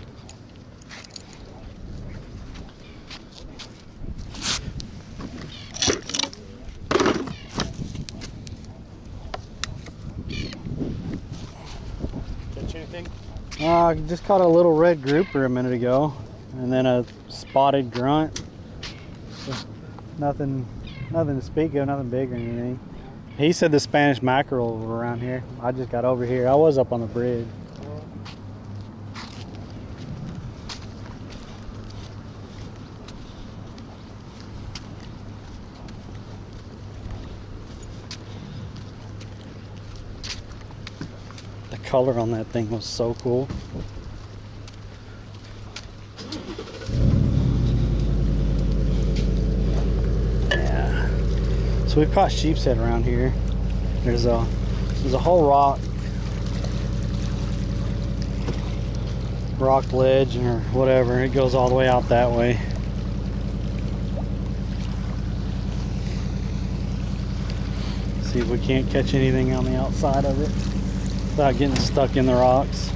I just caught a little red grouper a minute ago, and then a spotted grunt. So nothing to speak of, nothing big or anything. He said the Spanish mackerel were around here. I just got over here. I was up on the bridge. Color on that thing was so cool. Yeah. So we've caught sheep's head around here. There's a whole rock ledge or whatever. It goes all the way out that way. See if we can't catch anything on the outside of it without getting stuck in the rocks.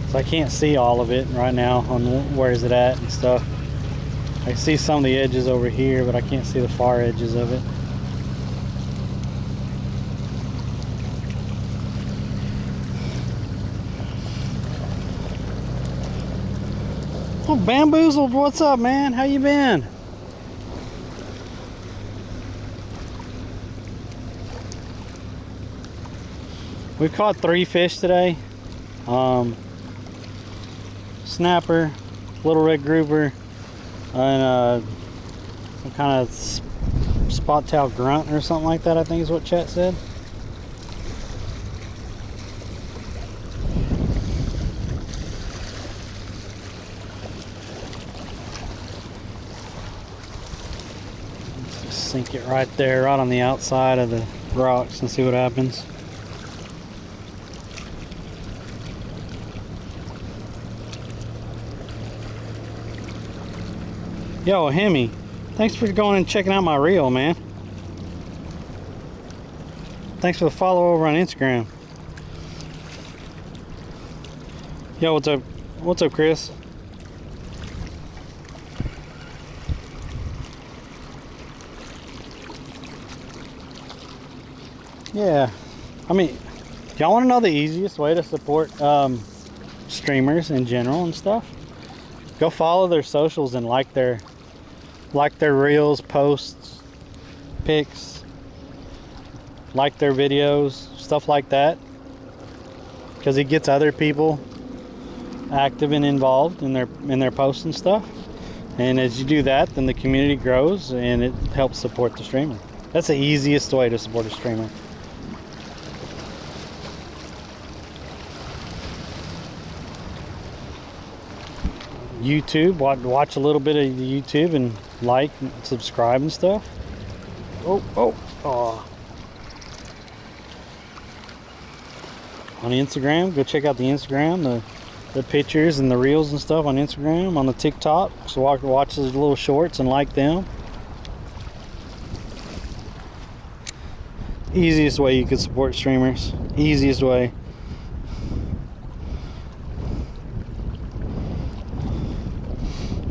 So I can't see all of it right now on where is it at and stuff. I can see some of the edges over here, but I can't see the far edges of it. Oh, Bamboozled, what's up, man? How you been? We caught 3 fish today. Snapper, little red grouper, and some kind of spot tail grunt or something like that, I think is what chat said. Just sink it right there, right on the outside of the rocks and see what happens. Yo, Hemi, thanks for going and checking out my reel, man. Thanks for the follow over on Instagram. Yo, what's up? What's up, Chris? Yeah, I mean, y'all want to know the easiest way to support streamers in general and stuff? Go follow their socials and like their reels, posts, pics, like their videos, stuff like that, because it gets other people active and involved in their posts and stuff. And as you do that, then the community grows and it helps support the streamer. That's the easiest way to support a streamer. YouTube, watch a little bit of the YouTube and like and subscribe and stuff. Oh. On Instagram, go check out the Instagram, the pictures and the reels and stuff on Instagram, on the TikTok. So watch those little shorts and like them. Easiest way you could support streamers. Easiest way.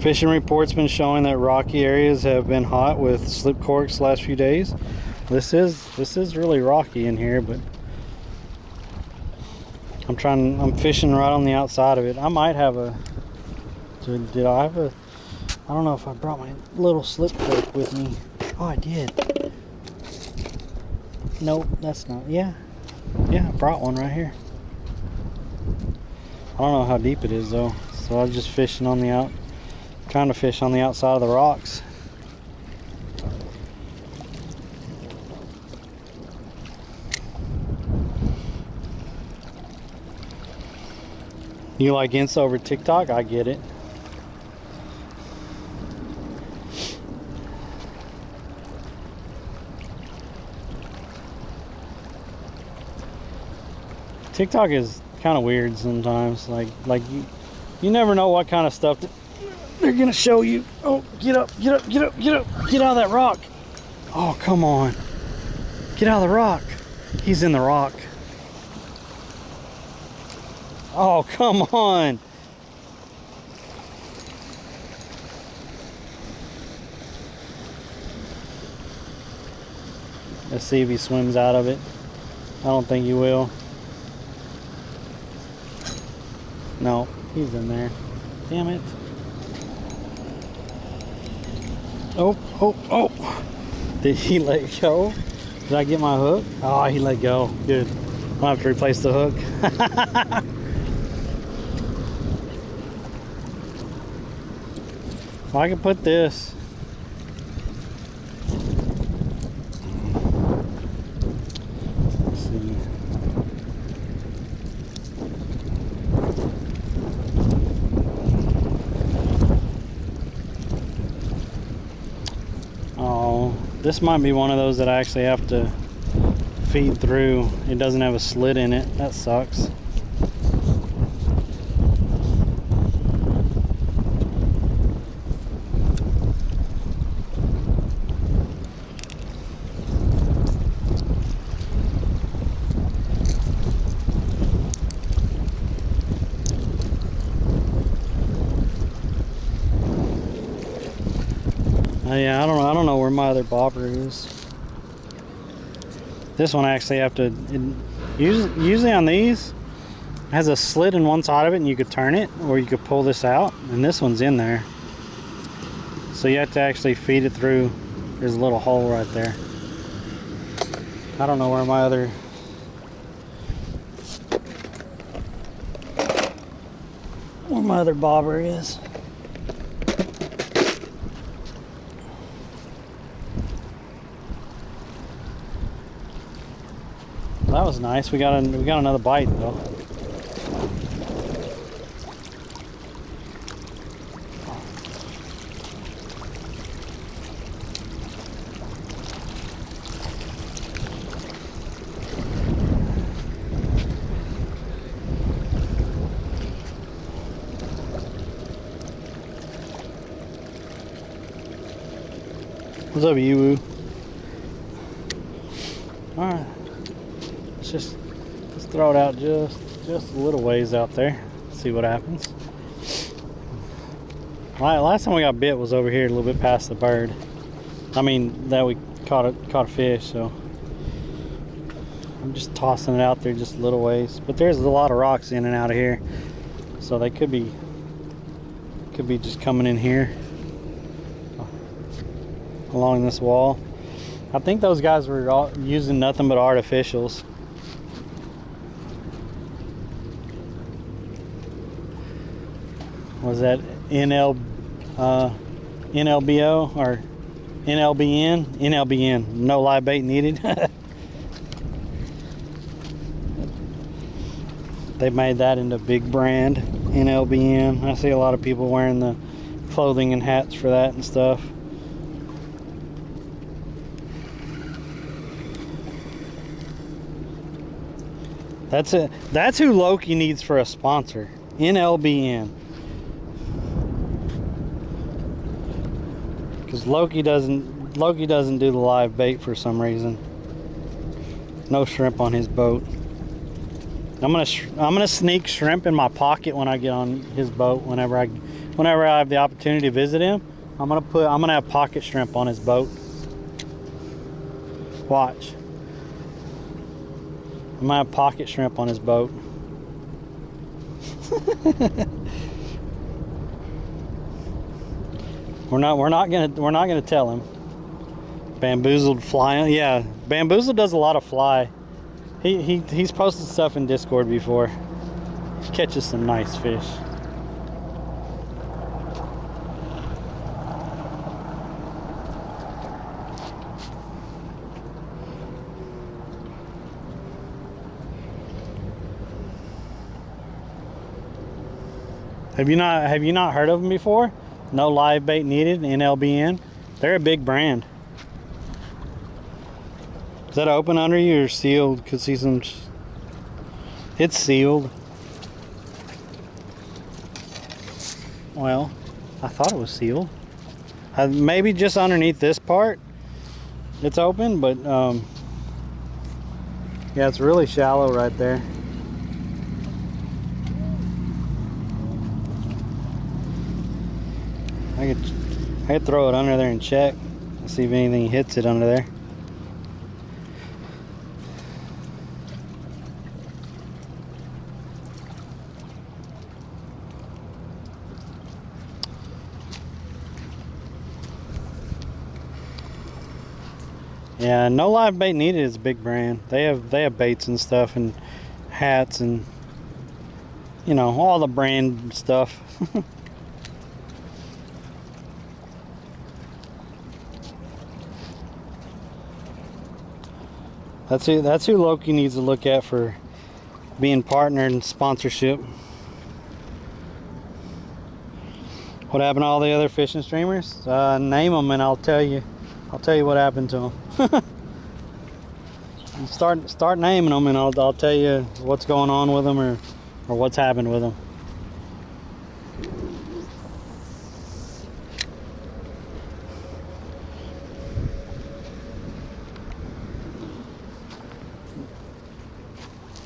Fishing reports been showing that rocky areas have been hot with slip corks the last few days. This is really rocky in here, but I'm fishing right on the outside of it. I might have a, did I have a, I don't know if I brought my little slip cork with me. Oh, I did. Nope, that's not, yeah, I brought one right here. I don't know how deep it is though, so I was just fishing on the trying to fish on the outside of the rocks. You like Insta over TikTok? I get it. TikTok is kind of weird sometimes. Like you never know what kind of stuff they're gonna show you. Oh, get up, get up, get up, get up, get out of that rock. Oh, come on. Get out of the rock. He's in the rock. Oh, come on. Let's see if he swims out of it. I don't think he will. No, he's in there. Damn it. Oh. Did he let go? Did I get my hook? Oh, he let go. Good. I'll have to replace the hook. Well, I can put this. Let's see. Oh, this might be one of those that I actually have to feed through. It doesn't have a slit in it. That sucks. Yeah, I don't know where my other bobber is. This one I actually have to, usually on these, it has a slit in one side of it and you could turn it, or you could pull this out, and this one's in there. So you have to actually feed it through. There's a little hole right there. I don't know where my other, bobber is. That was nice. We got another bite though. What's up, Yiwu? All right. Let's throw it out just a little ways out there. See what happens. Last time we got bit was over here a little bit past the bird. I mean that we caught a fish. So I'm just tossing it out there just a little ways. But there's a lot of rocks in and out of here. So they could be just coming in here along this wall. I think those guys were all using nothing but artificials. Was that NLBO or NLBN? NLBN, no live bait needed. They made that into a big brand, NLBN. I see a lot of people wearing the clothing and hats for that and stuff. That's it. That's who Loki needs for a sponsor. NLBN. Because Loki doesn't do the live bait for some reason. No shrimp on his boat. I'm gonna sneak shrimp in my pocket when I get on his boat. Whenever I have the opportunity to visit him, I'm gonna have pocket shrimp on his boat. Watch. I'm gonna have pocket shrimp on his boat. We're not gonna tell him. Bamboozled flying. Yeah, Bamboozled does a lot of fly. He's posted stuff in Discord before. He catches some nice fish. Have you not heard of them before? No live bait needed, NLBN. They're a big brand. Is that open under you or sealed? Could see some. It's sealed. Well, I thought it was sealed. Maybe just underneath this part it's open, but yeah, it's really shallow right there. I could throw it under there and check, see if anything hits it under there. Yeah, no live bait needed is a big brand. They have baits and stuff and hats and, you know, all the brand stuff. That's who Loki needs to look at for being partnered and sponsorship. What happened to all the other fishing streamers? Name them and I'll tell you what happened to them. Start naming them and I'll tell you what's going on with them or what's happened with them.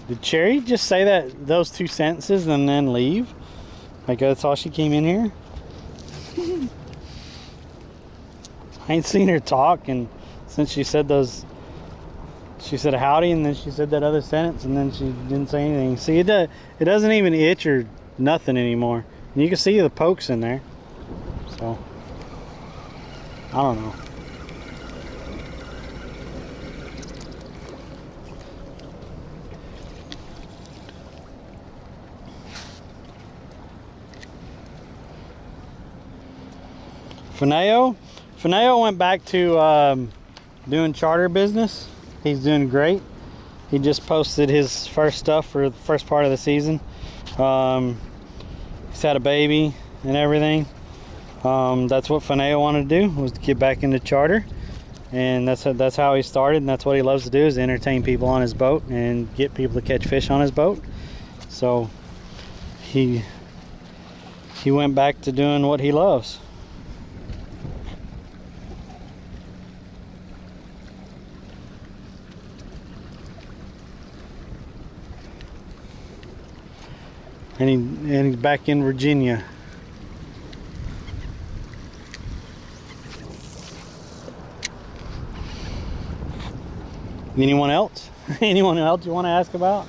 Did Cherry just say those two sentences and then leave? Like that's all she came in here? I ain't seen her talk, and since she said she said howdy and then she said that other sentence and then she didn't say anything. See, it doesn't even itch or nothing anymore. And you can see the pokes in there. So, I don't know. Fineo went back to doing charter business. He's doing great. He just posted his first stuff for the first part of the season. He's had a baby and everything. That's what Fineo wanted to do, was to get back into charter, and that's how he started, and that's what he loves to do, is entertain people on his boat and get people to catch fish on his boat. So he went back to doing what he loves. And he's back in Virginia. Anyone else? Anyone else you want to ask about?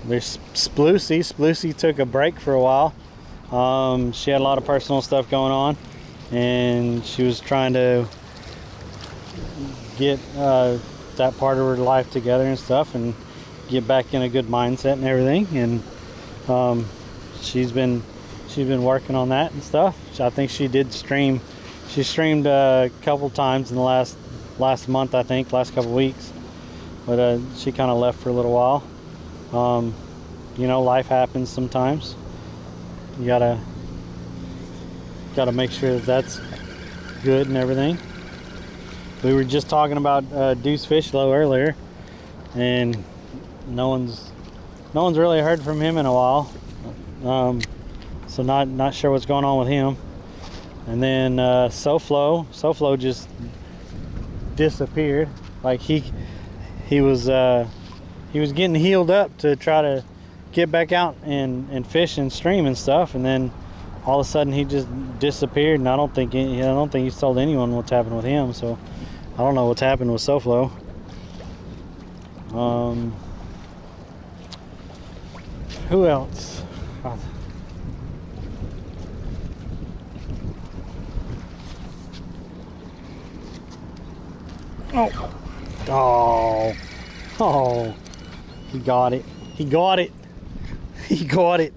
There's Sploosy. Sploosy took a break for a while. She had a lot of personal stuff going on, and she was trying to get that part of her life together and stuff, and get back in a good mindset and everything. And she's been working on that and stuff. I think she did stream. She streamed a couple times in the last month, I think, last couple weeks. But she kind of left for a little while. You know, life happens sometimes. You gotta make sure that that's good and everything. We were just talking about Deuce Fishlow earlier, and no one's really heard from him in a while. So not sure what's going on with him. And then SoFlo just disappeared. Like he was getting healed up to try to get back out and fish and stream and stuff, and then all of a sudden he just disappeared. And I don't think he's told anyone what's happened with him. So I don't know what's happened with SoFlo. Who else? Oh, he got it. He got it. He got it.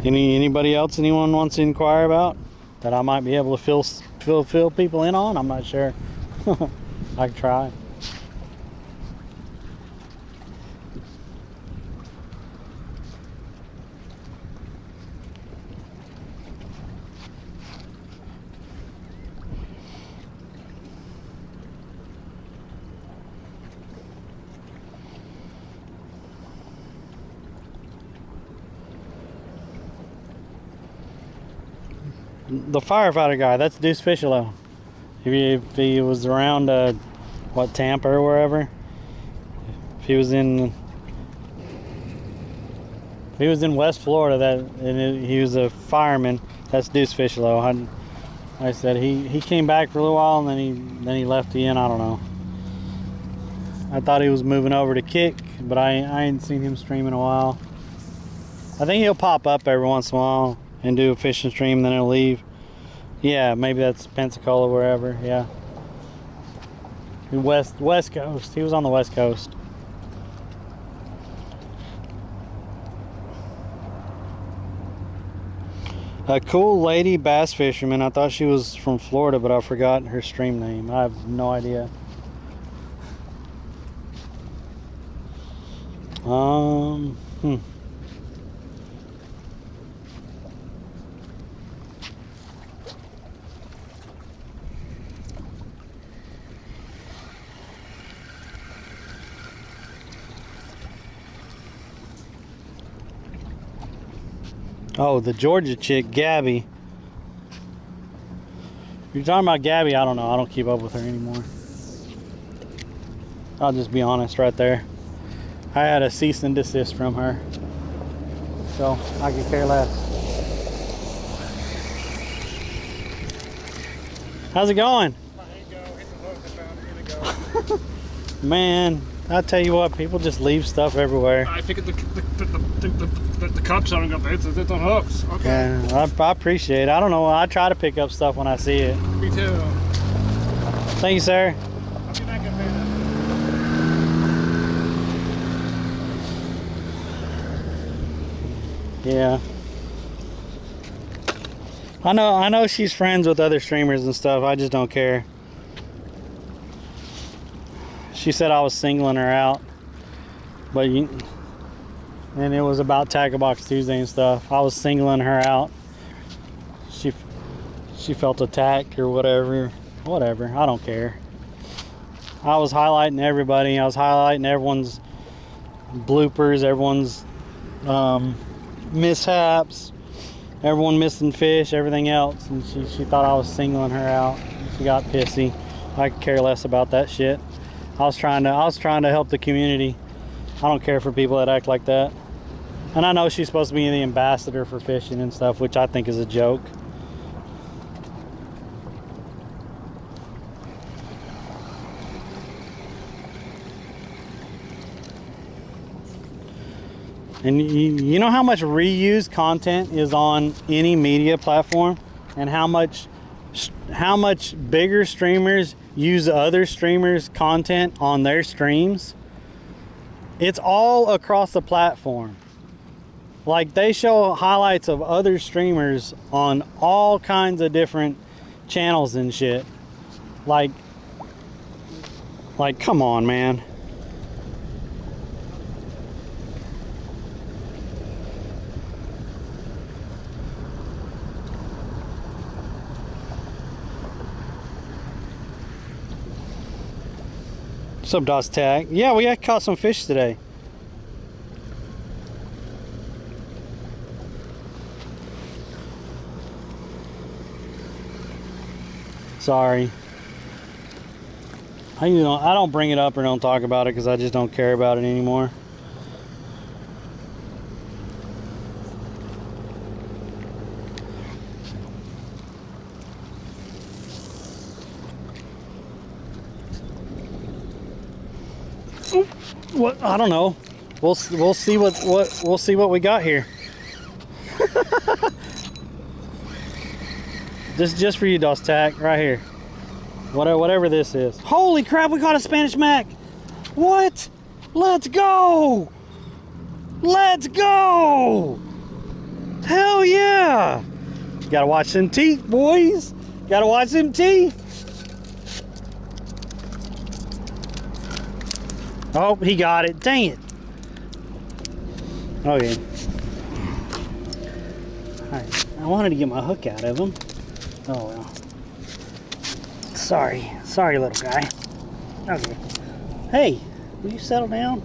Anybody else anyone wants to inquire about that I might be able to fill people in on? I'm not sure. I can try. The firefighter guy, that's Deuce Fishlow. If he was around what, Tampa or wherever, if he was in West Florida, he was a fireman, that's Deuce Fishlow. Like I said, he came back for a little while, and then he left again. I don't know. I thought he was moving over to Kick, but I ain't seen him stream in a while. I think he'll pop up every once in a while and do a fishing stream, and then he'll leave. Yeah, maybe that's Pensacola, wherever. Yeah, West Coast. He was on the West Coast. A cool lady bass fisherman. I thought she was from Florida, but I forgot her stream name. I have no idea. Oh, the Georgia chick, Gabby. If you're talking about Gabby, I don't know. I don't keep up with her anymore. I'll just be honest right there. I had a cease and desist from her, so I could care less. How's it going? Man, I tell you what, people just leave stuff everywhere. I pick up the cups on and go, it's on hooks. Okay. Yeah, I appreciate it. I don't know. I try to pick up stuff when I see it. Me too. Thank you, sir. I'll be back in a minute. Yeah. I know she's friends with other streamers and stuff. I just don't care. She said I was singling her out, and it was about Tackle Box Tuesday and stuff. I was singling her out. She felt attacked or whatever. Whatever. I don't care. I was highlighting everybody. I was highlighting everyone's bloopers, everyone's mishaps, everyone missing fish, everything else, and she thought I was singling her out. She got pissy. I could care less about that shit. I was trying to help the community. I don't care for people that act like that. And I know she's supposed to be the ambassador for fishing and stuff, which I think is a joke. And you know how much reused content is on any media platform, and how much bigger streamers use other streamers' content on their streams? It's all across the platform. Like, they show highlights of other streamers on all kinds of different channels and shit. Like come on, man. What's up, Dust Tag? Yeah, we caught some fish today. Sorry. I don't bring it up or don't talk about it because I just don't care about it anymore. What? I don't know. We'll see what we got here. This is just for you, Dust Tack, right here. Whatever this is. Holy crap! We caught a Spanish mac. What? Let's go! Let's go! Hell yeah! Gotta watch them teeth, boys. Gotta watch them teeth. Oh, he got it. Dang it. Okay. Alright. I wanted to get my hook out of him. Oh well. Sorry. Sorry, little guy. Okay. Hey, will you settle down?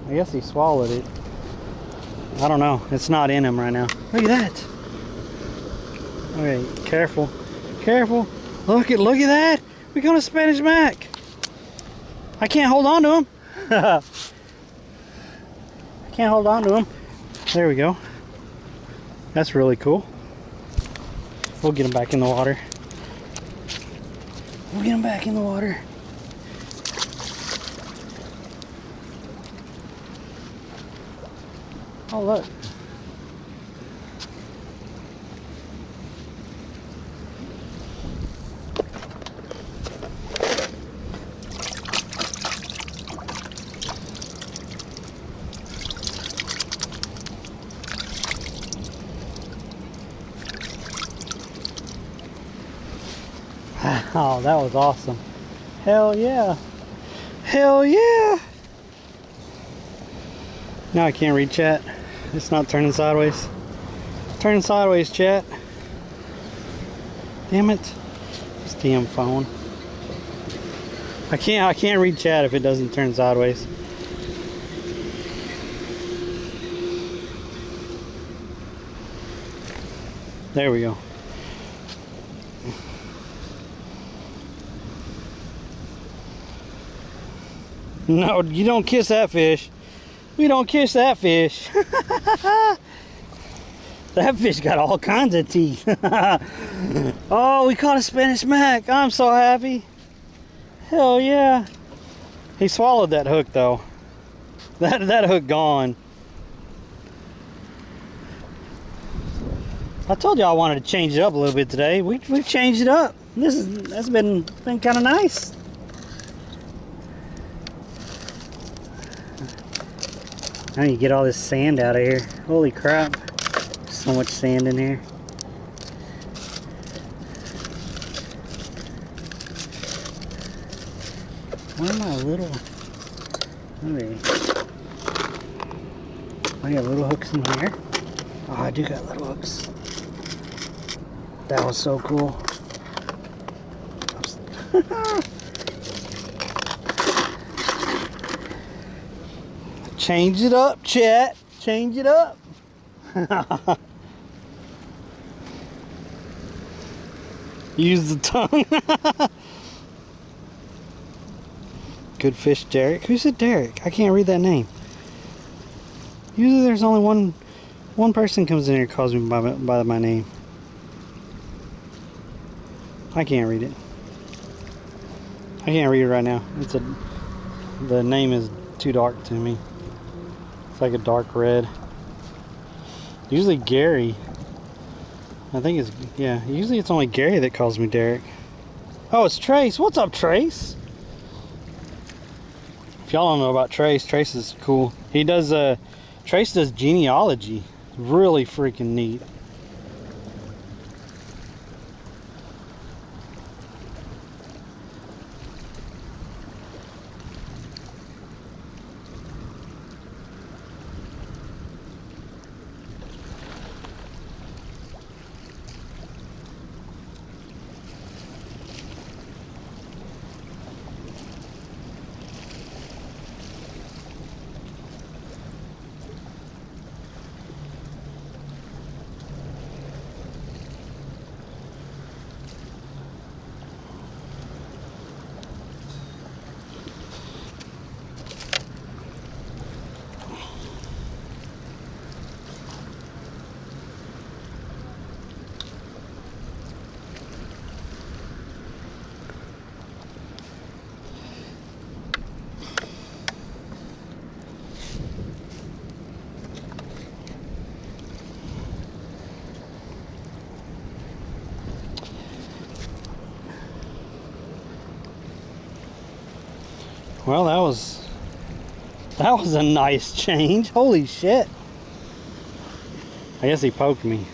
I guess he swallowed it. I don't know. It's not in him right now. Look at that. Okay, careful. Careful. Look at that. We got a Spanish mac. I can't hold on to him. I can't hold on to him. There we go. That's really cool. We'll get him back in the water. We'll get him back in the water. Oh, look. Oh, that was awesome. Hell yeah. Hell yeah. Now I can't read chat. It's not turning sideways. Turning sideways, chat. Damn it. This damn phone. I can't read chat if it doesn't turn sideways. There we go. No, you don't kiss that fish. We don't kiss that fish. That fish got all kinds of teeth. Oh, we caught a Spanish mac. I'm so happy. Hell yeah. He swallowed that hook though. That hook gone. I told you I wanted to change it up a little bit today. We changed it up. That's been kind of nice. I need to get all this sand out of here. Holy crap. So much sand in here. Where are my little... Okay. I got little hooks in here. Oh, I do got little hooks. That was so cool. Change it up, chat. Change it up. Use the tongue. Good fish, Derek. Who's it, Derek? I can't read that name. Usually there's only one person comes in here and calls me by my name. I can't read it. I can't read it right now. The name is too dark to me. It's like a dark red. Usually Gary. I think it's, yeah, usually it's only Gary that calls me Derek. Oh, it's Trace. What's up, Trace? If y'all don't know about Trace, Trace is cool. He does, Trace does genealogy. Really freaking neat. Well, that was a nice change. Holy shit. I guess he poked me.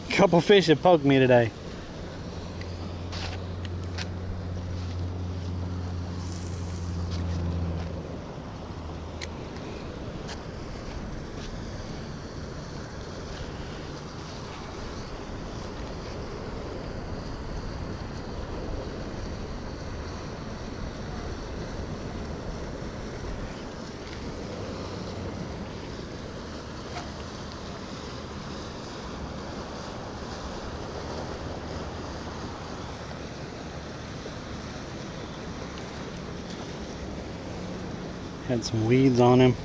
A couple fish have poked me today. Had some weeds on him.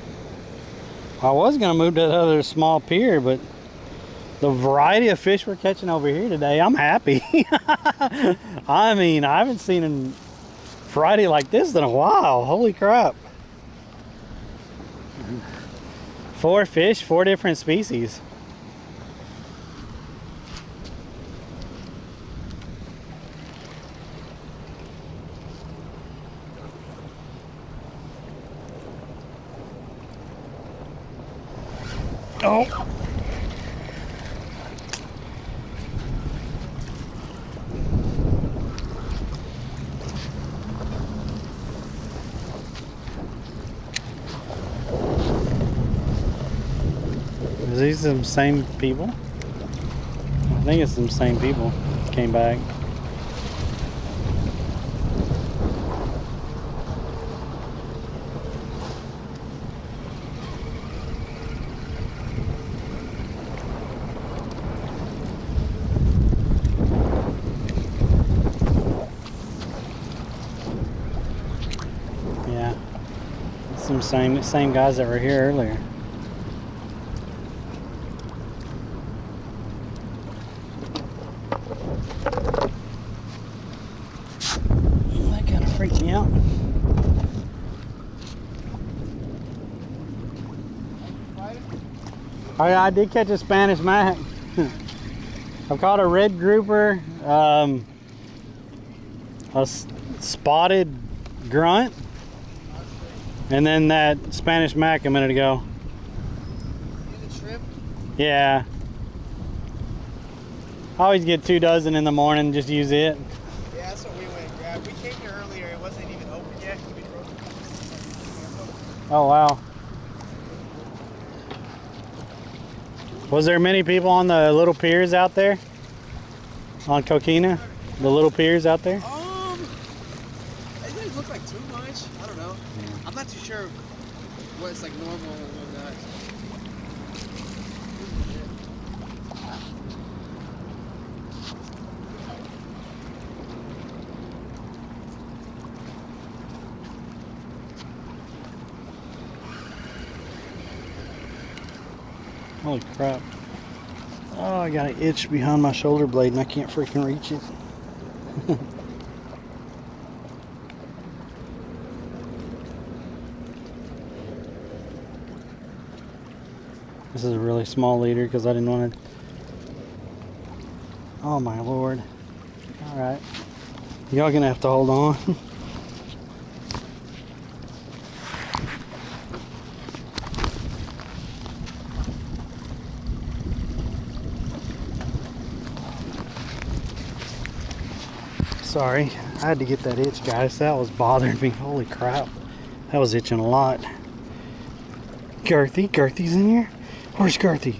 I was gonna move to that other small pier, but the variety of fish we're catching over here today, I'm happy. I mean, I haven't seen a variety like this in a while. Holy crap. 4 fish, 4 different species. Oh. Is these some same people? I think it's some same people came back. Yeah, some same guys that were here earlier. That kind of freaked me out. Oh yeah, I did catch a Spanish mac. I've caught a red grouper, a spotted grunt, and then that Spanish mac a minute ago. Shrimp? Yeah. I always get 2 dozen in the morning, just use it. Yeah, that's what we went and grabbed. We came here earlier, it wasn't even open yet. Oh wow. Was there many people on the little piers out there? On Coquina? The little piers out there? It didn't look like too much. I don't know. I'm not too sure what's like normal and whatnot. Holy crap. Oh, I got an itch behind my shoulder blade and I can't freaking reach it. This is a really small leader because I didn't want to. Oh my lord. Alright. Y'all gonna have to hold on. Sorry, I had to get that itch, guys. That was bothering me. Holy crap. That was itching a lot. Girthy's in here? Where's Girthy?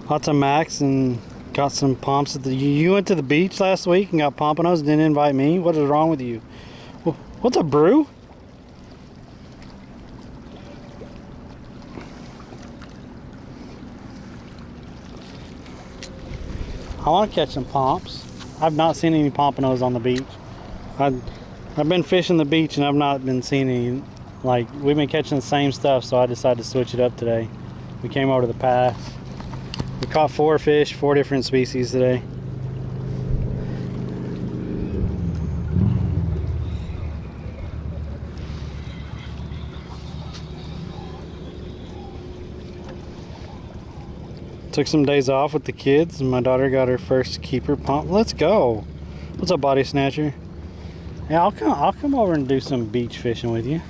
Lots of Max and got some pumps at the. You went to the beach last week and got pompanos and didn't invite me? What is wrong with you? What's a brew? I want to catch some pomps. I've not seen any pompanos on the beach. I've been fishing the beach and I've not been seeing any. Like, we've been catching the same stuff, so I decided to switch it up today. We came over to the pass. We caught 4 fish, 4 different species today. Took some days off with the kids and my daughter got her first keeper pump. Let's go. What's up, Body Snatcher? Yeah, I'll come over and do some beach fishing with you.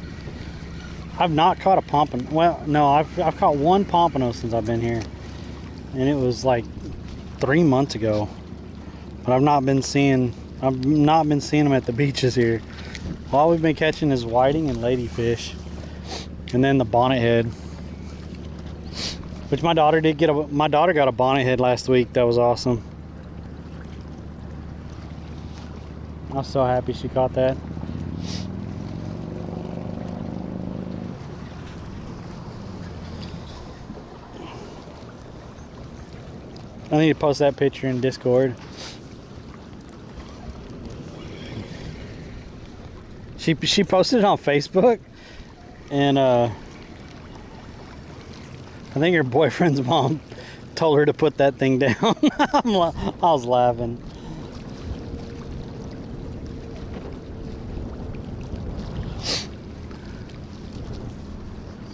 I've not caught a pompano. Well, no, I've caught 1 pompano since I've been here. And it was like 3 months ago. But I've not been seeing them at the beaches here. All we've been catching is whiting and ladyfish. And then the bonnethead. Which my daughter got a bonnethead last week. That was awesome. I was so happy she caught that. I need to post that picture in Discord. She posted it on Facebook, and I think her boyfriend's mom told her to put that thing down. I was laughing.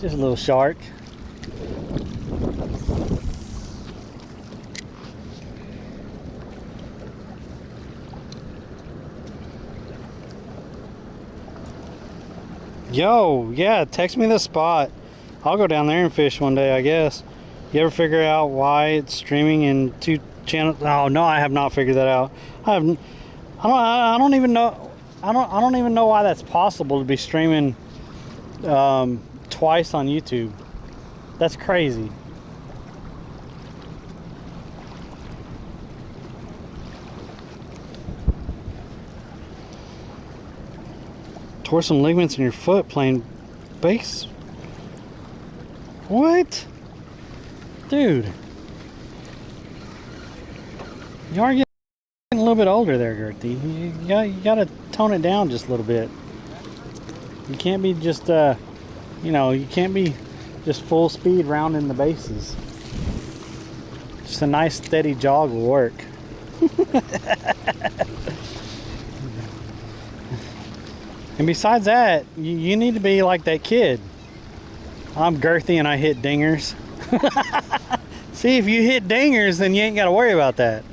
Just a little shark. Yo, yeah, text me the spot. I'll go down there and fish one day, I guess. You ever figure out why it's streaming in 2 channels? Oh no, I have not figured that out. I don't even know. I don't even know why that's possible to be streaming twice on YouTube. That's crazy. Tore some ligaments in your foot playing bass. What? Dude. You are getting a little bit older there, Gertie. You gotta tone it down just a little bit. You can't be just, you know, you can't be just full speed rounding the bases. Just a nice steady jog will work. And besides that, you need to be like that kid. I'm girthy and I hit dingers. See, if you hit dingers, then you ain't got to worry about that.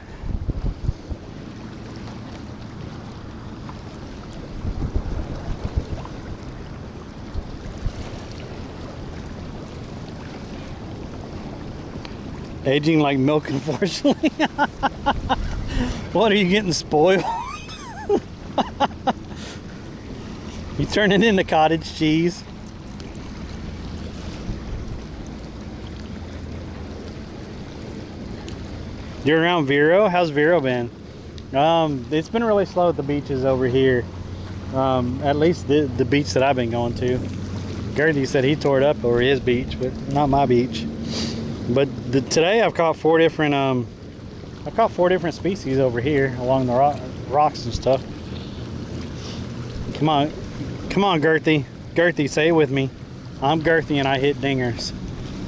Aging like milk, unfortunately. What, are you getting spoiled? You turning into cottage cheese. You're around Vero? How's Vero been? It's been really slow at the beaches over here. At least the beach that I've been going to. Gertie said he tore it up over his beach, but not my beach. But today I've caught four different species over here along the rocks and stuff. Come on, Gertie. Gertie, say it with me. I'm Gertie and I hit dingers.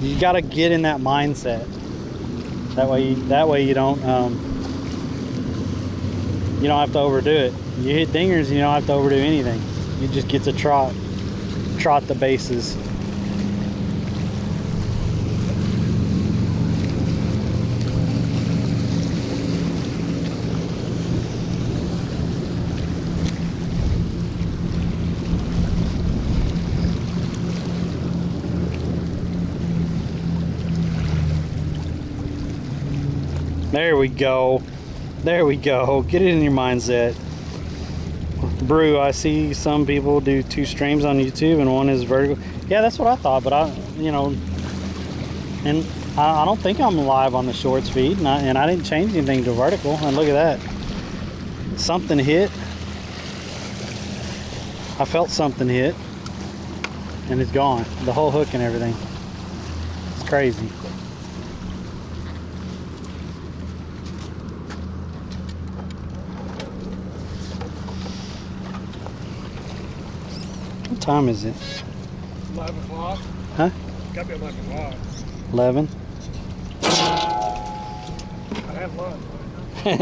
You gotta get in that mindset. That way you don't have to overdo it. You hit dingers and you don't have to overdo anything. You just get to trot the bases. There we go. There we go. Get it in your mindset. Brew, I see some people do 2 streams on YouTube and one is vertical. Yeah, that's what I thought, but I don't think I'm live on the shorts feed, and I didn't change anything to vertical. And look at that. Something hit. I felt something hit, and it's gone. The whole hook and everything. It's crazy. What time is it? 11 o'clock. Huh? Gotta be 11 o'clock. 11. I have lunch. You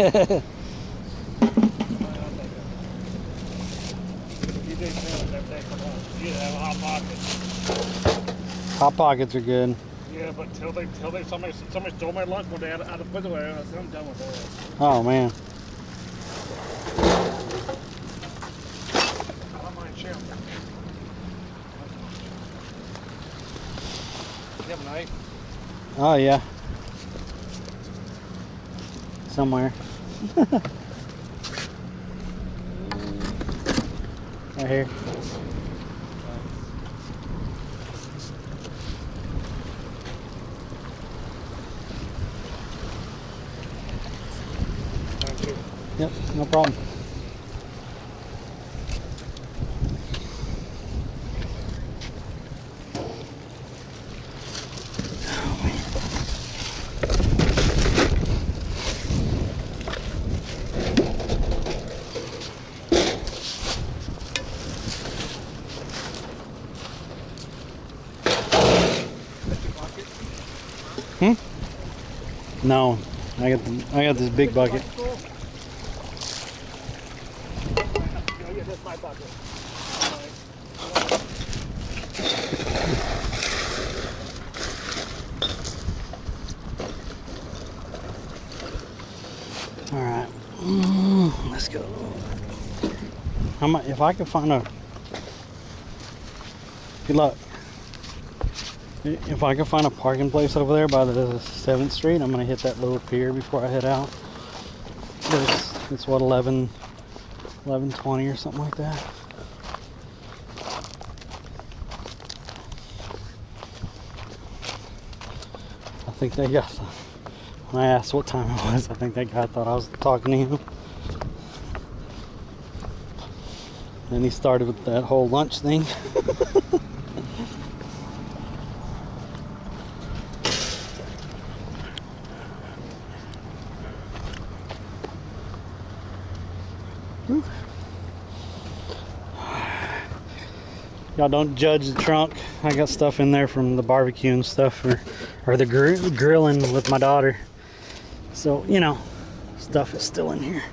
do sandwich every day for lunch. You have hot pockets. Hot pockets are good. Yeah, but till somebody stole my lunch one day out of the refrigerator, I said I'm done with that. Oh man. I don't mind sharing. You have a knife? Oh yeah. Somewhere. Right here. Thank you. Yep, no problem. No, I got this big bucket. Oh, yeah, that's my bucket. All right, let's go. If I can find a good luck. If I can find a parking place over there by the 7th Street, I'm gonna hit that little pier before I head out. It's what 11:20 or something like that. I think they got. When I asked what time it was, I think that guy thought I was talking to him. Then he started with that whole lunch thing. Y'all don't judge the trunk. I got stuff in there from the barbecue and stuff, or the grilling with my daughter. So, stuff is still in here.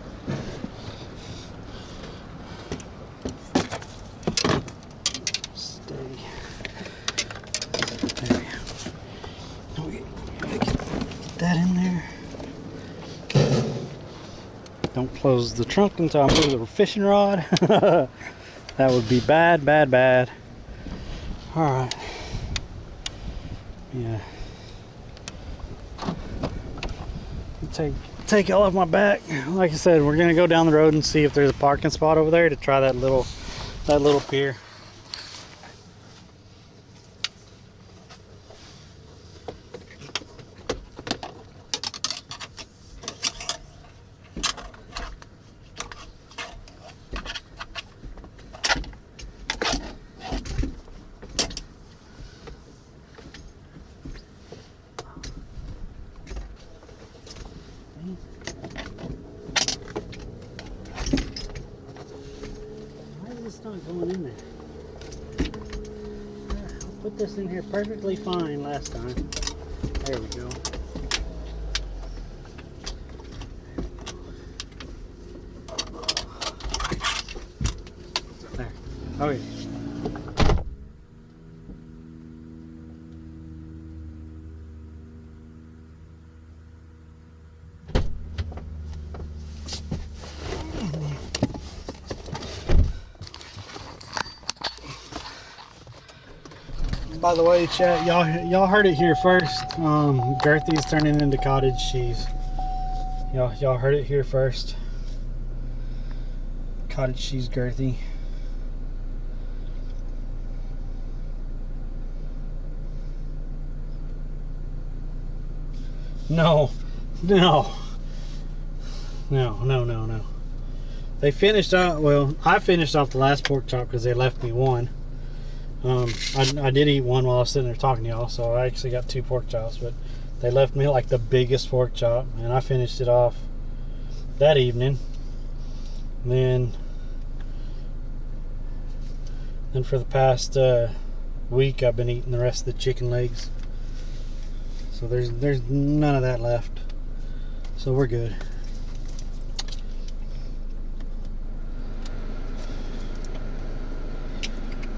Stay. There we go. Get that in there. Don't close the trunk until I move the fishing rod. That would be bad, bad, bad. All right. Yeah. Take all off my back. Like I said, we're gonna go down the road and see if there's a parking spot over there to try that little pier. not going in there. I'll put this in here perfectly fine last time. There we go. There. Okay. By the way, chat, y'all heard it here first. Girthy's turning into cottage cheese. Y'all heard it here first. Cottage cheese Girthy. No. They finished out. Well, I finished off the last pork chop because they left me one. I did eat one while I was sitting there talking to y'all, so I actually got 2 pork chops, but they left me like the biggest pork chop, and I finished it off that evening. Then for the past week, I've been eating the rest of the chicken legs. So there's none of that left. So we're good.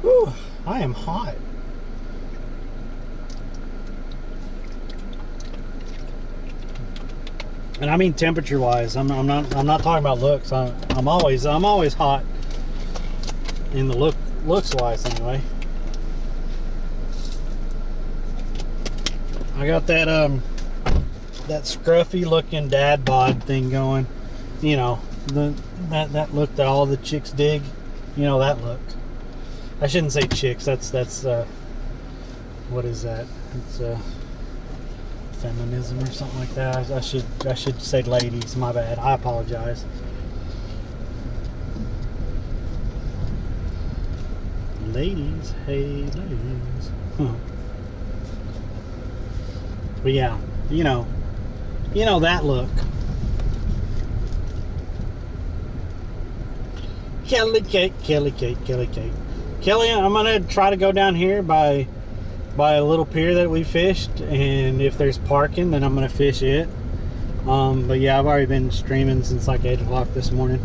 Whew. I am hot. And I mean temperature wise. I'm not talking about looks. I'm always hot in the looks wise anyway. I got that that scruffy looking dad bod thing going. You know, that look that all the chicks dig. You know that look. I shouldn't say chicks. That's what is that? It's feminism or something like that. I should say ladies. My bad. I apologize. Ladies, hey ladies. Huh. But yeah, you know that look. Kelly cake. Kelly, I'm gonna try to go down here by a little pier that we fished, and if there's parking, then I'm gonna fish it. But yeah, I've already been streaming since like 8 o'clock this morning.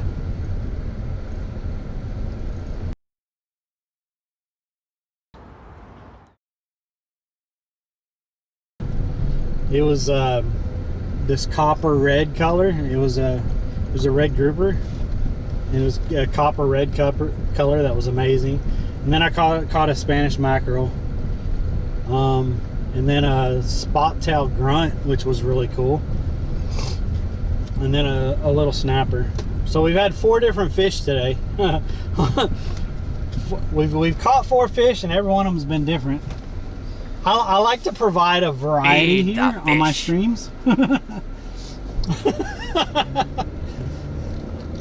It was this copper red color. It was a red grouper, and it was a copper red color that was amazing. And then I caught a Spanish mackerel, and then a spot tail grunt, which was really cool, and then a little snapper. So we've had 4 different fish today. we've caught 4 fish, and every one of them's been different. I like to provide a variety here on my streams. I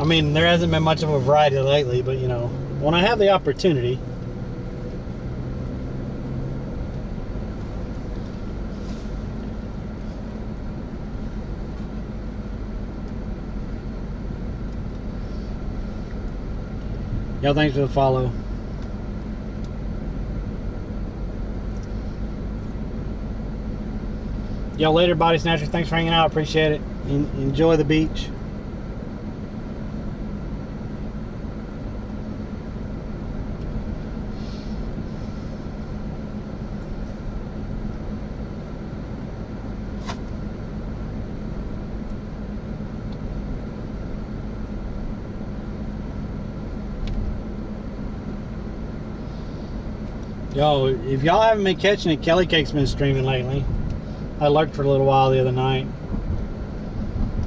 mean, there hasn't been much of a variety lately, but you know, when I have the opportunity. Y'all, thanks for the follow. Y'all later, Body Snatcher. Thanks for hanging out. Appreciate it. Enjoy the beach. Yo, if y'all haven't been catching it, Kelly Cake's been streaming lately. I lurked for a little while the other night.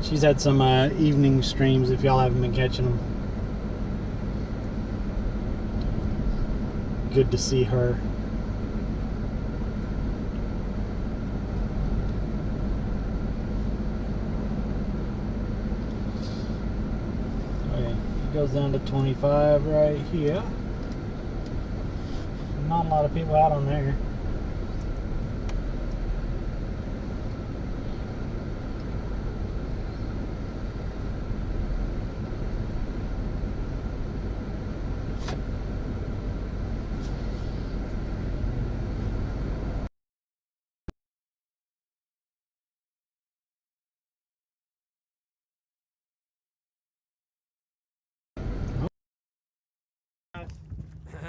She's had some evening streams if y'all haven't been catching them. Good to see her. Okay, it goes down to 25 right here. Not a lot of people out on there.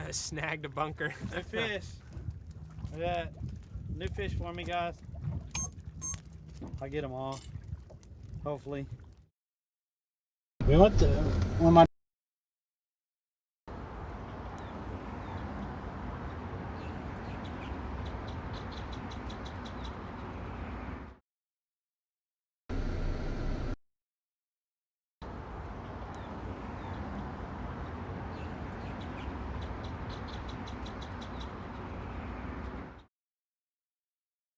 Snagged a bunker. New fish. Look at that. New fish for me, guys. I'll get them all. Hopefully. We went to when my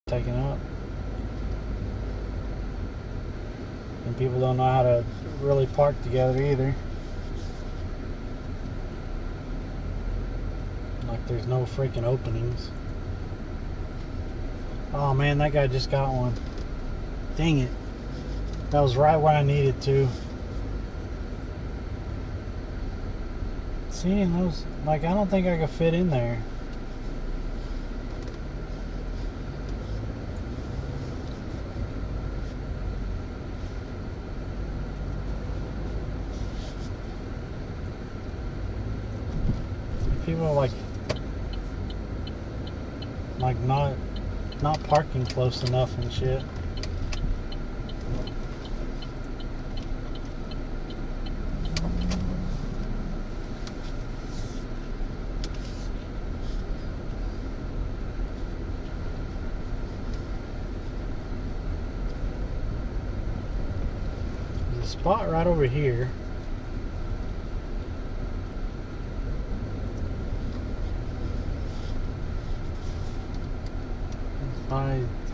taken up. And people don't know how to really park together either. Like there's no freaking openings. Oh man, that guy just got one. Dang it. That was right where I needed to. See, and those, like, I don't think I could fit in there. People are like not parking close enough and shit. There's a spot right over here.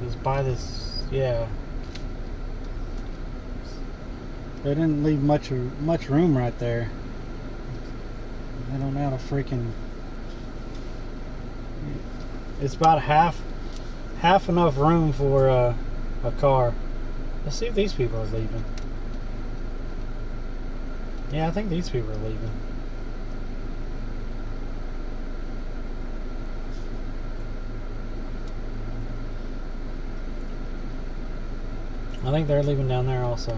It's by this, yeah. They didn't leave much room right there. They don't have a freaking. It's about half enough room for a car. Let's see if these people are leaving. Yeah, I think these people are leaving. I think they're leaving down there also.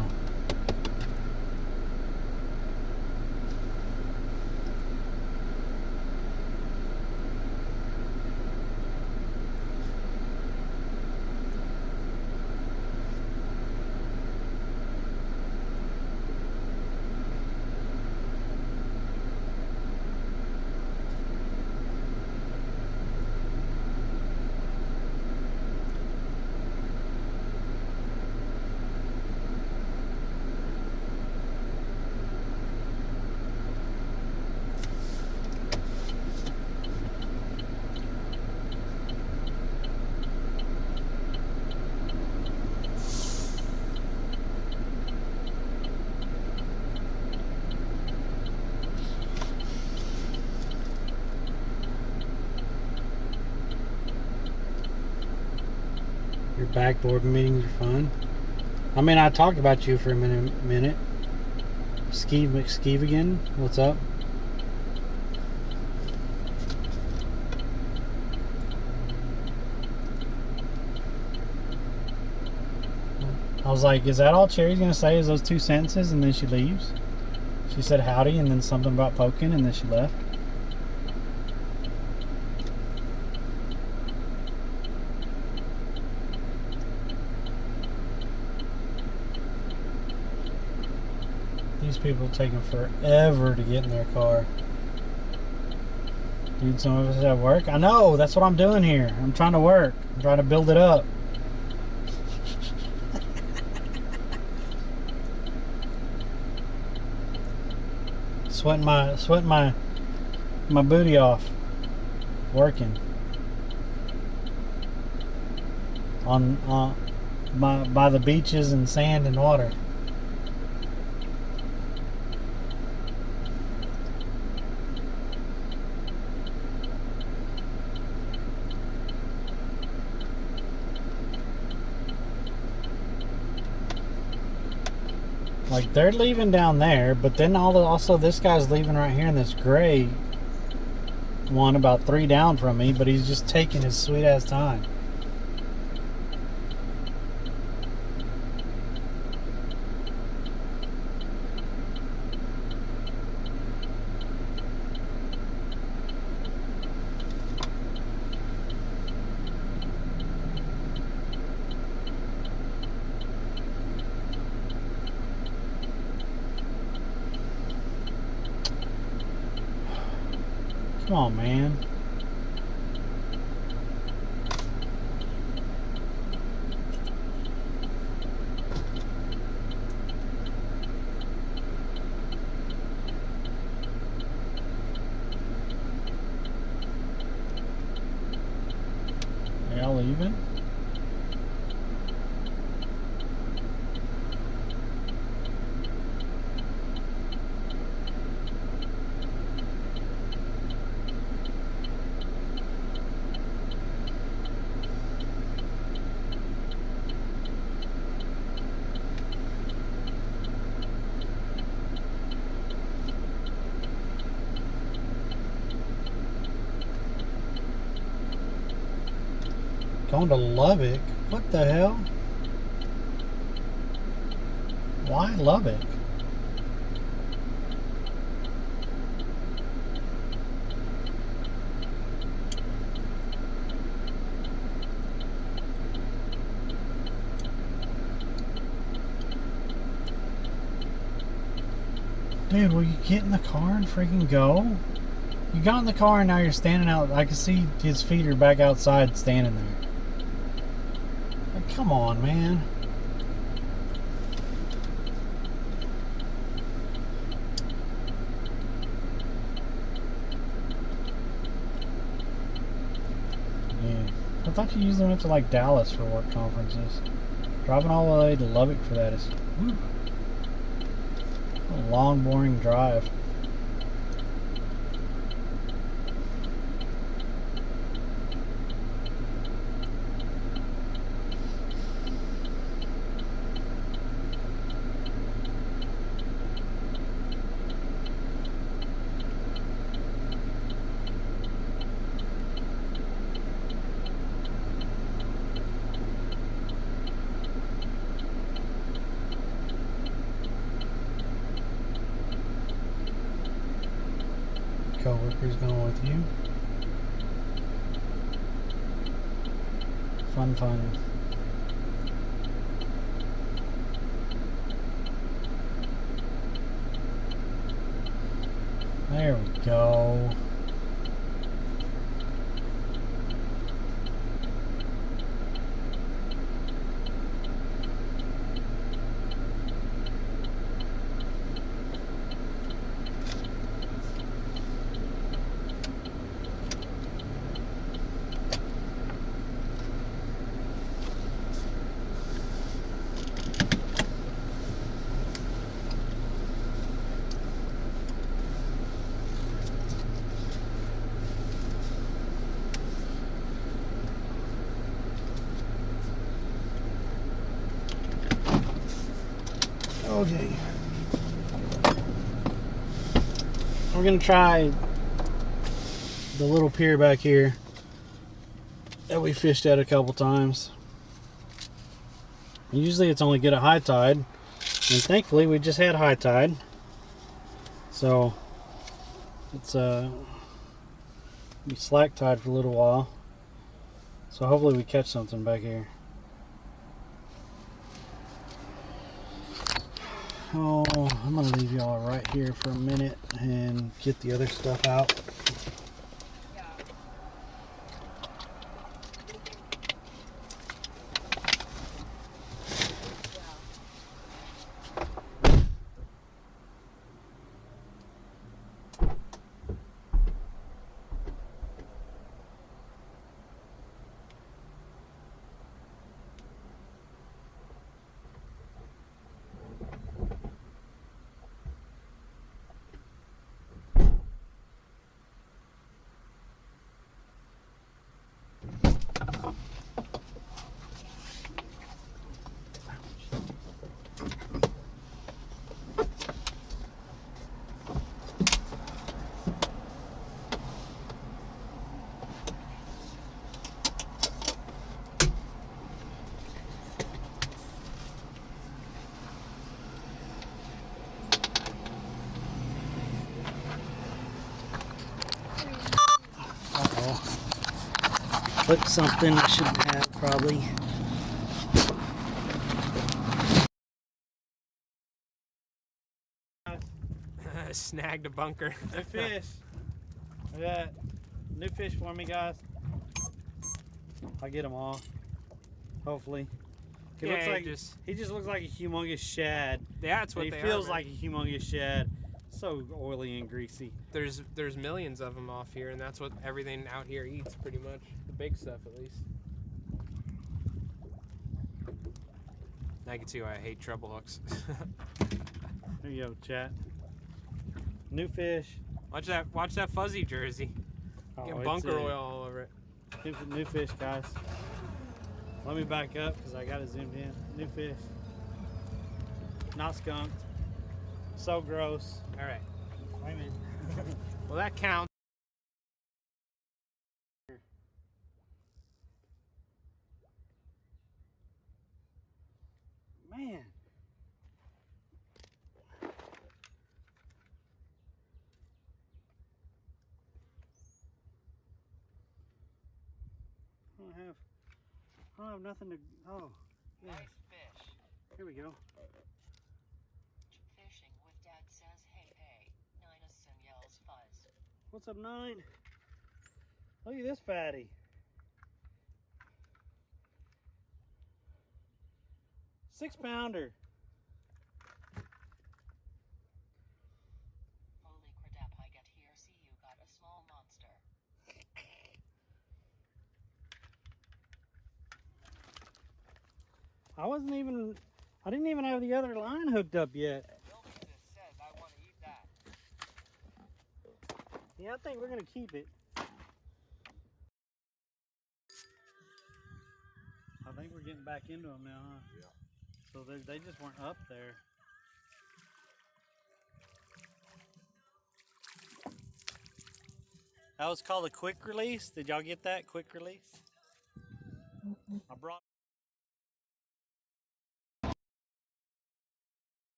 Your backboard meetings are fun. I mean, I talked about you for a minute. Skeeve McSkeevigan, what's up? I was like, is that all Cherry's gonna say is those two sentences, and then she leaves? She said howdy and then something about poking, and then she left. These people are taking forever to get in their car. Dude, some of us at work. I know, that's what I'm doing here. I'm trying to work. I'm trying to build it up. Sweating my booty off. Working. By the beaches and sand and water. Like, they're leaving down there, but then also this guy's leaving right here in this gray one about 3 down from me, but he's just taking his sweet ass time. Come on, man. Are y'all leaving? Going to Lubbock? What the hell? Why Lubbock? Dude, will you get in the car and freaking go? You got in the car and now you're standing out. I can see his feet are back outside standing there. Like, come on, man. Yeah. I thought you usually went to like Dallas for work conferences. Driving all the way to Lubbock for that is whew, a long, boring drive. Co-workers going with you. Fun, fun. There we go. Okay. We're gonna try the little pier back here that we fished at a couple times. Usually it's only good at high tide, and thankfully we just had high tide. So it's be slack tide for a little while. So hopefully we catch something back here. Oh, I'm gonna leave y'all right here for a minute and get the other stuff out. Click something I shouldn't have, probably. Snagged a bunker. A fish. Look at that. New fish for me, guys. I'll get them all. Hopefully. He looks like he just looks like a humongous shad. Yeah, that's what he they feels are, like a humongous shad. So oily and greasy. There's millions of them off here, and that's what everything out here eats, pretty much. The big stuff, at least. Now you can see why I hate treble hooks. There you go, chat. New fish. Watch that fuzzy jersey. Getting bunker oil all over it. New fish, guys. Let me back up because I got it zoomed in. New fish. Not skunked. So gross. All right. Wait a minute. Well, that counts. Man. I don't have nothing to. Oh. Yeah. Nice fish. Here we go. Fishing with Dad says hey hey. Ninason yells fuzz. What's up, 9? Look at this fatty. Six-pounder. Holy crap, I get here. See, you got a small monster. I didn't even have the other line hooked up yet. Milton just says I want to eat that. Yeah, I think we're gonna keep it. I think we're getting back into them now, huh? Yeah. So they just weren't up there. That was called a quick release. Did y'all get that? Quick release? I brought.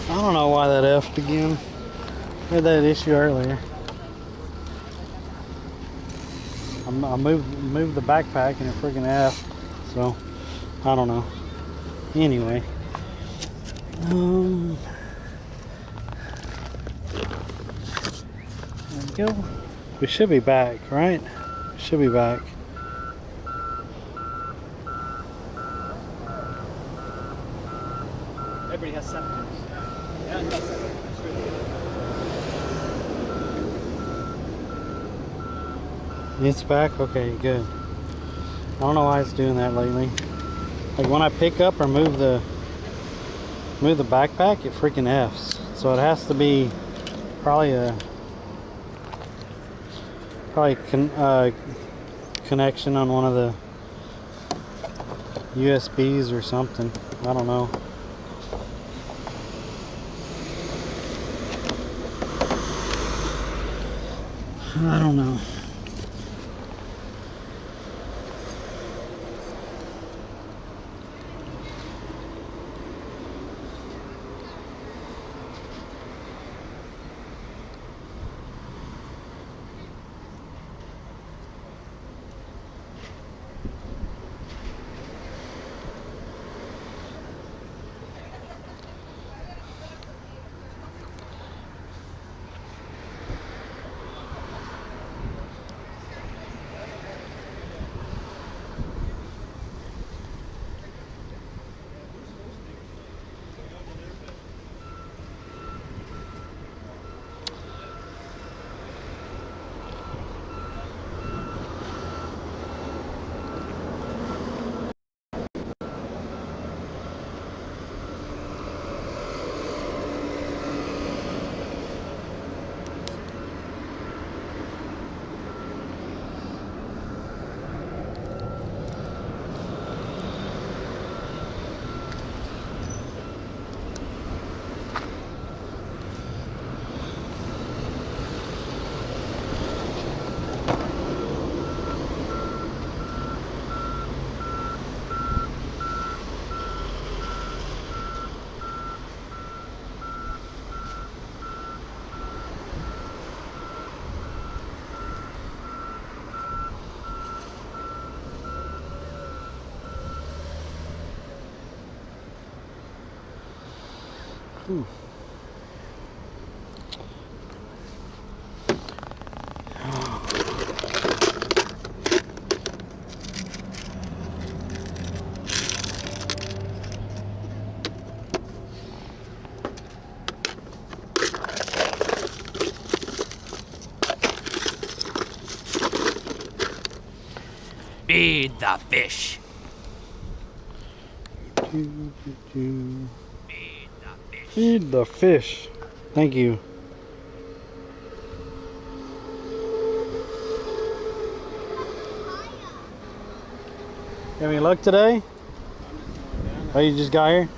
I don't know why that F'd again. We had that issue earlier. I moved the backpack and it freaking F. So I don't know. Anyway. There we go. We should be back, right? Should be back. Everybody has symptoms. Yeah, that's it. It's back? Okay, good. I don't know why it's doing that lately. Like when I pick up or move the backpack, it freaking F's. So it has to be probably connection on one of the USBs or something. I don't know. I don't know. Feed the fish. Feed the fish. Thank you. Have any luck today? Oh, you just got here?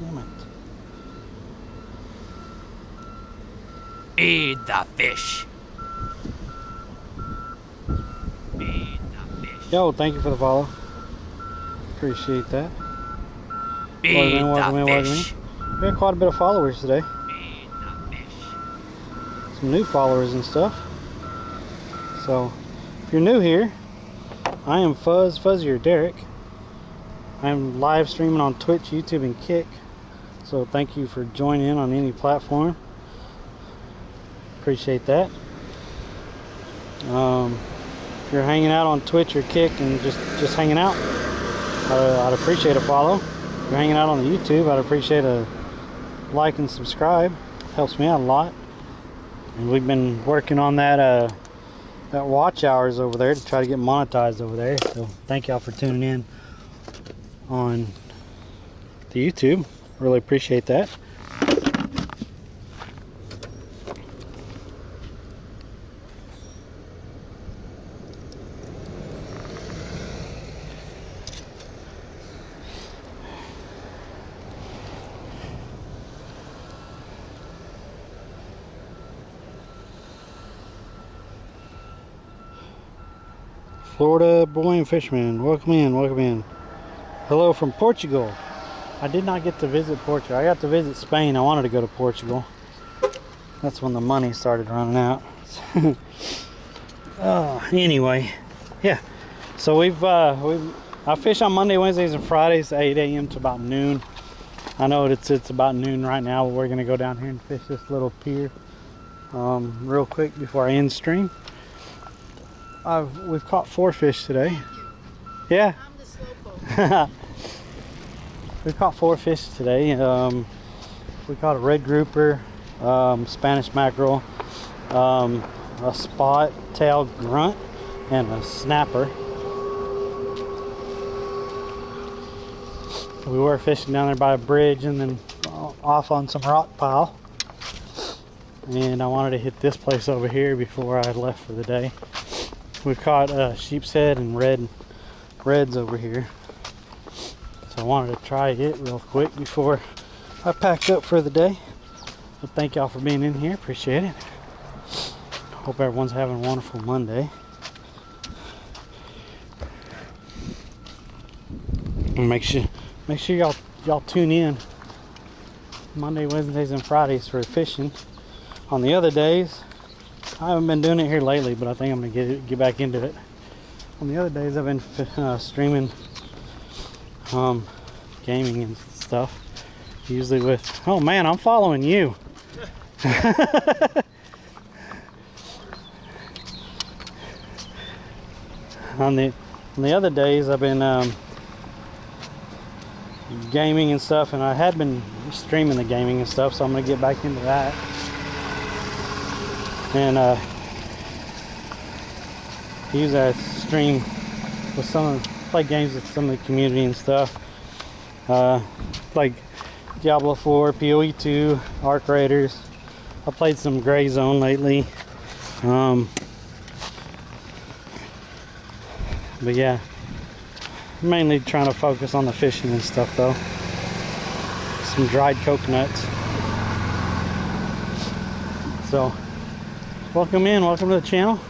Damn it. Feed the fish. Feed the fish. Yo, thank you for the follow. Appreciate that. Feed Welcome in, the welcome in. fish. We had quite a bit of followers today. Feed the fish. Some new followers and stuff. So, if you're new here, I am Fuzzier Derek. I'm live streaming on Twitch, YouTube, and Kick. So thank you for joining in on any platform. Appreciate that. If you're hanging out on Twitch or Kick and just hanging out, I'd appreciate a follow. If you're hanging out on the YouTube, I'd appreciate a like and subscribe. Helps me out a lot. And we've been working on that watch hours over there to try to get monetized over there. So thank y'all for tuning in on the YouTube. Really appreciate that. Florida boy and fisherman, welcome in, welcome in. Hello from Portugal. I did not get to visit Portugal. I got to visit Spain. I wanted to go to Portugal. That's when the money started running out. Anyway, yeah. So I fish on Monday, Wednesdays, and Fridays, 8 a.m. to about noon. I know it's about noon right now, but we're gonna go down here and fish this little pier real quick before I end stream. We've caught 4 fish today. Yeah. I'm the slowpoke. We caught 4 fish today. We caught a red grouper, Spanish mackerel, a spot-tailed grunt, and a snapper. We were fishing down there by a bridge and then off on some rock pile. And I wanted to hit this place over here before I left for the day. We caught sheep's head and reds over here. So I wanted to try it real quick before I packed up for the day. But thank y'all for being in here. Appreciate it. Hope everyone's having a wonderful Monday. And make sure y'all tune in Monday, Wednesdays, and Fridays for fishing. On the other days, I haven't been doing it here lately, but I think I'm gonna get back into it. On the other days, I've been streaming gaming and stuff, usually with, oh man, I'm following you. on the other days, I've been gaming and stuff, and I had been streaming the gaming and stuff, so I'm gonna get back into that. And use that stream with play games with some of the community and stuff, like Diablo 4, PoE 2, Arc Raiders. I played some Gray Zone lately, but yeah, mainly trying to focus on the fishing and stuff though. Some dried coconuts. So welcome to the channel.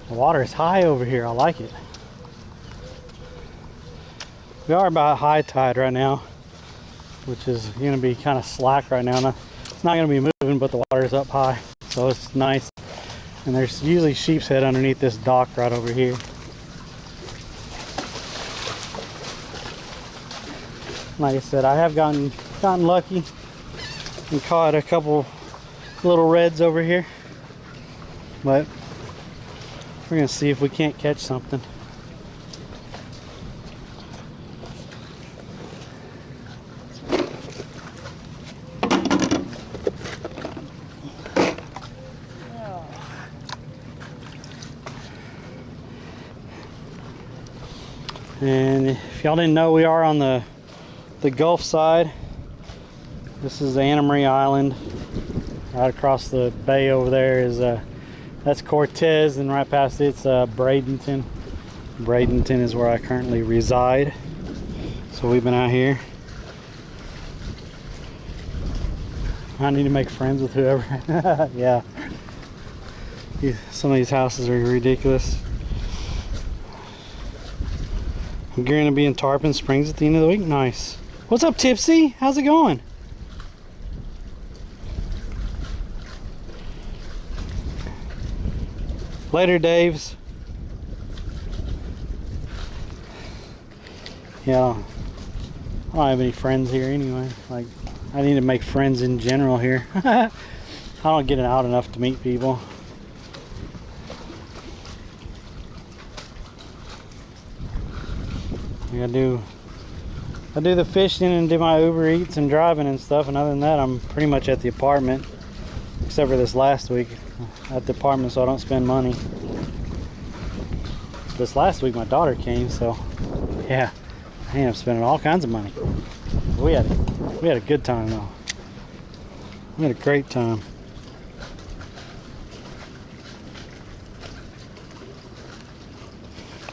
The water is high over here. I like it. We are about high tide right now, which is going to be kind of slack right now. It's not going to be moving, but the water is up high, so it's nice. And there's usually sheep's head underneath this dock right over here. Like I said, I have gotten lucky and caught a couple little reds over here, but we're gonna see if we can't catch something. And if y'all didn't know, we are on the Gulf side. This is the Anna Marie Island. Right across the bay over there is that's Cortez, and right past it's Bradenton. Bradenton is where I currently reside. So we've been out here. I need to make friends with whoever. Yeah. Some of these houses are ridiculous. I'm going to be in Tarpon Springs at the end of the week. Nice. What's up, Tipsy? How's it going? Later, Daves. Yeah, I don't have any friends here anyway. Like, I need to make friends in general here. I don't get out enough to meet people. I do the fishing and do my Uber Eats and driving and stuff, and other than that, I'm pretty much at the apartment, except for this last week at the apartment, so I don't spend money. This last week my daughter came, so yeah, I ended up spending all kinds of money. We had a good time though. We had a great time.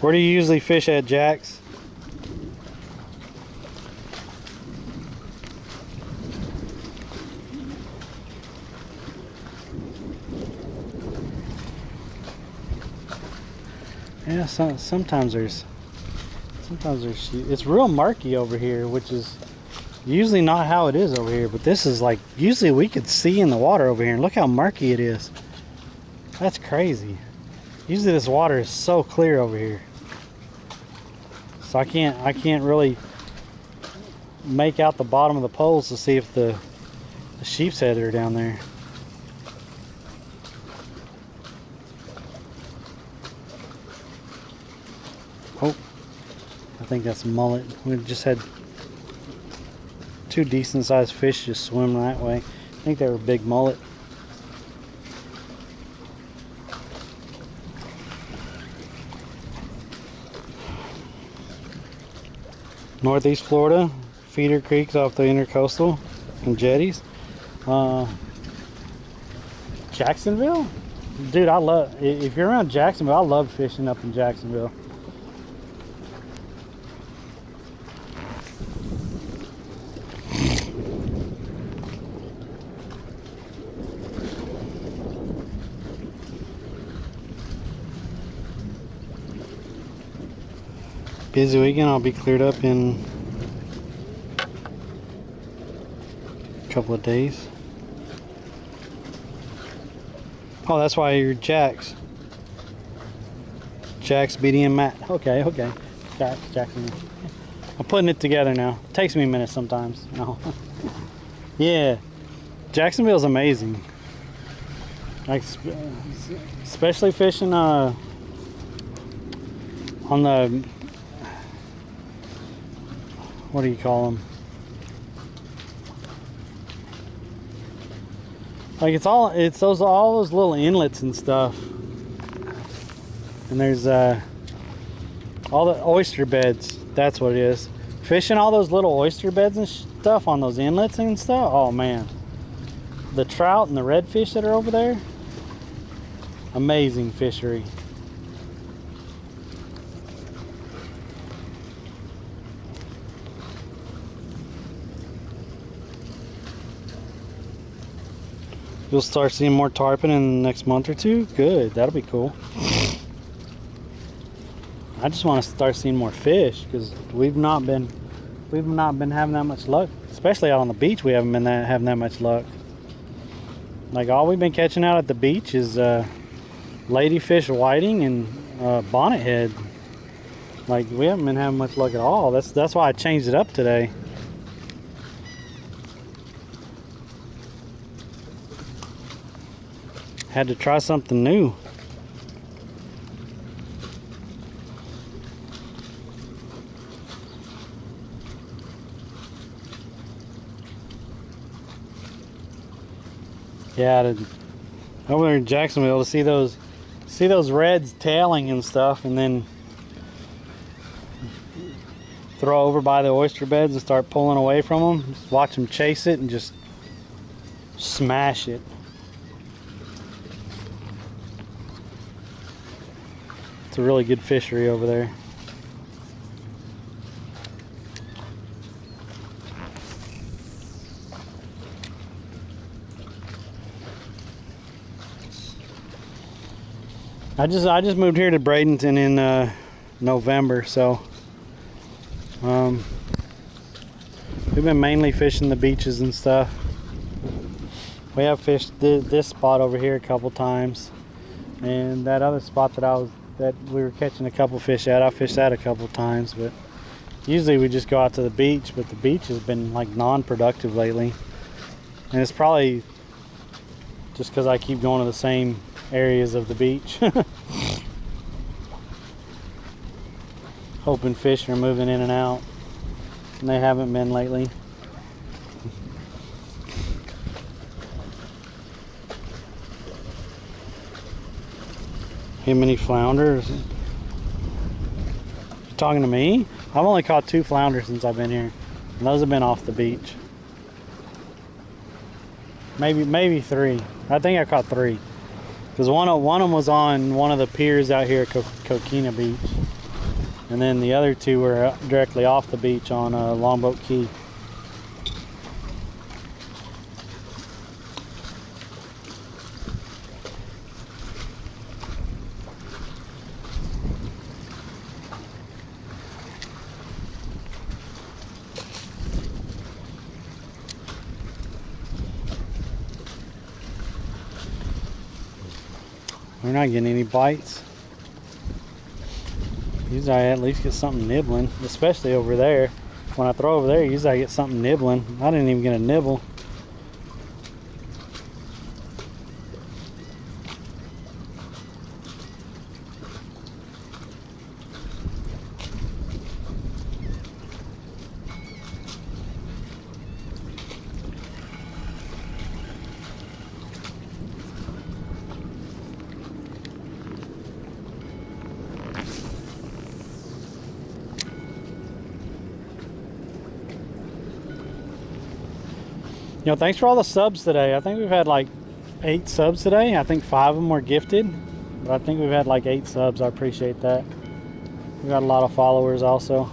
Where do you usually fish at, Jax? Yeah, sometimes there's it's real murky over here, which is usually not how it is over here, but this is like, usually we could see in the water over here, and look how murky it is. That's crazy. Usually this water is so clear over here, so I can't really make out the bottom of the poles to see if the sheep's head are down there. Oh, I think that's mullet. We just had two decent sized fish just swim that way. I think they were big mullet. Northeast Florida, feeder creeks off the intercoastal and jetties. Jacksonville? Dude, if you're around Jacksonville, I love fishing up in Jacksonville. Busy weekend. I'll be cleared up in a couple of days. Oh, that's why you're Jax. Jax, BD, and Matt. Okay. Jackson. I'm putting it together now. It takes me a minute sometimes. No. Yeah. Jacksonville's amazing. Like, especially fishing on the, what do you call them? Like, all those little inlets and stuff. And there's all the oyster beds. That's what it is. Fishing all those little oyster beds and stuff on those inlets and stuff. Oh man, the trout and the redfish that are over there. Amazing fishery. You'll start seeing more tarpon in the next month or two. Good, that'll be cool. I just want to start seeing more fish because we've not been having that much luck. Especially out on the beach, we haven't been having that much luck. Like all we've been catching out at the beach is ladyfish, whiting, and bonnethead. Like we haven't been having much luck at all. That's why I changed it up today. Had to try something new. Yeah, over there in Jacksonville to see those reds tailing and stuff, and then throw over by the oyster beds and start pulling away from them. Just watch them chase it and just smash it. It's a really good fishery over there. I just moved here to Bradenton in November, so we've been mainly fishing the beaches and stuff. We have fished this spot over here a couple times, and that other spot that we were catching a couple fish at, I fished that a couple times. But usually we just go out to the beach, but the beach has been like non-productive lately, and it's probably just because I keep going to the same areas of the beach. Hoping fish are moving in and out, and they haven't been lately. How many flounders? You talking to me? I've only caught 2 flounders since I've been here, and those have been off the beach. Maybe 3. I think I caught 3. Because one of them was on one of the piers out here at Coquina Beach. And then the other 2 were directly off the beach on Longboat Key. We're not getting any bites. Usually I at least get something nibbling, especially over there. When I throw over there, usually I get something nibbling. I didn't even get a nibble. You know, thanks for all the subs today. I think we've had like 8 subs today. I think 5 of them were gifted, but I think we've had like 8 subs. I appreciate that. We got a lot of followers also.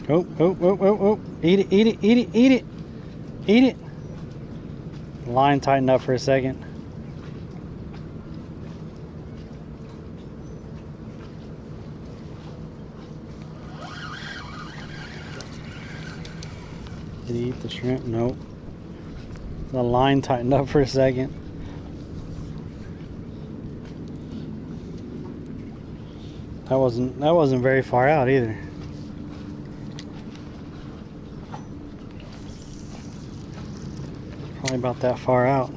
Oh. Eat it, eat it, eat it, eat it. Eat it. The line tightened up for a second. Did he eat the shrimp? Nope. The line tightened up for a second. That wasn't very far out either. Probably about that far out.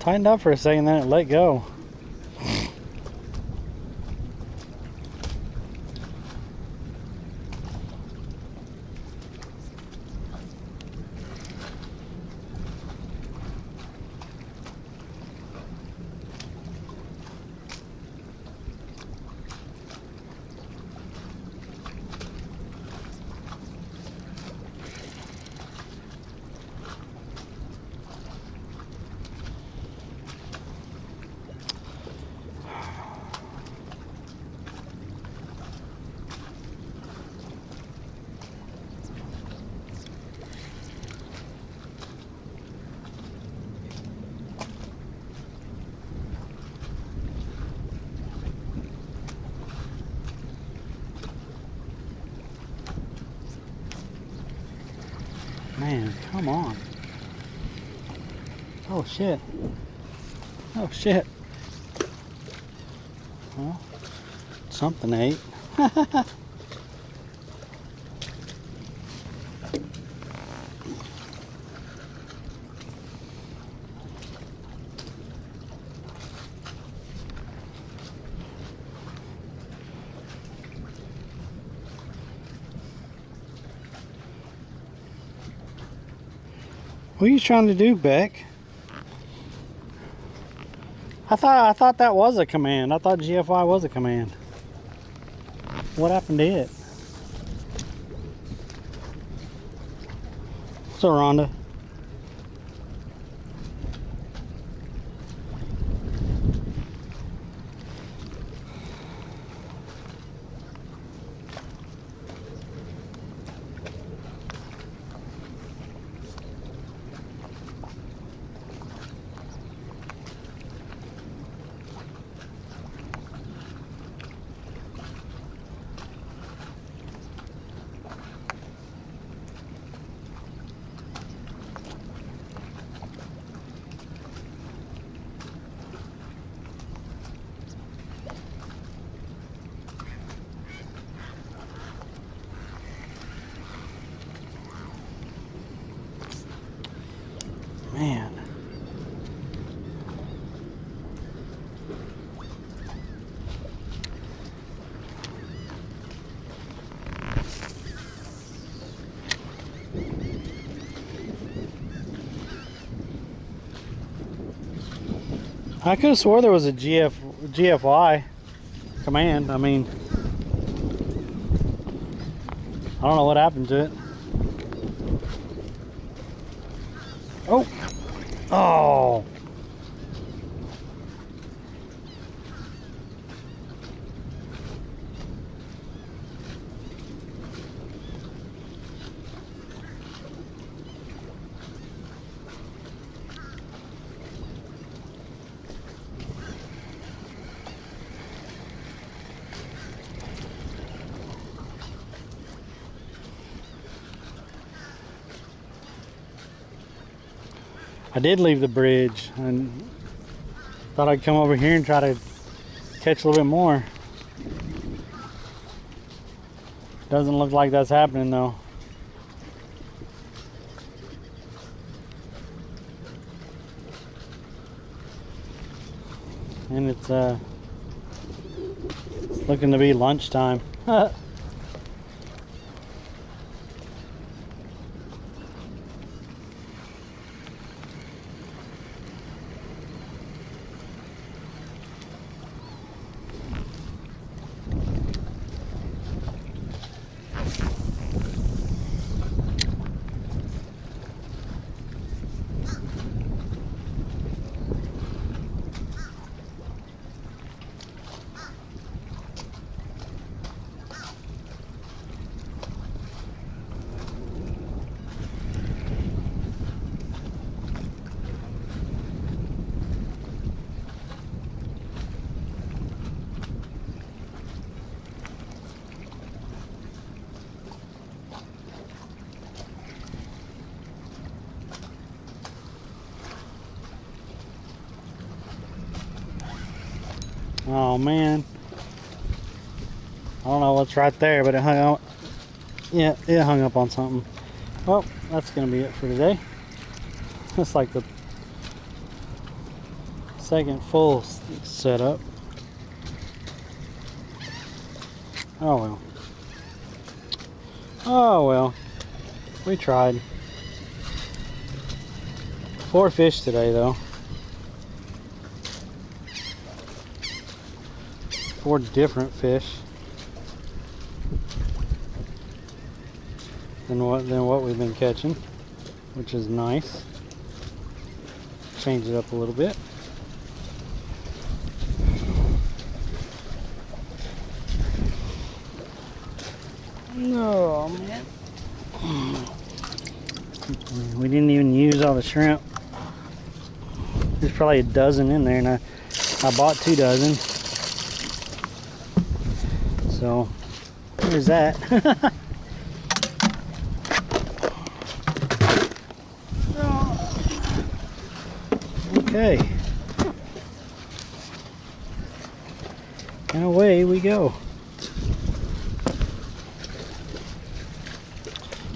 Tightened up for a second, then it let go. Man, come on. Oh shit. Oh shit. Well, something ate. What are you trying to do, Beck? I thought that was a command. I thought GFY was a command. What happened to it? So, Rhonda. Man. I could have swore there was a GFY command. I mean, I don't know what happened to it. Oh! Oh! I did leave the bridge and thought I'd come over here and try to catch a little bit more. Doesn't look like that's happening though. And it's looking to be lunchtime. Oh man, I don't know what's right there, but it hung out. Yeah, it hung up on something. Well, that's gonna be it for today. It's like the second full setup. Oh well. Oh well. We tried. 4 fish today though. 4 different fish than what we've been catching, which is nice. Change it up a little bit. No, man. We didn't even use all the shrimp. There's probably a dozen in there, and I bought 2 dozen. So there's that. Okay. And away we go.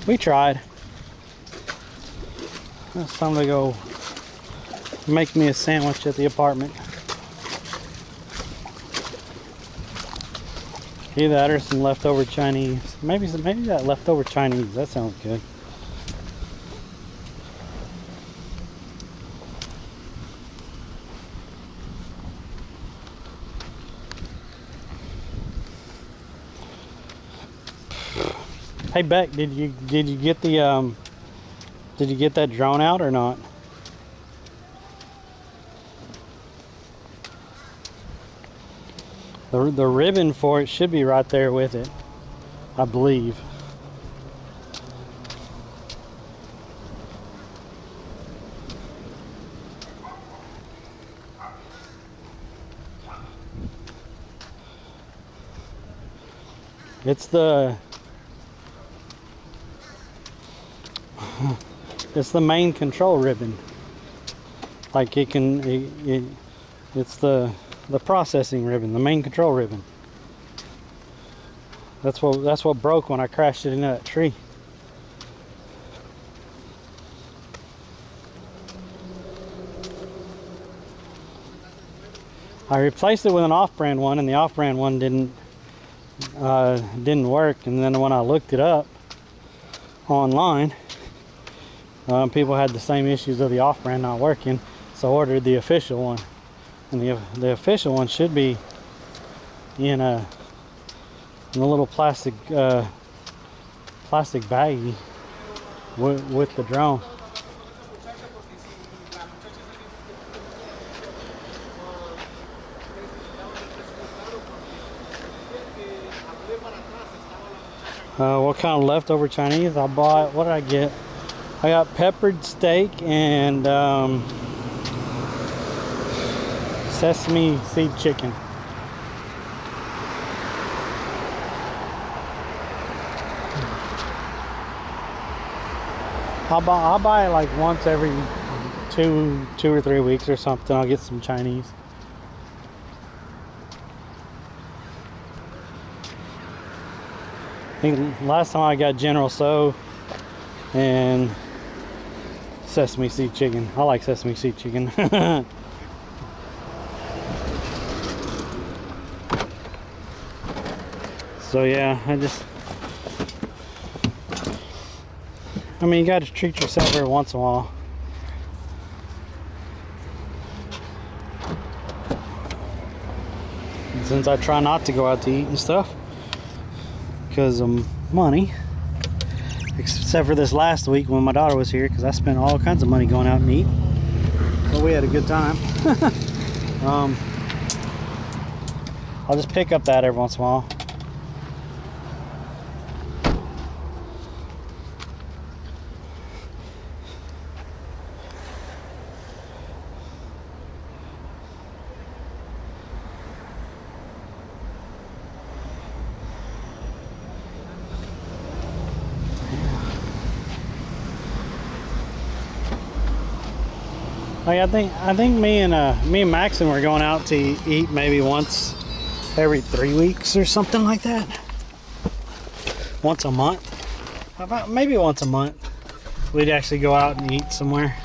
We tried. It's time to go make me a sandwich at the apartment. Either that or some leftover Chinese. Maybe that leftover Chinese. That sounds good. Hey Beck, did you get the did you get that drone out or not? The ribbon for it should be right there with it, I believe. It's the main control ribbon. Like it's the processing ribbon, the main control ribbon. That's what broke when I crashed it into that tree. I replaced it with an off-brand one, and the off-brand one didn't work. And then when I looked it up online, people had the same issues of the off-brand not working, so I ordered the official one. And the official one should be in a little plastic baggie with the drone. What kind of leftover Chinese I bought? What did I get? I got peppered steak and sesame seed chicken. I'll buy it like once every two or 3 weeks or something. I'll get some Chinese. I think last time I got General Tso and sesame seed chicken. I like sesame seed chicken. So yeah, I mean, you got to treat yourself every once in a while. And since I try not to go out to eat and stuff because of money, except for this last week when my daughter was here, because I spent all kinds of money going out and eat, but we had a good time. I'll just pick up that every once in a while. Like I think me and Maxon were going out to eat maybe once every 3 weeks or something like that. Once a month. How about maybe once a month we'd actually go out and eat somewhere.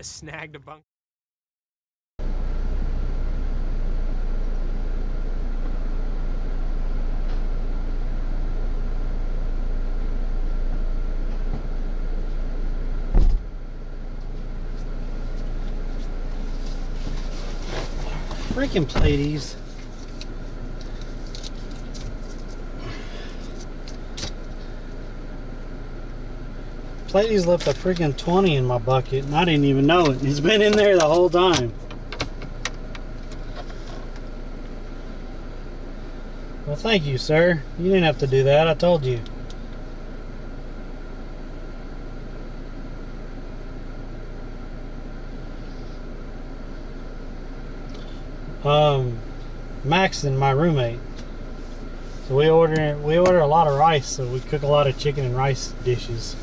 snagged a bunk. Freaking platies. Platies left a freaking 20 in my bucket and I didn't even know it. He's been in there the whole time. Well, thank you, sir. You didn't have to do that. I told you. Max and my roommate. So we order a lot of rice, so we cook a lot of chicken and rice dishes.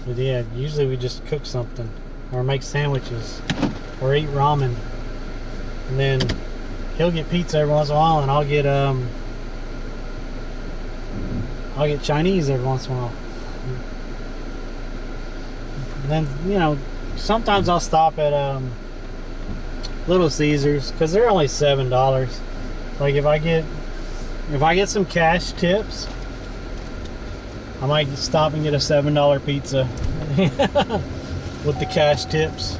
But yeah, usually we just cook something or make sandwiches or eat ramen. And then he'll get pizza every once in a while and I'll get Chinese every once in a while. And then, you know, sometimes I'll stop at Little Caesars because they're only $7. Like if I get some cash tips, I might stop and get a $7 pizza with the cash tips.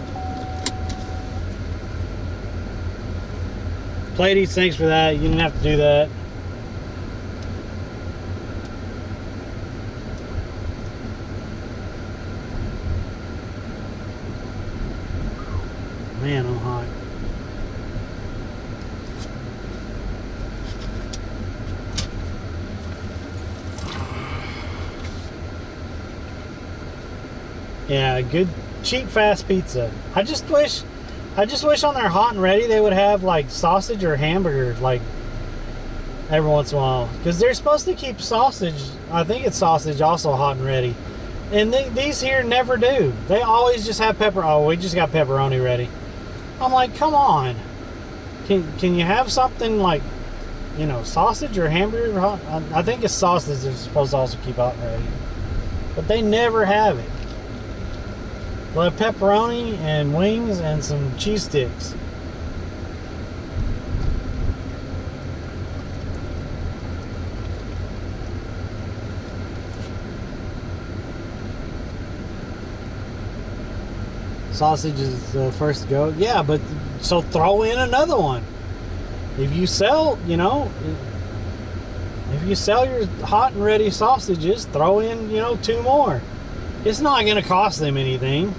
Platies, thanks for that. You didn't have to do that. Man, I'm hot. Yeah, good, cheap, fast pizza. I just wish on their hot and ready they would have like sausage or hamburger like every once in a while, because they're supposed to keep sausage. I think it's sausage also hot and ready, and these here never do. They always just have pepper. Oh, we just got pepperoni ready. I'm like, come on. Can you have something like, you know, sausage or hamburger hot? I think it's sausage they're supposed to also keep hot and ready, but they never have it. We'll have pepperoni and wings and some cheese sticks. Sausage is the first to go. Yeah, but so throw in another one. If you sell, you know, if you sell your hot and ready sausages, throw in, you know, 2 more. It's not going to cost them anything.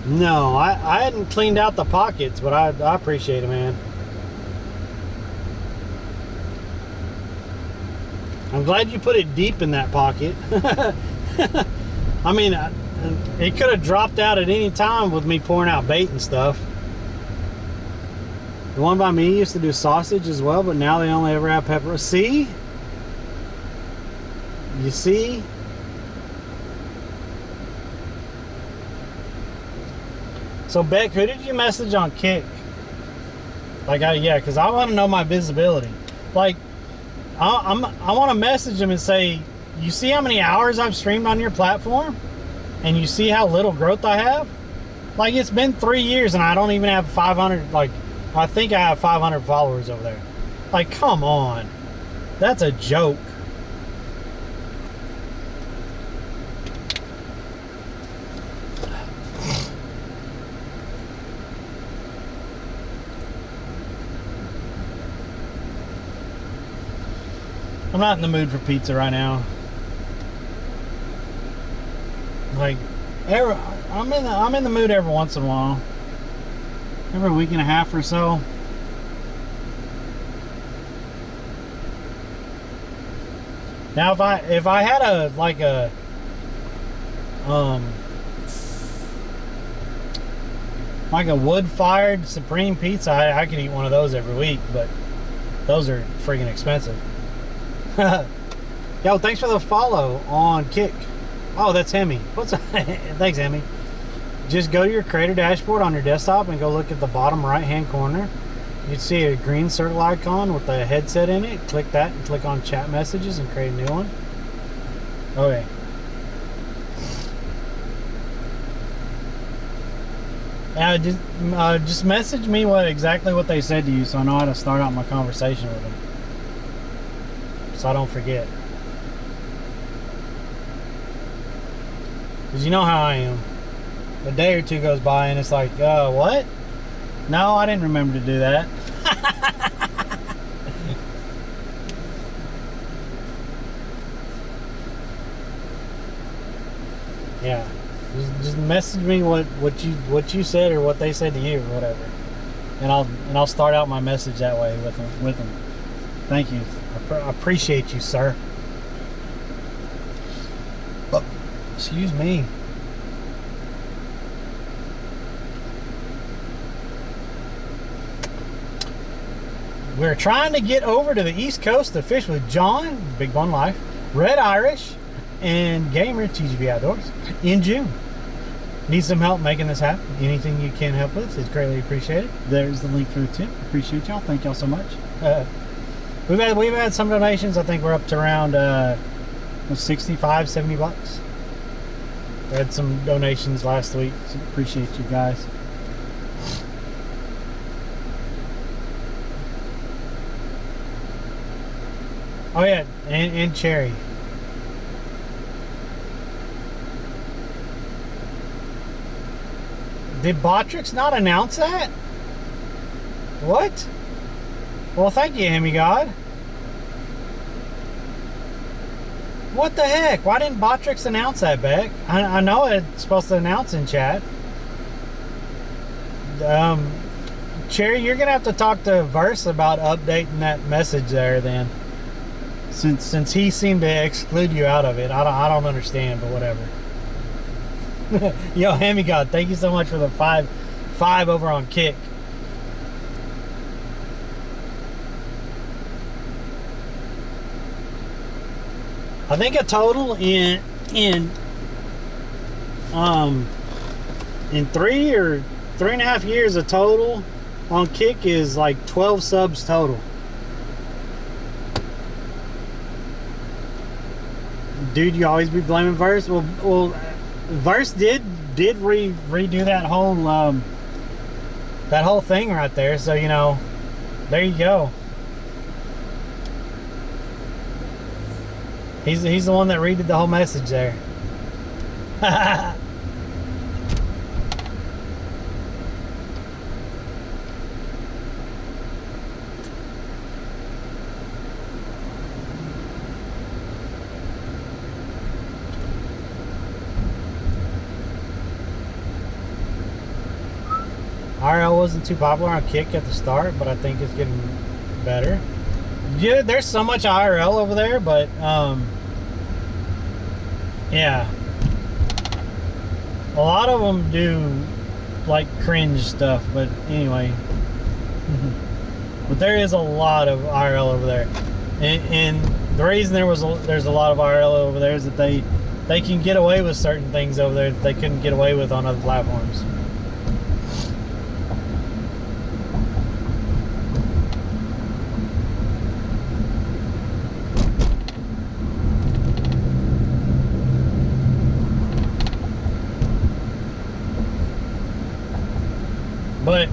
No, I hadn't cleaned out the pockets, but I appreciate it, man. I'm glad you put it deep in that pocket. I mean, it could have dropped out at any time with me pouring out bait and stuff. The one by me used to do sausage as well, but now they only ever have pepper. See? You see? So Beck, who did you message on Kick? Like, yeah, because I want to know my visibility. Like, I want to message them and say, you see how many hours I've streamed on your platform? And you see how little growth I have? Like, it's been 3 years and I don't even have 500, like, I think I have 500 followers over there. Like, come on. That's a joke. I'm not in the mood for pizza right now. Like, I'm in the mood every once in a while. Every week and a half or so. Now, if I had a wood-fired supreme pizza, I could eat one of those every week, but those are freaking expensive. Yo, thanks for the follow on Kick. Oh, that's Hemi. What's up? Thanks, Hemi. Just go to your creator dashboard on your desktop and go look at the bottom right hand corner, you'd see a green circle icon with the headset in it. Click that and click on chat messages and create a new one. Okay. Just message me exactly what they said to you so I know how to start out my conversation with them. So I don't forget. Because you know how I am. A day or two goes by and it's like, what? No, I didn't remember to do that. Yeah. Just message me what you said or what they said to you or whatever. And I'll start out my message that way with them. Thank you. I appreciate you, sir. Oh, excuse me. We're trying to get over to the East Coast to fish with John, Big Bone Life, Red Irish, and Gamer TGB Outdoors in June. Need some help making this happen? Anything you can help with is greatly appreciated. There's the link for the tip. Appreciate y'all. Thank y'all so much. We've had some donations. I think we're up to around 65, 70 bucks. We had some donations last week. So appreciate you guys. Oh yeah, and Cherry. Did Botrix not announce that? What? Well, thank you, Hemigod. What the heck? Why didn't Botrix announce that, Beck? I know it's supposed to announce in chat. Cherry, you're gonna have to talk to Verse about updating that message there then. Since he seemed to exclude you out of it. I don't understand, but whatever. Yo, Hemigod, thank you so much for the five over on Kick. I think a total in 3 or 3.5 years, a total on Kick is like 12 subs total. Dude, you always be blaming Verse. Well, Verse did redo that whole thing right there. So you know, there you go. He's the one that redid the whole message there. IRL wasn't too popular on Kick at the start, but I think it's getting better. Yeah, there's so much IRL over there, but yeah, a lot of them do like cringe stuff. But anyway, but there is a lot of IRL over there, and the reason there's a lot of IRL over there is that they can get away with certain things over there that they couldn't get away with on other platforms. But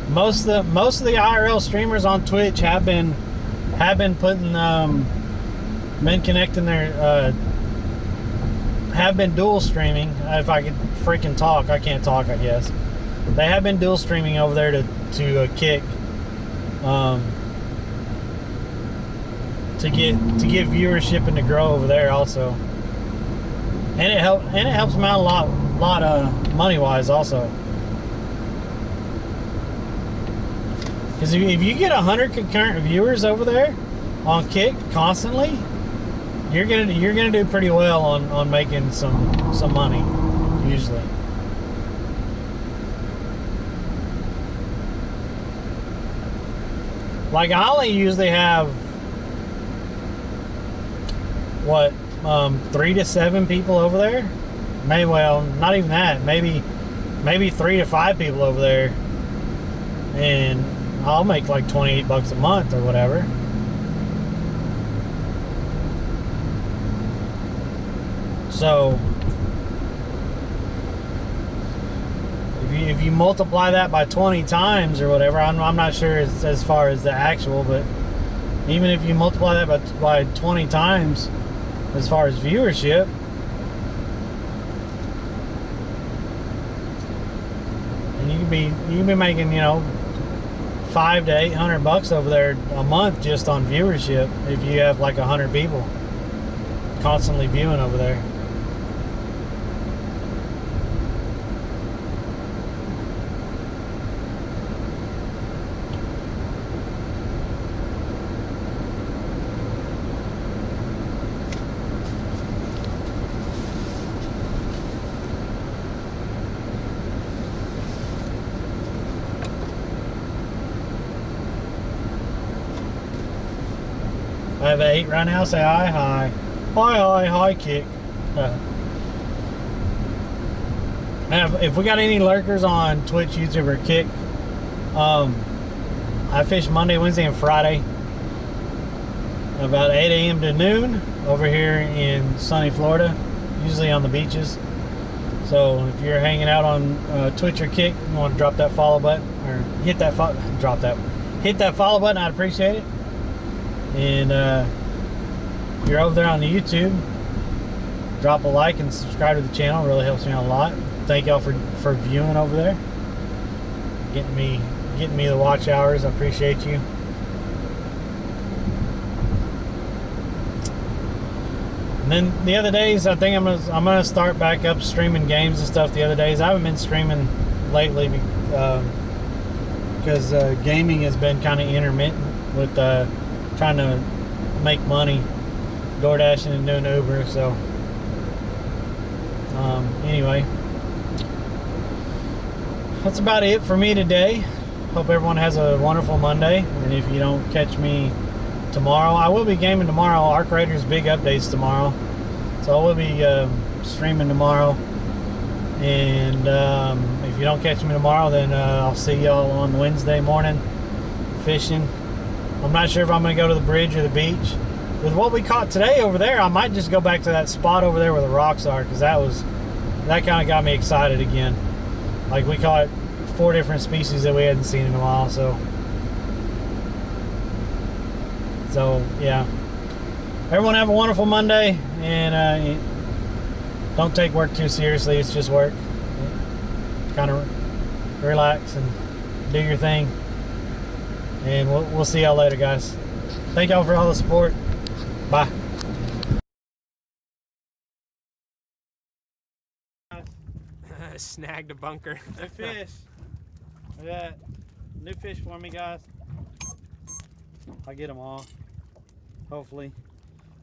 most of the IRL streamers on Twitch have been putting been connecting their have been dual streaming. If I could freaking talk, I can't talk, I guess. They have been dual streaming over there to Kick to get viewership and to grow over there also. And it helps them out a lot money wise also. Because if you get 100 concurrent viewers over there on Kick constantly, you're gonna do pretty well on making some money usually. Like I only usually have what 3 to 7 people over there. Maybe, well, not even that. Maybe 3 to 5 people over there, and I'll make like 28 bucks a month or whatever. So if you multiply that by 20 times or whatever, I'm not sure as far as the actual, but even if you multiply that by 20 times as far as viewership, and you can be making, you know, $500 to $800 over there a month just on viewership if you have like 100 people constantly viewing over there. I have an 8 right now. Say hi, hi. Hi, kick. If we got any lurkers on Twitch, YouTube, or Kick, I fish Monday, Wednesday, and Friday about 8 a.m. to noon over here in sunny Florida, usually on the beaches. So if you're hanging out on Twitch or Kick, you want to drop that follow button or hit that follow button, I'd appreciate it. And if you're over there on the YouTube, drop a like and subscribe to the channel. It really helps me out a lot. Thank y'all for viewing over there, getting me the watch hours. I appreciate you. And then the other days, I think I'm gonna start back up streaming games and stuff. The other days, I haven't been streaming lately because gaming has been kind of intermittent with trying to make money, door dashing and doing Uber. So anyway, that's about it for me today. Hope everyone has a wonderful Monday, and if you don't catch me tomorrow, I will be gaming tomorrow. Arc Raiders big updates tomorrow, so I will be streaming tomorrow. And if you don't catch me tomorrow, then I'll see y'all on Wednesday morning fishing. I'm not sure if I'm going to go to the bridge or the beach. With what we caught today over there, I might just go back to that spot over there where the rocks are, because that kind of got me excited again. Like, we caught 4 different species that we hadn't seen in a while. So yeah. Everyone have a wonderful Monday, and don't take work too seriously. It's just work. Kind of relax and do your thing. And we'll see y'all later, guys. Thank y'all for all the support. Bye. Snagged a bunker. New fish. Look at that. New fish for me, guys. I'll get them all. Hopefully.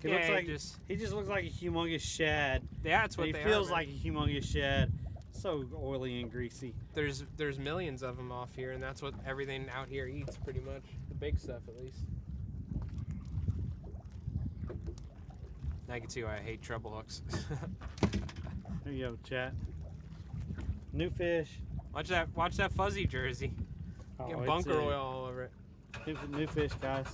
He looks like he just looks like a humongous shad. Yeah, that's what he they feels are, like a humongous shad. So oily and greasy. There's millions of them off here, and that's what everything out here eats, pretty much. The big stuff, at least. I can see why I hate treble hooks. There you go, chat. New fish. Watch that fuzzy jersey. Oh, Get bunker oil all over it. New fish, guys.